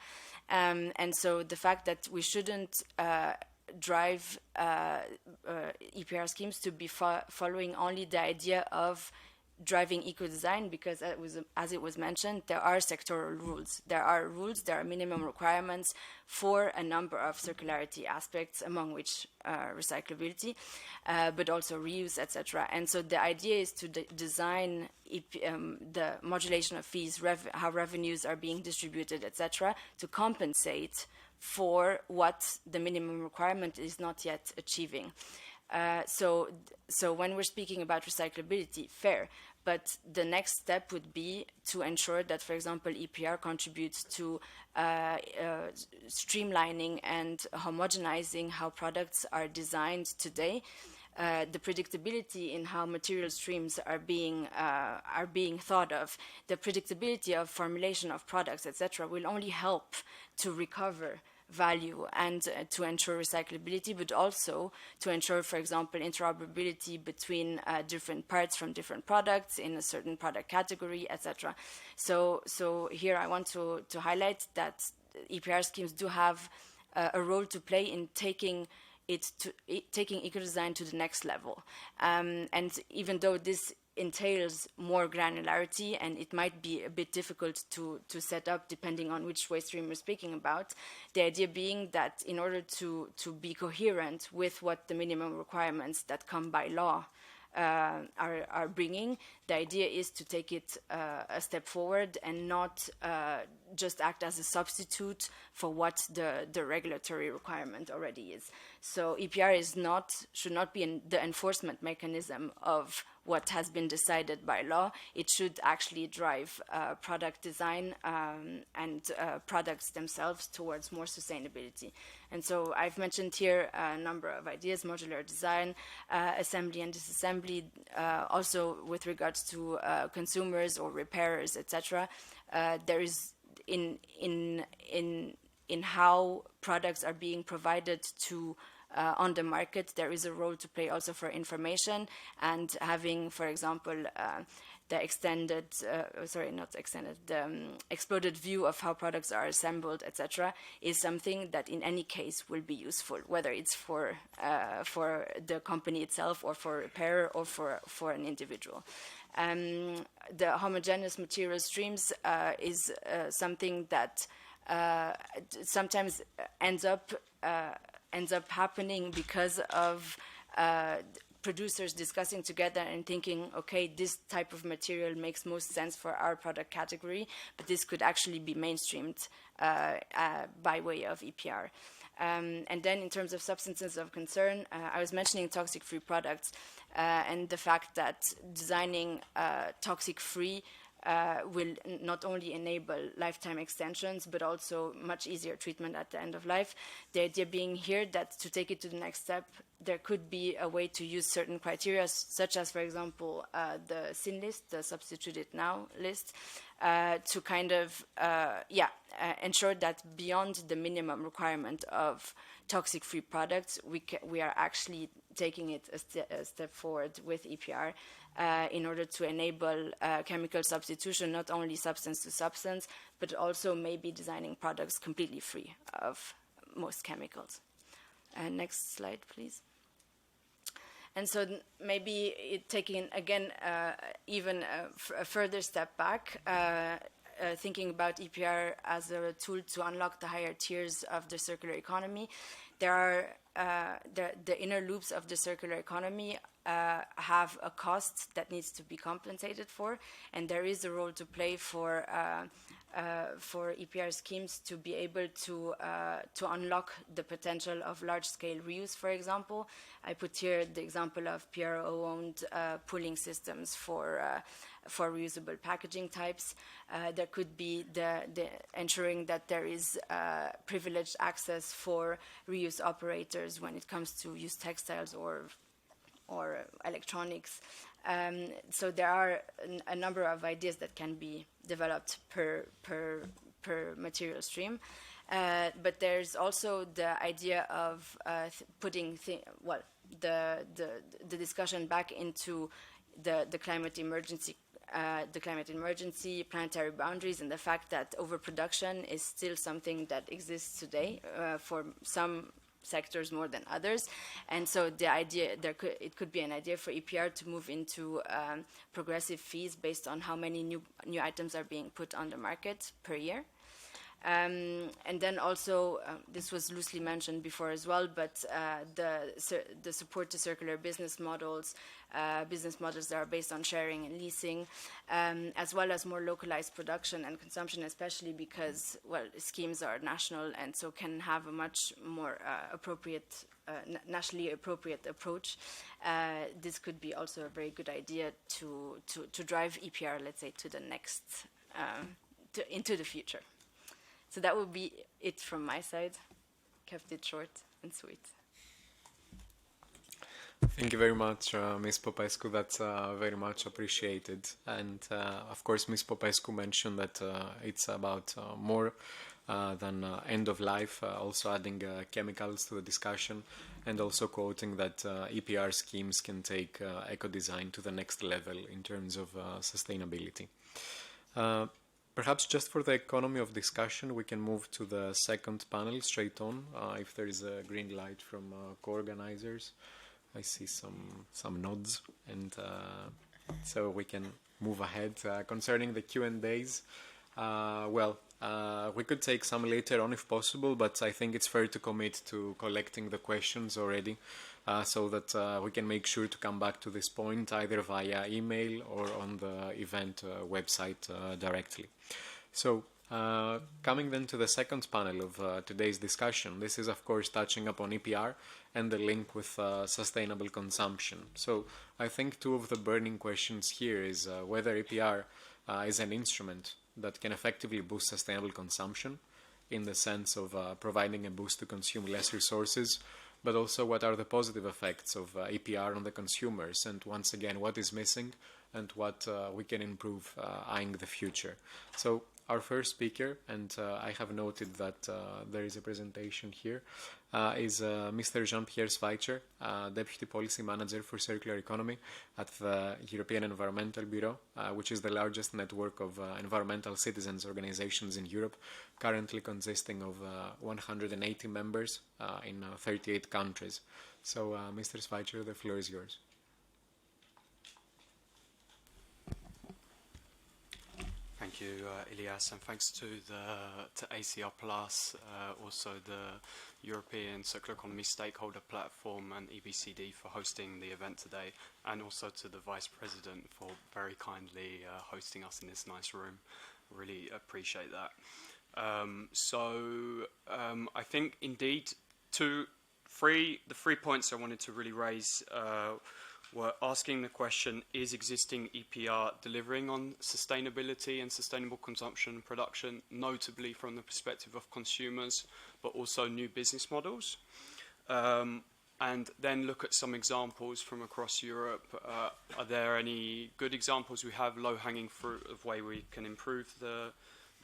And so the fact that we shouldn't drive EPR schemes to be following only the idea of driving eco-design, because as it was mentioned, there are sectoral rules. There are rules, there are minimum requirements for a number of circularity aspects, among which recyclability, but also reuse, etc. And so the idea is to design the modulation of fees, how revenues are being distributed, etc., to compensate for what the minimum requirement is not yet achieving. So when we're speaking about recyclability, fair, but the next step would be to ensure that, for example, EPR contributes to streamlining and homogenizing how products are designed today. The predictability in how material streams are being thought of, the predictability of formulation of products, etc., will only help to recover value and to ensure recyclability, but also to ensure, for example, interoperability between different parts from different products in a certain product category, etc. So here I want to highlight that EPR schemes do have a role to play in taking eco-design to the next level. And even though this entails more granularity and it might be a bit difficult to set up depending on which waste stream we're speaking about, the idea being that in order to be coherent with what the minimum requirements that come by law are bringing, the idea is to take it a step forward and not just act as a substitute for what the regulatory requirement already is. So EPR should not be the enforcement mechanism of what has been decided by law. It should actually drive product design and products themselves towards more sustainability. And so I've mentioned here a number of ideas: modular design, assembly and disassembly, also with regards to consumers or repairers, etc. There is in how products are being provided to on the market, there is a role to play also for information, and having, for example, the exploded view of how products are assembled, etc., is something that in any case will be useful, whether it's for the company itself or for a repairer or for an individual. The homogeneous material streams is something that sometimes ends up happening because of producers discussing together and thinking, okay, this type of material makes most sense for our product category, but this could actually be mainstreamed by way of EPR. And then in terms of substances of concern, I was mentioning toxic-free products. and the fact that designing toxic-free will not only enable lifetime extensions, but also much easier treatment at the end of life. The idea being here that to take it to the next step, there could be a way to use certain criteria, such as, for example, the SIN list, the substituted now list, to kind of, ensure that beyond the minimum requirement of toxic-free products, we are actually taking it a step forward with EPR in order to enable chemical substitution, not only substance to substance, but also maybe designing products completely free of most chemicals. Next slide, please. And so maybe taking, again, even a further step back, thinking about EPR as a tool to unlock the higher tiers of the circular economy, there are the inner loops of the circular economy have a cost that needs to be compensated for, and there is a role to play for EPR schemes to be able to unlock the potential of large-scale reuse, for example. I put here the example of PRO-owned pooling systems for reusable packaging types. There could be the ensuring that there is privileged access for reuse operators when it comes to used textiles or electronics. So there are a number of ideas that can be developed per material stream. But there's also the idea of putting the discussion back into the climate emergency, planetary boundaries, and the fact that overproduction is still something that exists today for some sectors more than others. And so the idea, it could be an idea for EPR to move into progressive fees based on how many new items are being put on the market per year. And then also, this was loosely mentioned before as well, but the support to circular business models that are based on sharing and leasing, as well as more localized production and consumption, especially because, well, schemes are national and so can have a much more nationally appropriate approach. This could be also a very good idea to drive EPR, let's say, to the next, into the future. So that would be it from my side. Kept it short and sweet. Thank you very much, Ms. Popescu. That's very much appreciated. And of course, Ms. Popescu mentioned that it's about more than end of life, also adding chemicals to the discussion, and also quoting that EPR schemes can take eco-design to the next level in terms of sustainability. Perhaps just for the economy of discussion, we can move to the second panel straight on, if there is a green light from co-organizers. I see some nods, and so we can move ahead. Concerning the Q&As, we could take some later on if possible, but I think it's fair to commit to collecting the questions already, so that we can make sure to come back to this point either via email or on the event website directly. So coming then to the second panel of today's discussion, this is of course touching upon EPR and the link with sustainable consumption. So I think two of the burning questions here is whether EPR is an instrument that can effectively boost sustainable consumption in the sense of providing a boost to consume less resources, but also what are the positive effects of EPR on the consumers, and once again, what is missing and what we can improve eyeing the future. So our first speaker, and I have noted that there is a presentation here, is Mr. Jean-Pierre Schweitzer, Deputy Policy Manager for Circular Economy at the European Environmental Bureau, which is the largest network of environmental citizens organizations in Europe, currently consisting of 180 members in 38 countries. So, Mr. Schweitzer, the floor is yours. Thank you, Ilias, and thanks to ACR Plus, also the European Circular Economy Stakeholder Platform and EBCD for hosting the event today, and also to the Vice President for very kindly hosting us in this nice room. Really appreciate that. I think indeed the three points I wanted to really raise we're asking the question, is existing EPR delivering on sustainability and sustainable consumption and production, notably from the perspective of consumers, but also new business models? And then look at some examples from across Europe. Are there any good examples we have, low-hanging fruit of way we can improve the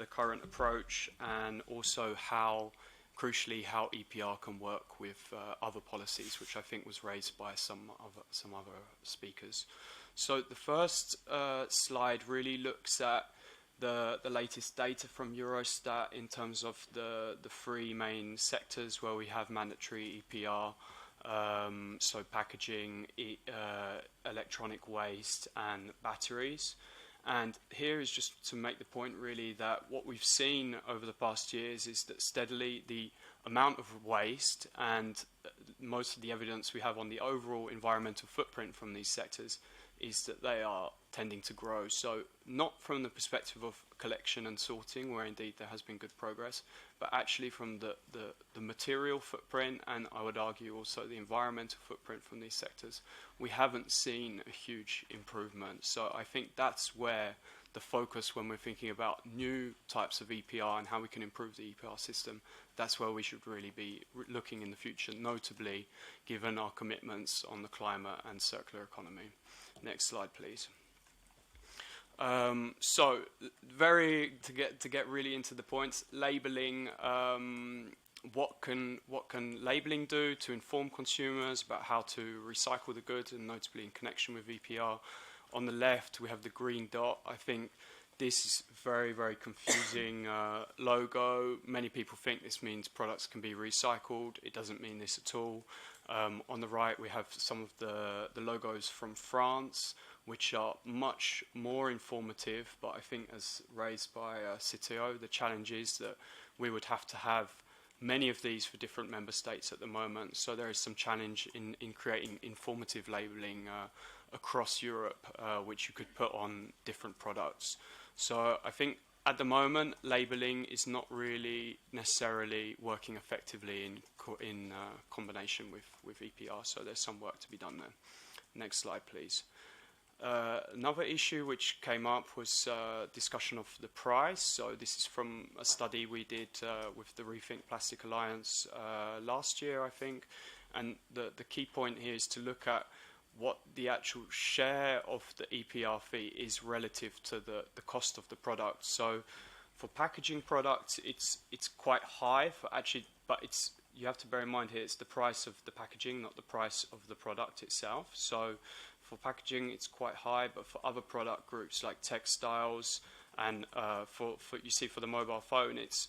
current approach, and also how, crucially, how EPR can work with other policies, which I think was raised by some other speakers. So the first slide really looks at the latest data from Eurostat in terms of the three main sectors where we have mandatory EPR. So packaging, electronic waste and batteries. And here is just to make the point really that what we've seen over the past years is that steadily the amount of waste and most of the evidence we have on the overall environmental footprint from these sectors is that they are tending to grow. So not from the perspective of collection and sorting, where indeed there has been good progress, but actually from the material footprint, and I would argue also the environmental footprint from these sectors, we haven't seen a huge improvement. So I think that's where the focus, when we're thinking about new types of EPR and how we can improve the EPR system, that's where we should really be looking in the future, notably given our commitments on the climate and circular economy. Next slide, please. So, to get really into the points, labeling. What can labeling do to inform consumers about how to recycle the goods, and notably in connection with EPR? On the left, we have the green dot. I think this is very, very confusing logo. Many people think this means products can be recycled. It doesn't mean this at all. On the right, we have some of the logos from France, which are much more informative, but I think, as raised by Citeo, the challenge is that we would have to have many of these for different member states at the moment. So there is some challenge in creating informative labelling across Europe, which you could put on different products. So I think at the moment, labelling is not really necessarily working effectively in combination with EPR, so there's some work to be done there. Next slide, please. Another issue which came up was discussion of the price. So this is from a study we did with the Rethink Plastic Alliance last year, I think. And the key point here is to look at what the actual share of the EPR fee is relative to the cost of the product. So for packaging products, it's quite high for actually, but you have to bear in mind here, it's the price of the packaging, not the price of the product itself. So for packaging, it's quite high, but for other product groups like textiles and for the mobile phone, it's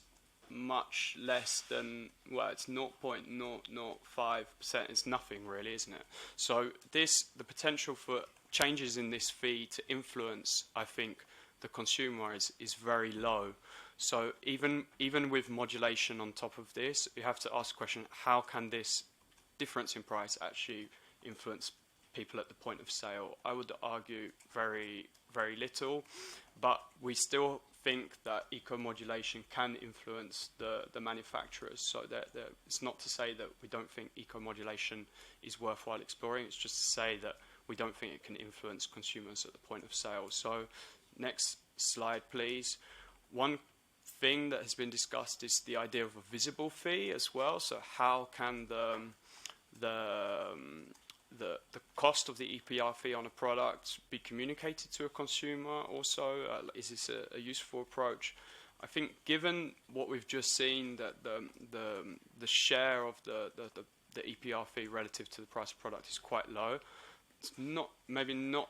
much less than, well, it's 0.005%. It's nothing really, isn't it? So the potential for changes in this fee to influence, I think, the consumer is very low. So even with modulation on top of this, you have to ask the question, how can this difference in price actually influence people at the point of sale? I would argue very, very little, but we still think that eco-modulation can influence the manufacturers. So it's not to say that we don't think eco-modulation is worthwhile exploring. It's just to say that we don't think it can influence consumers at the point of sale. So next slide, please. One thing that has been discussed is the idea of a visible fee as well. So how can the cost of the EPR fee on a product be communicated to a consumer also? Is this a useful approach? I think given what we've just seen, that the share of the EPR fee relative to the price of product is quite low, it's maybe not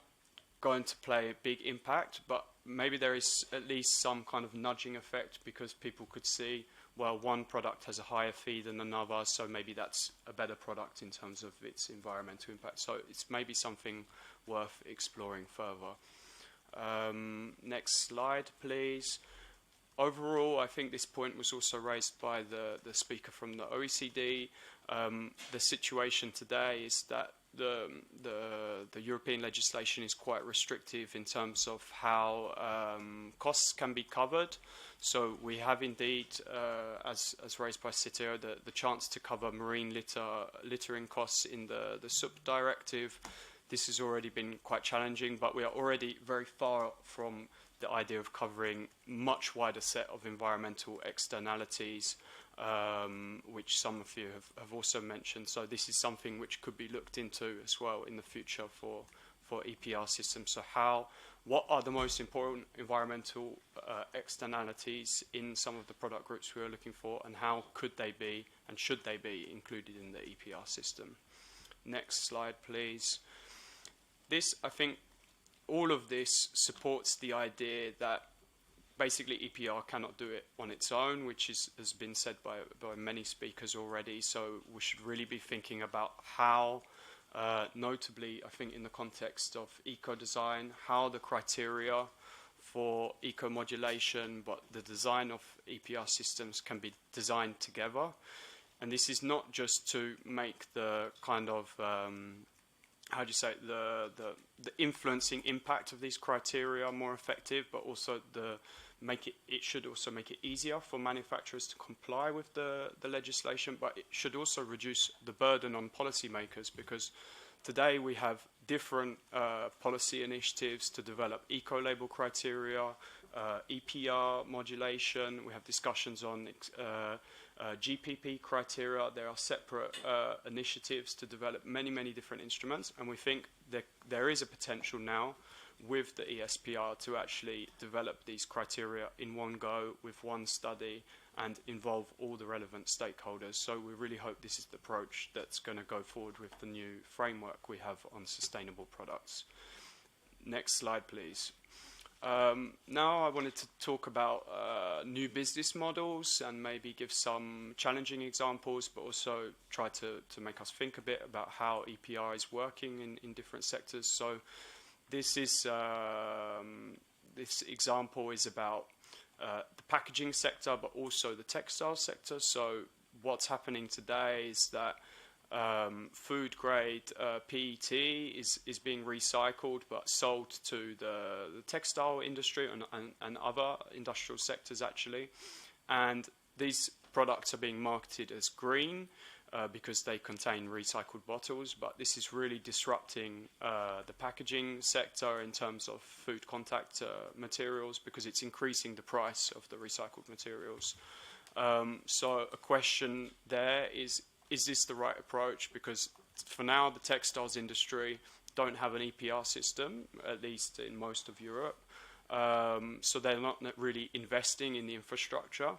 going to play a big impact, but maybe there is at least some kind of nudging effect, because people could see, well, one product has a higher fee than another, so maybe that's a better product in terms of its environmental impact. So it's maybe something worth exploring further. Next slide, please. Overall, I think this point was also raised by the speaker from the OECD. The situation today is that the European legislation is quite restrictive in terms of how costs can be covered. So we have indeed, as raised by Citeo, the chance to cover marine littering costs in the SUP directive. this has already been quite challenging, but we are already very far from the idea of covering much wider set of environmental externalities, which some of you have also mentioned. So this is something which could be looked into as well in the future for EPR systems. So what are the most important environmental externalities in some of the product groups we are looking for, and how could they be and should they be included in the EPR system? Next slide, please. This, I think, all of this supports the idea that basically EPR cannot do it on its own, which has been said by many speakers already. So we should really be thinking about how, notably, I think in the context of eco-design, how the criteria for eco-modulation, but the design of EPR systems can be designed together. And this is not just to make the kind of how do you say, the influencing impact of these criteria more effective, but also it should also make it easier for manufacturers to comply with the legislation, but it should also reduce the burden on policymakers, because today we have different policy initiatives to develop eco-label criteria, EPR modulation. We have discussions on GPP criteria. There are separate initiatives to develop many different instruments, and we think that there is a potential now with the ESPR to actually develop these criteria in one go with one study and involve all the relevant stakeholders. So we really hope this is the approach that's going to go forward with the new framework we have on sustainable products. Next slide, please. Now I wanted to talk about new business models and maybe give some challenging examples, but also try to make us think a bit about how EPR is working in different sectors. So this example is about the packaging sector, but also the textile sector. So what's happening today is that food grade PET is being recycled but sold to the textile industry and other industrial sectors actually, and these products are being marketed as green because they contain recycled bottles, but this is really disrupting the packaging sector in terms of food contact materials, because it's increasing the price of the recycled materials. So a question there is this the right approach? Because for now, the textiles industry don't have an EPR system, at least in most of Europe. So they're not really investing in the infrastructure,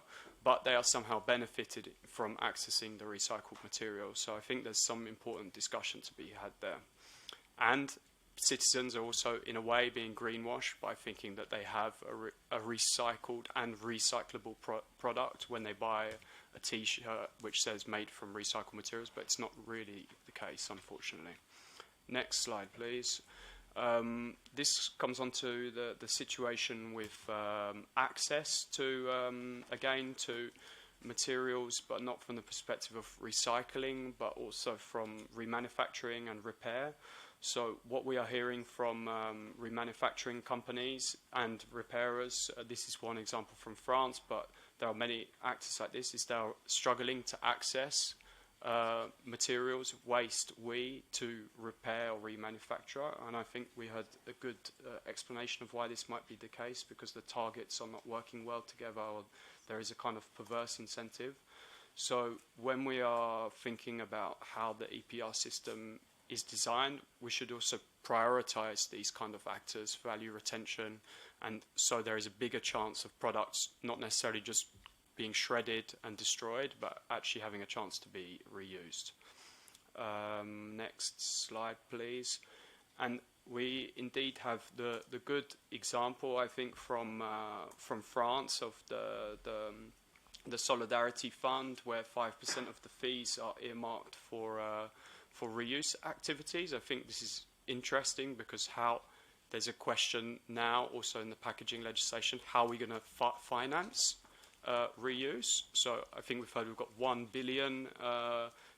but they are somehow benefited from accessing the recycled materials. So I think there's some important discussion to be had there. And citizens are also, in a way, being greenwashed by thinking that they have a recycled and recyclable product when they buy a T-shirt which says made from recycled materials, but it's not really the case, unfortunately. Next slide, please. This comes on to the situation with access to, again, to materials, but not from the perspective of recycling, but also from remanufacturing and repair. So what we are hearing from remanufacturing companies and repairers, this is one example from France, but there are many actors like this, is they're struggling to access materials, waste, to repair or remanufacture. And I think we had a good explanation of why this might be the case, because the targets are not working well together, or there is a kind of perverse incentive. So when we are thinking about how the EPR system is designed, we should also prioritize these kind of actors, value retention, and so there is a bigger chance of products not necessarily just being shredded and destroyed, but actually having a chance to be reused. Next slide, please. And we indeed have the good example, I think, from France of the Solidarity Fund, where 5% of the fees are earmarked for reuse activities. I think this is interesting because there's a question now also in the packaging legislation, how are we going to finance reuse? So I think we've got 1 billion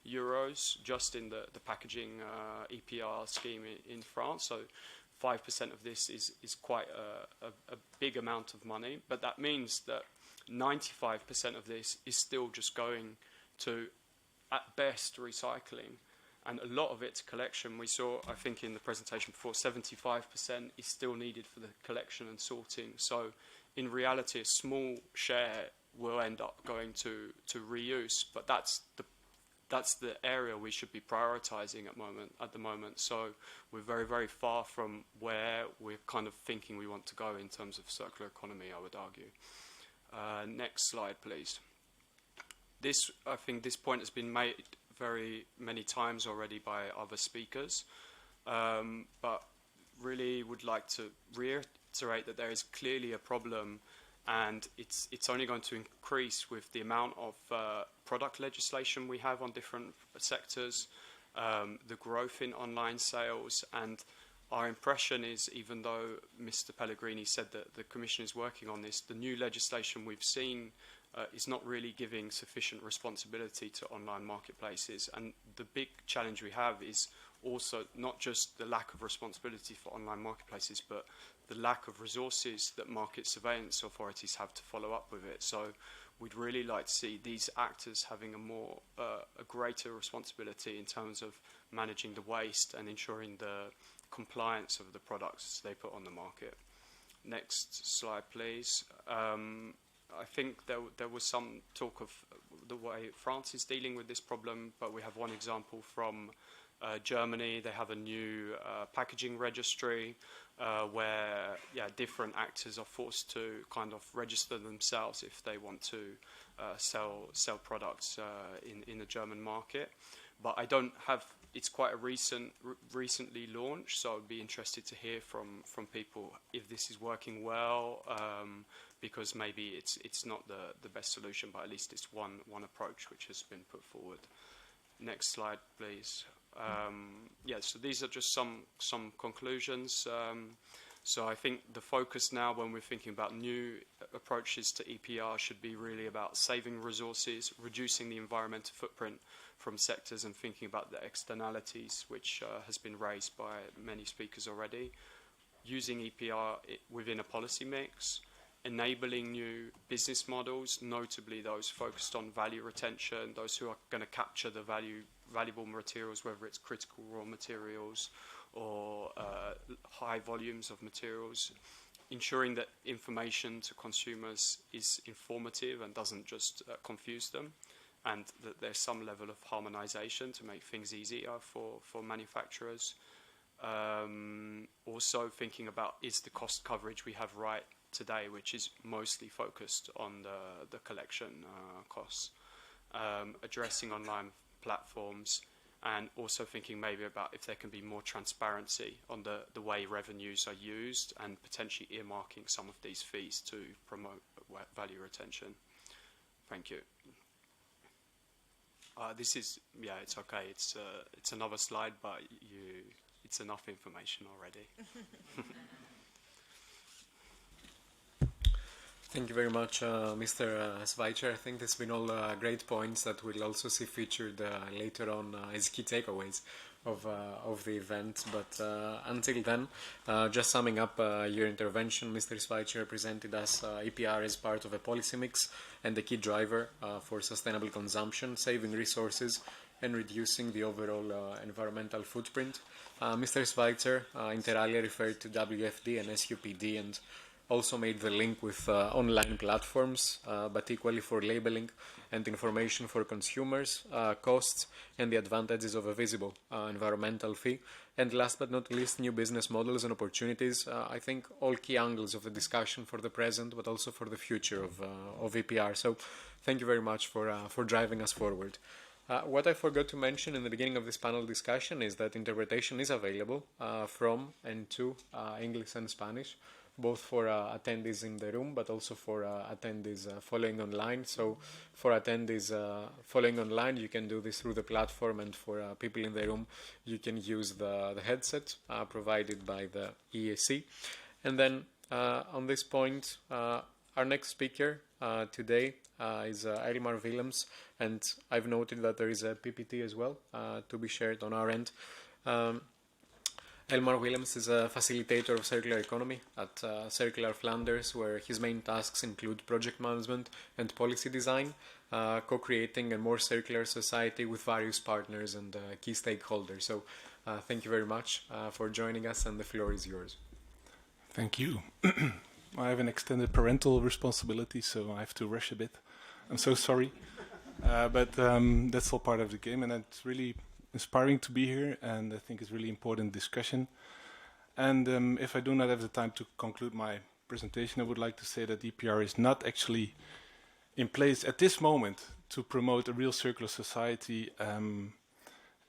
euros just in the packaging EPR scheme in France. So 5% of this is quite a big amount of money, but that means that 95% of this is still just going to, at best, recycling. and a lot of its collection, we saw, I think in the presentation before, 75% is still needed for the collection and sorting. So in reality, a small share will end up going to reuse, but that's the area we should be prioritizing at the moment. So we're very, very far from where we're kind of thinking we want to go in terms of circular economy, I would argue. Next slide, please. I think this point has been made very many times already by other speakers, but really would like to reiterate that there is clearly a problem, and it's only going to increase with the amount of product legislation we have on different sectors, the growth in online sales, and our impression is, even though Mr. Pellegrini said that the Commission is working on this, the new legislation we've seen is not really giving sufficient responsibility to online marketplaces. And the big challenge we have is also not just the lack of responsibility for online marketplaces, but the lack of resources that market surveillance authorities have to follow up with it. So we'd really like to see these actors having a greater responsibility in terms of managing the waste and ensuring the compliance of the products they put on the market. Next slide, please. I think there was some talk of the way France is dealing with this problem, but we have one example from Germany. They have a new packaging registry where different actors are forced to kind of register themselves if they want to sell products in the German market. But I don't have. It's quite a recently launched, so I'd be interested to hear from people if this is working well, because maybe it's not the best solution, but at least it's one approach which has been put forward. Next slide, please. So these are just some conclusions. So I think the focus now, when we're thinking about new approaches to EPR, should be really about saving resources, reducing the environmental footprint from sectors, and thinking about the externalities, which has been raised by many speakers already. Using EPR within a policy mix, enabling new business models, notably those focused on value retention, those who are going to capture the valuable materials, whether it's critical raw materials or high volumes of materials, ensuring that information to consumers is informative and doesn't just confuse them, and that there's some level of harmonization to make things easier for manufacturers. Also thinking about, is the cost coverage we have right today, which is mostly focused on the collection costs, addressing online platforms, and also thinking maybe about if there can be more transparency on the way revenues are used, and potentially earmarking some of these fees to promote value retention. Thank you. This is, it's okay. It's another slide, but it's enough information already. Thank you very much, Mr. Schweitzer. I think there's been all great points that we'll also see featured later on as key takeaways of the event. But until then, just summing up your intervention, Mr. Schweitzer presented us EPR as part of a policy mix and the key driver for sustainable consumption, saving resources and reducing the overall environmental footprint. Mr. Schweitzer inter alia referred to WFD and SUPD, and also made the link with online platforms, but equally for labeling and information for consumers, costs, and the advantages of a visible environmental fee. And last but not least, new business models and opportunities. I think all key angles of the discussion for the present, but also for the future of EPR. So thank you very much for driving us forward. What I forgot to mention in the beginning of this panel discussion is that interpretation is available from and to English and Spanish, both for attendees in the room, but also for attendees following online. So for attendees following online, you can do this through the platform, and for people in the room, you can use the headset provided by the ESC. And then on this point, our next speaker today is Elmar Willems, and I've noted that there is a PPT as well to be shared on our end. Elmar Willems is a facilitator of circular economy at Circular Flanders, where his main tasks include project management and policy design. co-creating a more circular society with various partners and key stakeholders. So thank you very much for joining us, and the floor is yours. Thank you. I have an extended parental responsibility, so I have to rush a bit. I'm so sorry. But that's all part of the game, and it's really inspiring to be here, and I think it's really important discussion. And if I do not have the time to conclude my presentation, I would like to say that EPR is not actually in place at this moment to promote a real circular society,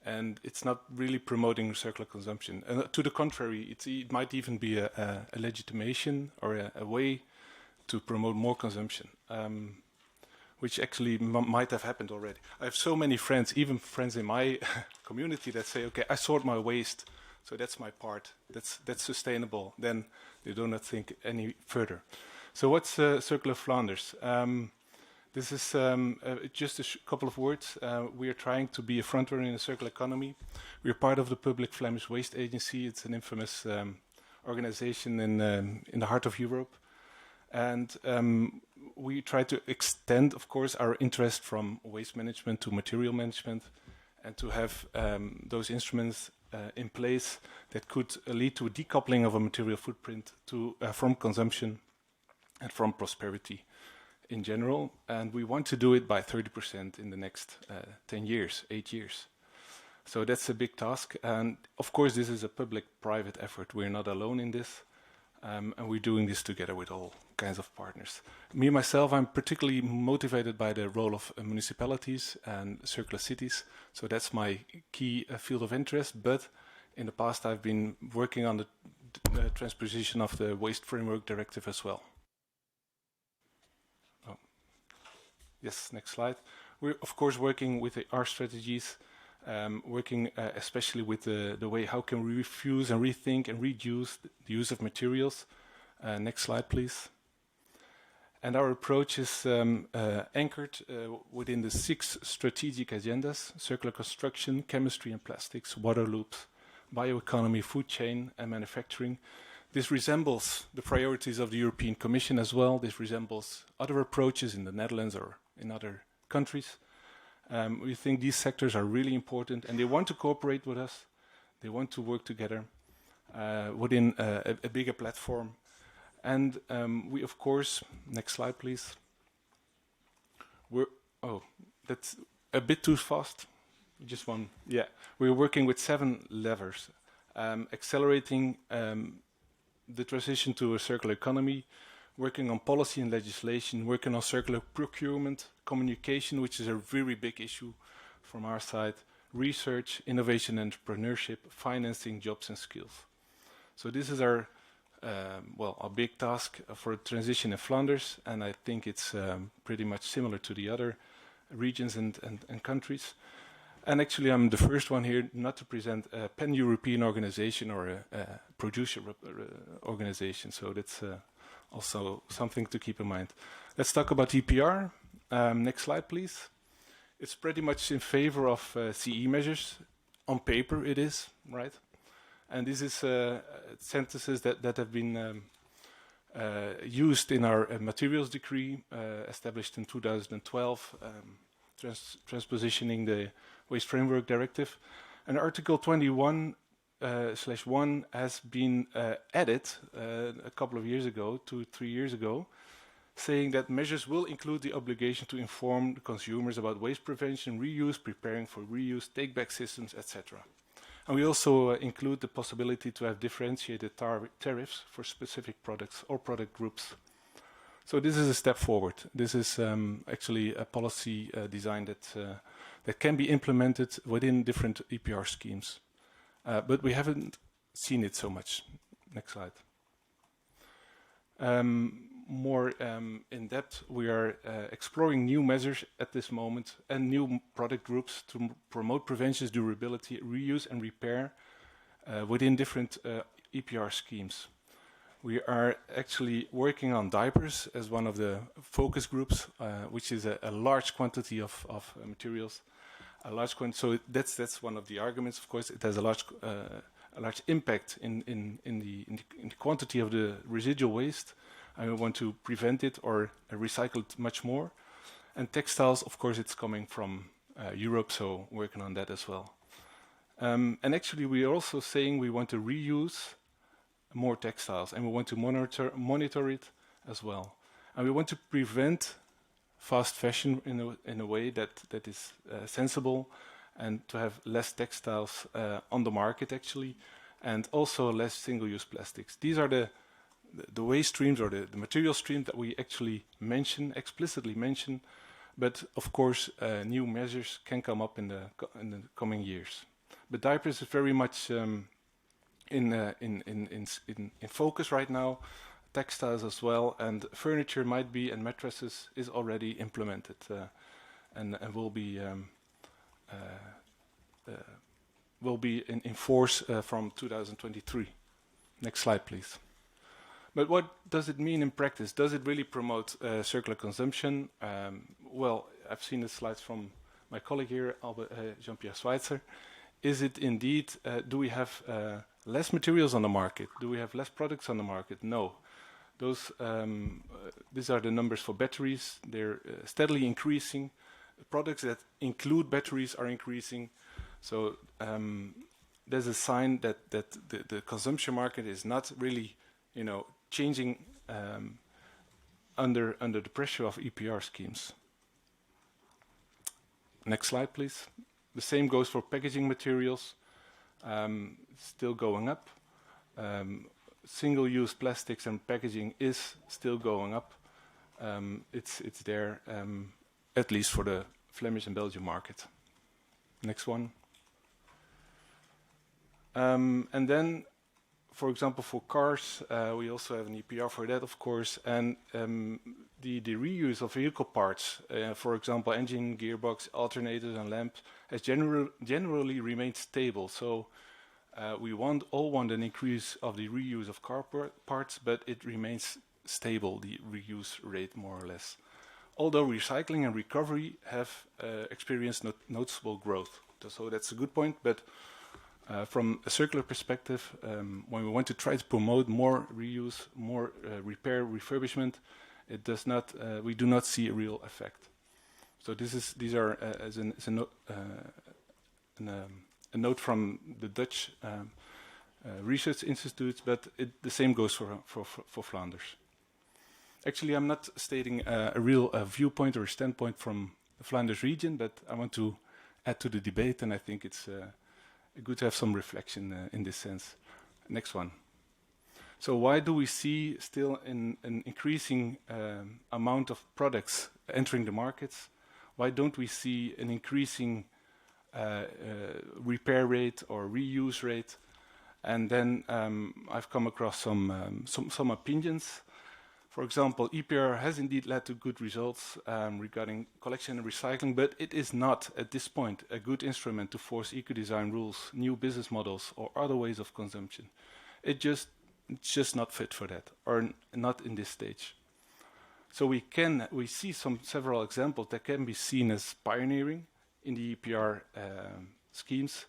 and it's not really promoting circular consumption. And to the contrary, it might even be a legitimation or a way to promote more consumption, which actually might have happened already. I have so many friends, even friends in my community, that say, okay, I sort my waste, so that's my part, that's sustainable. Then they do not think any further. So what's Circular Flanders? This is just a couple of words. We are trying to be a frontrunner in the circular economy. We are part of the Public Flemish Waste Agency. It's an infamous organization in the heart of Europe. And we try to extend, of course, our interest from waste management to material management, and to have those instruments in place that could lead to a decoupling of a material footprint from consumption and from prosperity in general. And we want to do it by 30% in the next 10 years, 8 years. So that's a big task. And of course, this is a public-private effort. We're not alone in this. And we're doing this together with all kinds of partners. Me, myself, I'm particularly motivated by the role of municipalities and circular cities. So that's my key field of interest. But in the past, I've been working on the transposition of the Waste Framework Directive as well. Oh. Yes, next slide. We're, of course, working with our strategies, working especially with the way how can we refuse and rethink and reduce the use of materials. Next slide, please. And our approach is anchored within the 6 strategic agendas: circular construction, chemistry and plastics, water loops, bioeconomy, food chain and manufacturing. This resembles the priorities of the European Commission as well. This resembles other approaches in the Netherlands or in other countries. We think these sectors are really important, and they want to cooperate with us. They want to work together within a bigger platform. And we, of course, next slide, please. That's a bit too fast. Just one. Yeah, we're working with 7 levers, accelerating the transition to a circular economy, working on policy and legislation, working on circular procurement, communication, which is a very big issue from our side, research, innovation, entrepreneurship, financing, jobs and skills. So this is our big task for transition in Flanders, and I think it's pretty much similar to the other regions and countries. And actually, I'm the first one here not to present a pan-European organization or a producer organization, so that's also something to keep in mind. Let's talk about EPR. Next slide, please. It's pretty much in favor of CE measures. On paper, it is, right? And this is sentences that have been used in our materials decree, established in 2012, transpositioning the Waste Framework Directive. And Article 21/1 has been added a couple of years ago, 2-3 years ago, saying that measures will include the obligation to inform the consumers about waste prevention, reuse, preparing for reuse, take-back systems, etc. And we also include the possibility to have differentiated tariffs for specific products or product groups. So this is a step forward. This is actually a policy design that can be implemented within different EPR schemes. But we haven't seen it so much. Next slide. More in depth, we are exploring new measures at this moment and new product groups to promote prevention, durability, reuse and repair within different EPR schemes. We are actually working on diapers as one of the focus groups, which is a large quantity of materials. So that's one of the arguments. Of course, it has a large impact in the quantity of the residual waste. I want to prevent it or recycle it much more. And textiles, of course, it's coming from Europe, so working on that as well. And actually, we are also saying we want to reuse more textiles, and we want to monitor it as well. And we want to prevent fast fashion in a way that is sensible, and to have less textiles on the market, actually, and also less single-use plastics. These are the waste streams, or the material streams that we actually explicitly mention, but of course new measures can come up in the coming years. But diapers is very much in focus right now, textiles as well, and furniture might be, and mattresses is already implemented and will be in force from 2023. Next slide, please. But what does it mean in practice? Does it really promote circular consumption? Well, I've seen the slides from my colleague here, Jean-Pierre Schweitzer. Is it indeed, do we have less materials on the market? Do we have less products on the market? No. These are the numbers for batteries. They're steadily increasing. Products that include batteries are increasing. So there's a sign that the consumption market is not really, changing under the pressure of EPR schemes. Next slide, please. The same goes for packaging materials, still going up. Single-use plastics and packaging is still going up. It's there, at least for the Flemish and Belgian market. Next one. And then, for example, for cars, we also have an EPR for that, of course, and the reuse of vehicle parts, for example, engine, gearbox, alternators, and lamps, has generally remained stable. So we all want an increase of the reuse of car parts, but it remains stable, the reuse rate, more or less. Although recycling and recovery have experienced noticeable growth. So that's a good point, but from a circular perspective, when we want to try to promote more reuse, more repair, refurbishment, it does not. We do not see a real effect. So these are as a note from the Dutch research institutes, but the same goes for Flanders. Actually, I'm not stating a real viewpoint or a standpoint from the Flanders region, but I want to add to the debate, and I think it's good to have some reflection in this sense. Next one. So why do we see still an increasing amount of products entering the markets? Why don't we see an increasing repair rate or reuse rate? And then I've come across some opinions. For example, EPR has indeed led to good results regarding collection and recycling, but it is not, at this point, a good instrument to force eco-design rules, new business models, or other ways of consumption. It's just not fit for that, or not in this stage. So we see several examples that can be seen as pioneering in the EPR schemes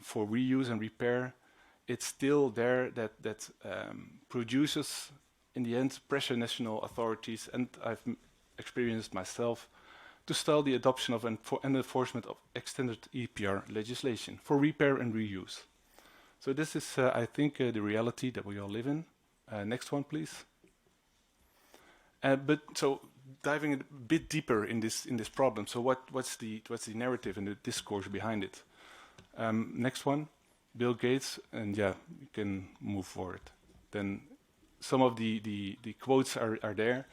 for reuse and repair. It's still there that producers, in the end, pressure national authorities, and I've experienced myself, to stall the adoption of and enforcement of extended EPR legislation for repair and reuse. So this is, I think, the reality that we all live in. Next one, please. But so diving a bit deeper in this problem. So what's the narrative and the discourse behind it? Next one, Bill Gates, and yeah, you can move forward. Then some of the quotes are there.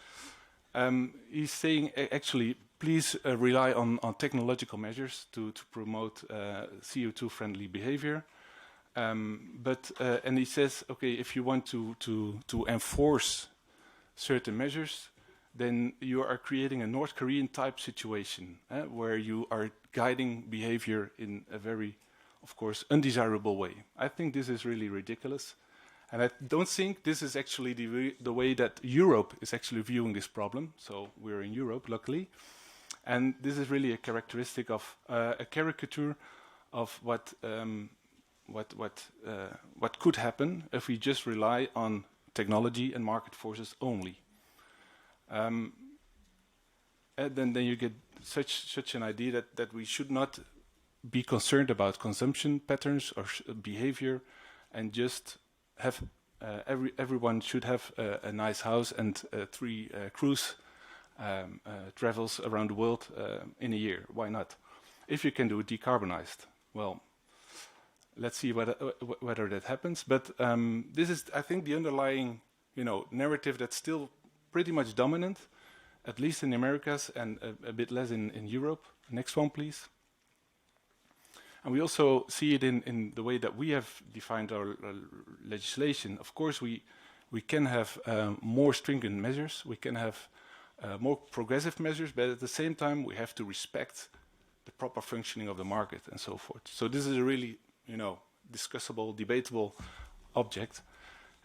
He's saying, actually, please rely on technological measures to promote CO2-friendly behavior. And he says, okay, if you want to enforce certain measures, then you are creating a North Korean type situation where you are guiding behavior in a very, of course, undesirable way. I think this is really ridiculous. And I don't think this is actually the way that Europe is actually viewing this problem. So we're in Europe, luckily. And this is really a characteristic of a caricature of what could happen if we just rely on technology and market forces only. then you get such an idea that we should not be concerned about consumption patterns or behavior, and just have everyone should have a nice house and 3 cruise travels around the world in a year. Why not? If you can do it decarbonized, well, let's see whether that happens. But this is, I think, the underlying, narrative that's still pretty much dominant, at least in the Americas and a bit less in Europe. Next one, please. And we also see it in the way that we have defined our legislation. Of course, we can have more stringent measures. We can have more progressive measures, but at the same time, we have to respect the proper functioning of the market and so forth. So this is a really, discussable, debatable object.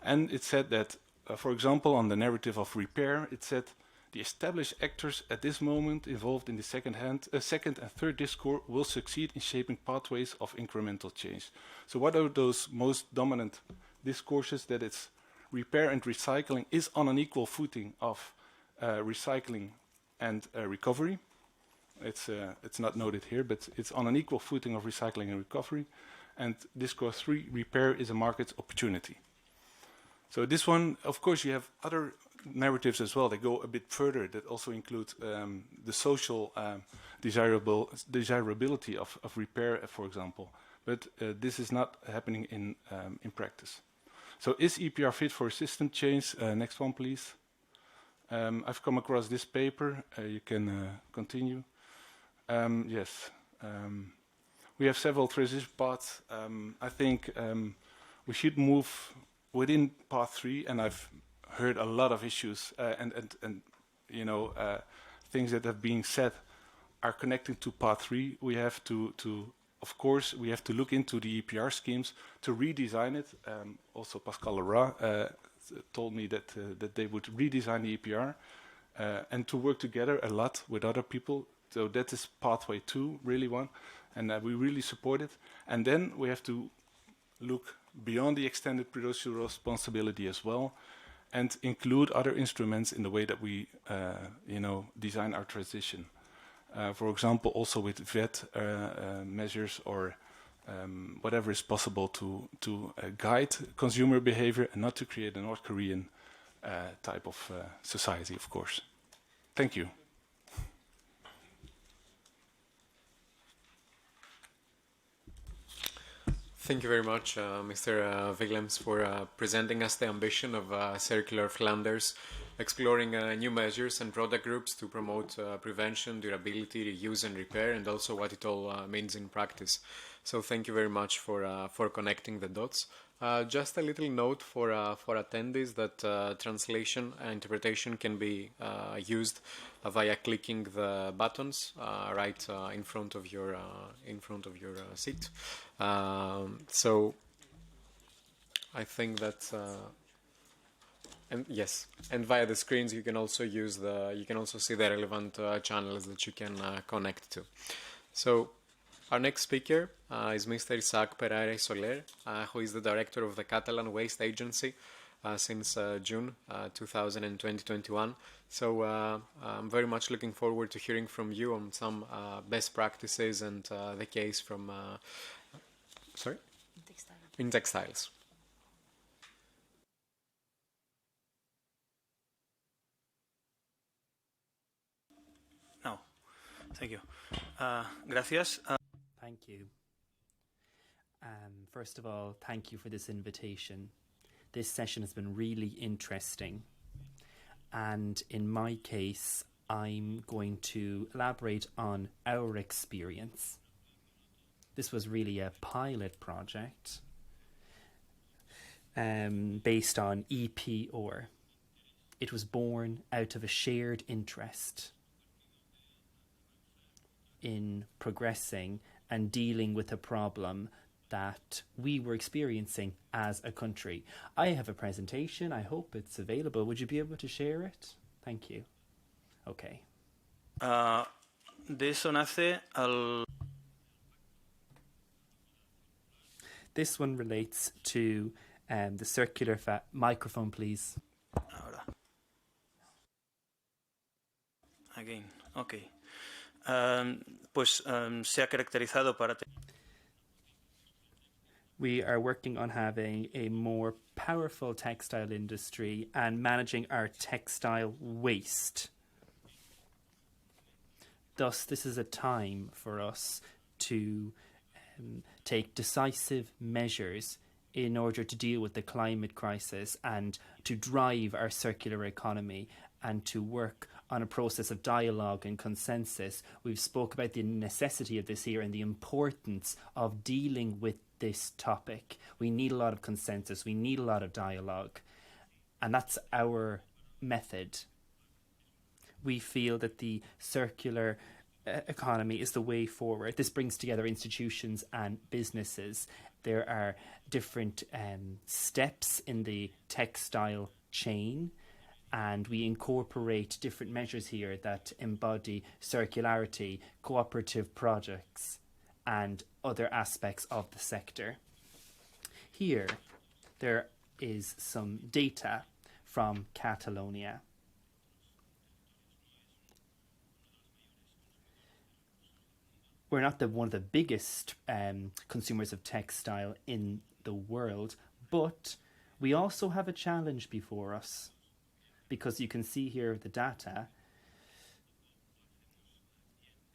And it said that, for example, on the narrative of repair, it said the established actors at this moment involved in the second and third discourse will succeed in shaping pathways of incremental change. So what are those most dominant discourses? That it's repair and recycling is on an equal footing of recycling and recovery. It's not noted here, but it's on an equal footing of recycling and recovery. And discourse 3, repair is a market opportunity. So this one, of course, you have other narratives as well. They go a bit further, that also include the social desirability of repair, for example. But this is not happening in practice. So is EPR fit for system change? Next one, please. I've come across this paper. You can continue. Yes. We have several transition paths. I think we should move within path 3, and I've heard a lot of issues and things that have been said are connecting to path 3. We have to of course, we have to look into the EPR schemes to redesign it. Also, Pascal Leroy told me that they would redesign the EPR and to work together a lot with other people. So that is pathway 2, really one, and we really support it. And then we have to look beyond the extended producer responsibility as well, and include other instruments in the way that we, design our transition. For example, also with VET measures or whatever is possible to guide consumer behavior and not to create a North Korean type of society, of course. Thank you. Thank you very much, Mr. Willems, for presenting us the ambition of Circular Flanders, exploring new measures and product groups to promote prevention, durability, reuse and repair, and also what it all means in practice. So thank you very much for connecting the dots. Just a little note for attendees that translation and interpretation can be used via clicking the buttons right in front of your seat. So I think that and yes, and via the screens you can also use you can also see the relevant channels that you can connect to. So our next speaker is Mr. Isaac Pereira Soler, who is the director of the Catalan Waste Agency since June 2021. So I'm very much looking forward to hearing from you on some best practices and the case from in textiles. No, thank you. Gracias. Thank you. First of all, thank you for this invitation. This session has been really interesting. And in my case, I'm going to elaborate on our experience. This was really a pilot project based on EPR. It was born out of a shared interest in progressing and dealing with a problem that we were experiencing as a country. I have a presentation. I hope it's available. Would you be able to share it? Thank you. Okay. This one relates to the circular microphone, please. Again. Ok. Se ha caracterizado para... We are working on having a more powerful textile industry and managing our textile waste. Thus, this is a time for us to take decisive measures in order to deal with the climate crisis and to drive our circular economy and to work on a process of dialogue and consensus. We've spoke about the necessity of this here and the importance of dealing with this topic. We need a lot of consensus. We need a lot of dialogue. And that's our method. We feel that the circular economy is the way forward. This brings together institutions and businesses. There are different steps in the textile chain, and we incorporate different measures here that embody circularity, cooperative projects, and other aspects of the sector. Here, there is some data from Catalonia. We're not one of the biggest consumers of textile in the world, but we also have a challenge before us, because you can see here the data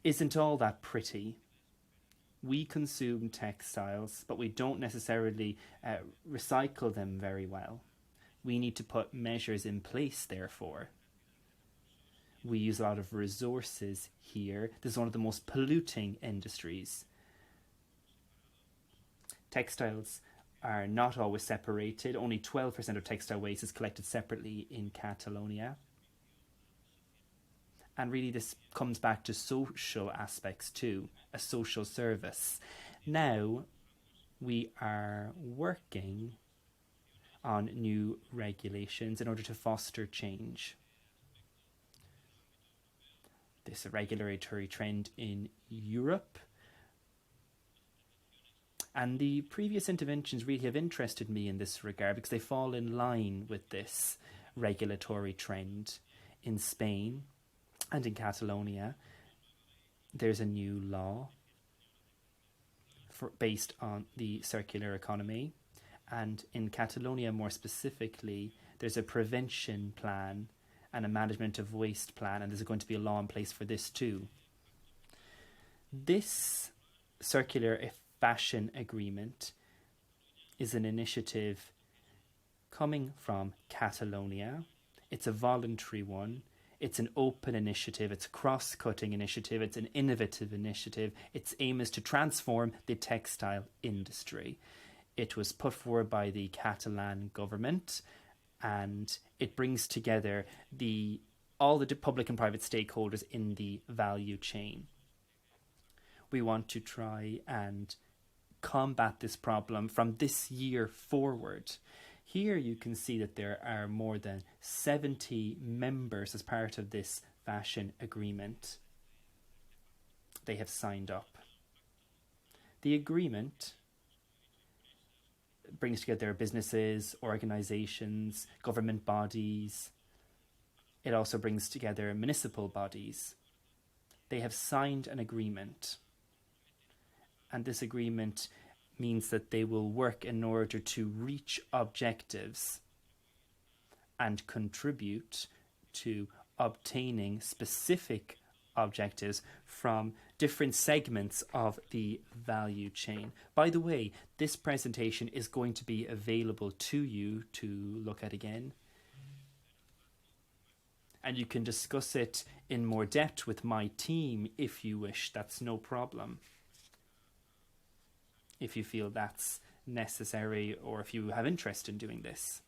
isn't all that pretty. We consume textiles, but we don't necessarily recycle them very well. We need to put measures in place, therefore. We use a lot of resources here. This is one of the most polluting industries. Textiles are not always separated. Only 12% of textile waste is collected separately in Catalonia. And really this comes back to social aspects too, a social service. Now we are working on new regulations in order to foster change. There's a regulatory trend in Europe. And the previous interventions really have interested me in this regard because they fall in line with this regulatory trend. In Spain and in Catalonia, there's a new law based on the circular economy. And in Catalonia, more specifically, there's a prevention plan and a management of waste plan, and there's going to be a law in place for this too. This circular fashion agreement is an initiative coming from Catalonia. It's a voluntary one. It's an open initiative. It's a cross-cutting initiative. It's an innovative initiative. Its aim is to transform the textile industry. It was put forward by the Catalan government, and it brings together all the public and private stakeholders in the value chain. We want to try and combat this problem from this year forward. Here you can see that there are more than 70 members as part of this fashion agreement. They have signed up. The agreement brings together businesses, organizations, government bodies. It also brings together municipal bodies. They have signed an agreement. And this agreement means that they will work in order to reach objectives and contribute to obtaining specific objectives from different segments of the value chain. By the way, this presentation is going to be available to you to look at again. And you can discuss it in more depth with my team if you wish. That's no problem. If you feel that's necessary or if you have interest in doing this.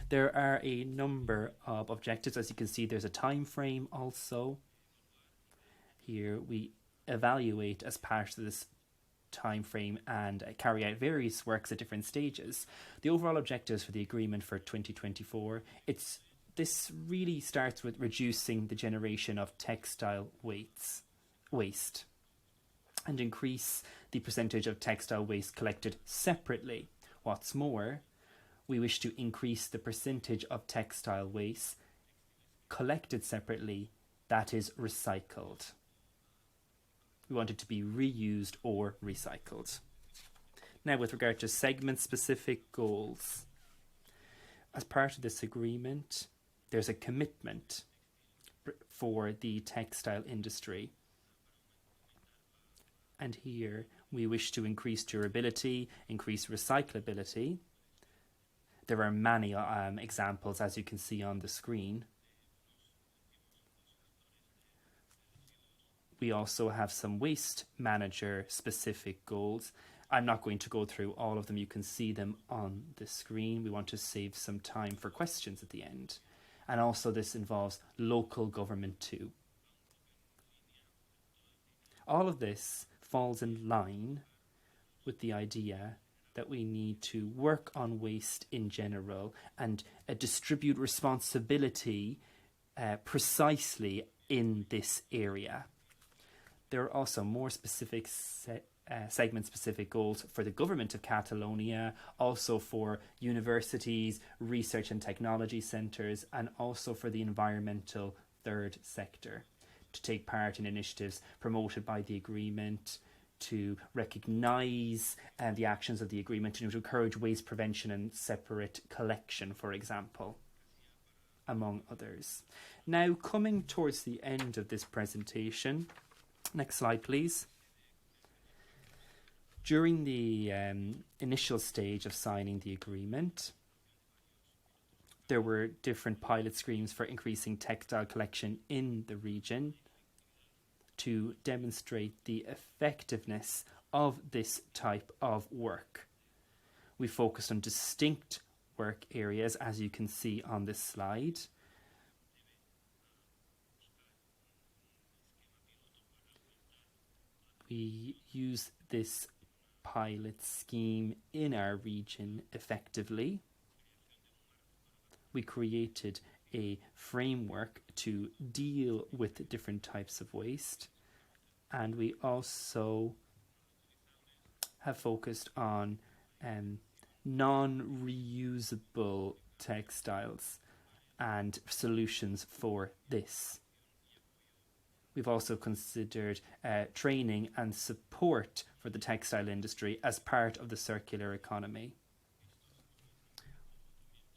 There are a number of objectives. As you can see, there's a time frame also. Here we evaluate as part of this time frame and carry out various works at different stages. The overall objectives for the agreement for 2024, this really starts with reducing the generation of textile waste and increase the percentage of textile waste collected separately. What's more, we wish to increase the percentage of textile waste collected separately that is recycled. We want it to be reused or recycled. Now, with regard to segment-specific goals, as part of this agreement, there's a commitment for the textile industry. And here we wish to increase durability, increase recyclability. There are many examples, as you can see on the screen. We also have some waste manager specific goals. I'm not going to go through all of them. You can see them on the screen. We want to save some time for questions at the end. And also this involves local government too. All of this falls in line with the idea that we need to work on waste in general and distribute responsibility precisely in this area. There are also more specific segment-specific goals for the government of Catalonia, also for universities, research and technology centres, and also for the environmental third sector to take part in initiatives promoted by the agreement, to recognise the actions of the agreement, and to encourage waste prevention and separate collection, for example, among others. Now, coming towards the end of this presentation, next slide, please. During the initial stage of signing the agreement, there were different pilot schemes for increasing textile collection in the region to demonstrate the effectiveness of this type of work. We focused on distinct work areas, as you can see on this slide. We use this pilot scheme in our region effectively. We created a framework to deal with different types of waste, and we also have focused on non-reusable textiles and solutions for this. We've also considered training and support for the textile industry as part of the circular economy.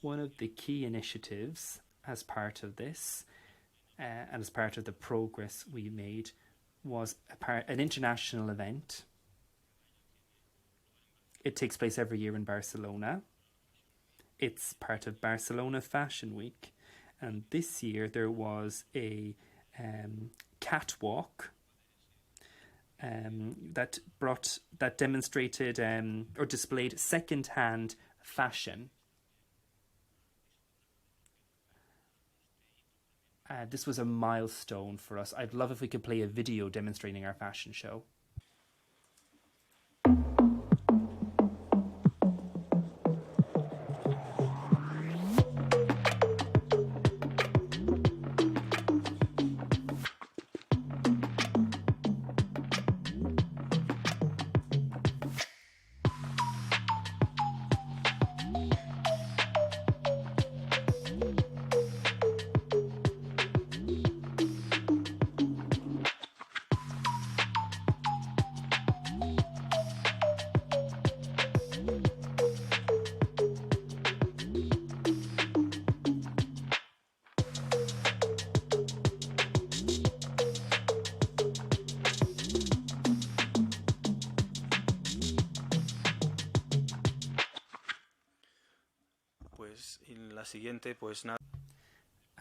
One of the key initiatives as part of this and as part of the progress we made was an international event. It takes place every year in Barcelona. It's part of Barcelona Fashion Week, and this year there was a catwalk that demonstrated or displayed second-hand fashion. This was a milestone for us. I'd love if we could play a video demonstrating our fashion show.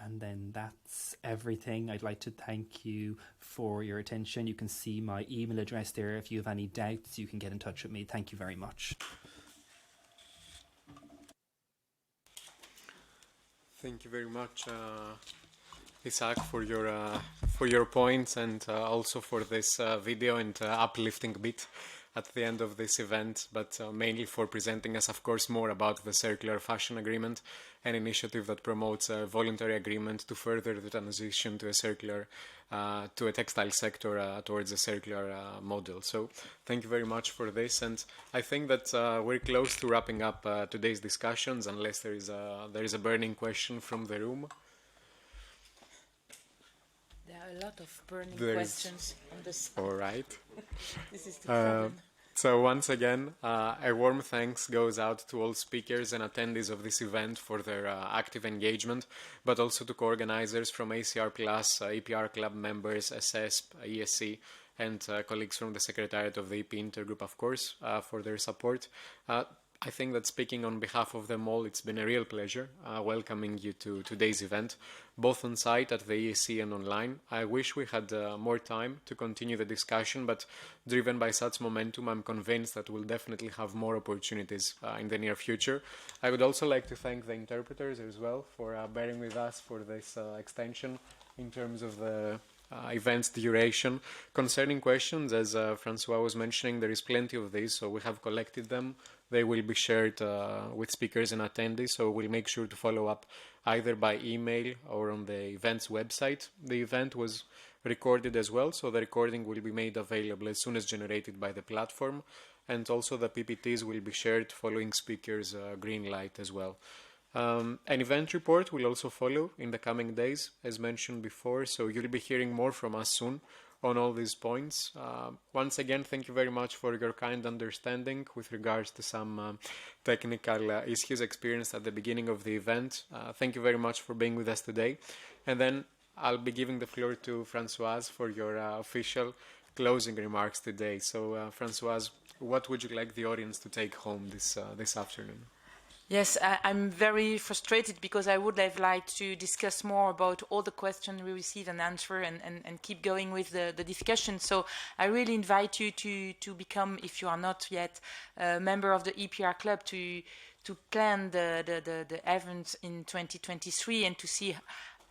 And then that's everything. I'd like to thank you for your attention. You can see my email address there. If you have any doubts, you can get in touch with me. Thank you very much. Thank you very much, Isaac, for your points, and also for this video and uplifting bit at the end of this event, but mainly for presenting us, of course, more about the Circular Fashion Agreement, an initiative that promotes a voluntary agreement to further the transition to a circular, to a textile sector towards a circular model. So thank you very much for this, and I think that we're close to wrapping up today's discussions, unless there is a burning question from the room. There a lot of burning There's- questions on the side. All right. This is the problem. So once again, a warm thanks goes out to all speakers and attendees of this event for their active engagement, but also to co-organizers from ACR Plus, EPR Club members, SSP, ESC, and colleagues from the Secretariat of the EP Intergroup, of course, for their support. I think that speaking on behalf of them all, it's been a real pleasure welcoming you to today's event, both on site at the ESC and online. I wish we had more time to continue the discussion, but driven by such momentum, I'm convinced that we'll definitely have more opportunities in the near future. I would also like to thank the interpreters as well for bearing with us for this extension in terms of the event's duration. Concerning questions, as Francois was mentioning, there is plenty of these, so we have collected them. They will be shared with speakers and attendees, so we'll make sure to follow up either by email or on the event's website. The event was recorded as well, so the recording will be made available as soon as generated by the platform, and also the PPTs will be shared following speakers' green light as well. An event report will also follow in the coming days, as mentioned before, so you'll be hearing more from us soon on all these points. Once again, thank you very much for your kind understanding with regards to some technical issues experienced at the beginning of the event. Thank you very much for being with us today. And then I'll be giving the floor to Françoise for your official closing remarks today. So, Françoise, what would you like the audience to take home this afternoon? Yes, I'm very frustrated because I would have liked to discuss more about all the questions we receive and answer and keep going with the discussion. So I really invite you to become, if you are not yet a member of the EPR Club, to plan the event in 2023 and to see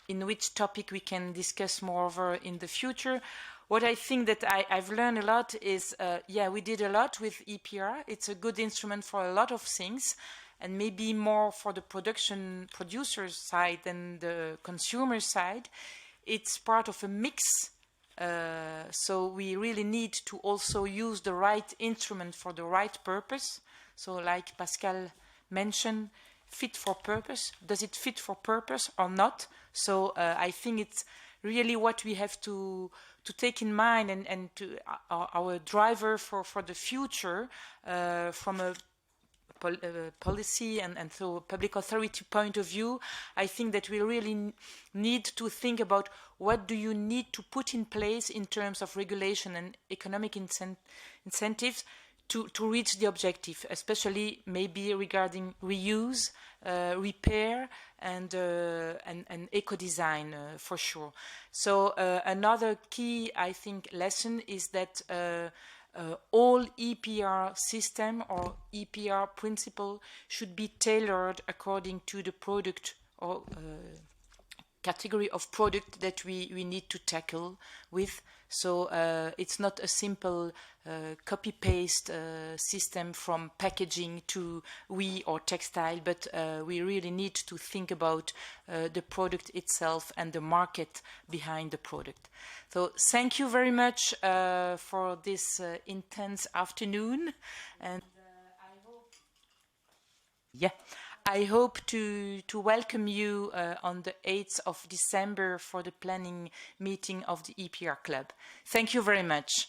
in which topic we can discuss more over in the future. What I think that I've learned a lot is, we did a lot with EPR. It's a good instrument for a lot of things, and maybe more for the producer side than the consumer side. It's part of a mix, so we really need to also use the right instrument for the right purpose. So like Pascal mentioned, fit for purpose. Does it fit for purpose or not? So I think it's really what we have to take in mind and to our driver for the future from a policy and so public authority point of view. I think that we really need to think about what do you need to put in place in terms of regulation and economic incentives to reach the objective, especially maybe regarding reuse, repair, and eco-design for sure. So another key, I think, lesson is that all EPR system or EPR principle should be tailored according to the product or category of product that we need to tackle with. So it's not a simple copy-paste system from packaging to or textile, but we really need to think about the product itself and the market behind the product. So thank you very much for this intense afternoon, and I hope to welcome you on the 8th of December for the planning meeting of the EPR Club. Thank you very much.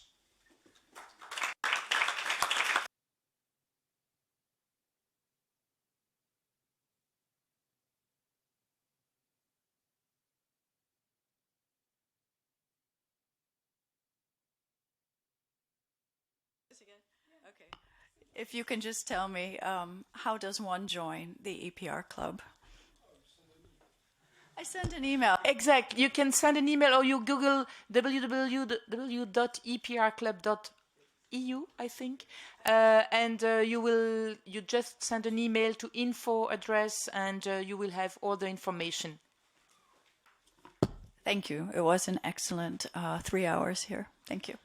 Okay. If you can just tell me, how does one join the EPR Club? I sent an email. Exactly. You can send an email or you Google www.eprclub.eu, I think, and you just send an email to info address, and you will have all the information. Thank you. It was an excellent 3 hours here. Thank you.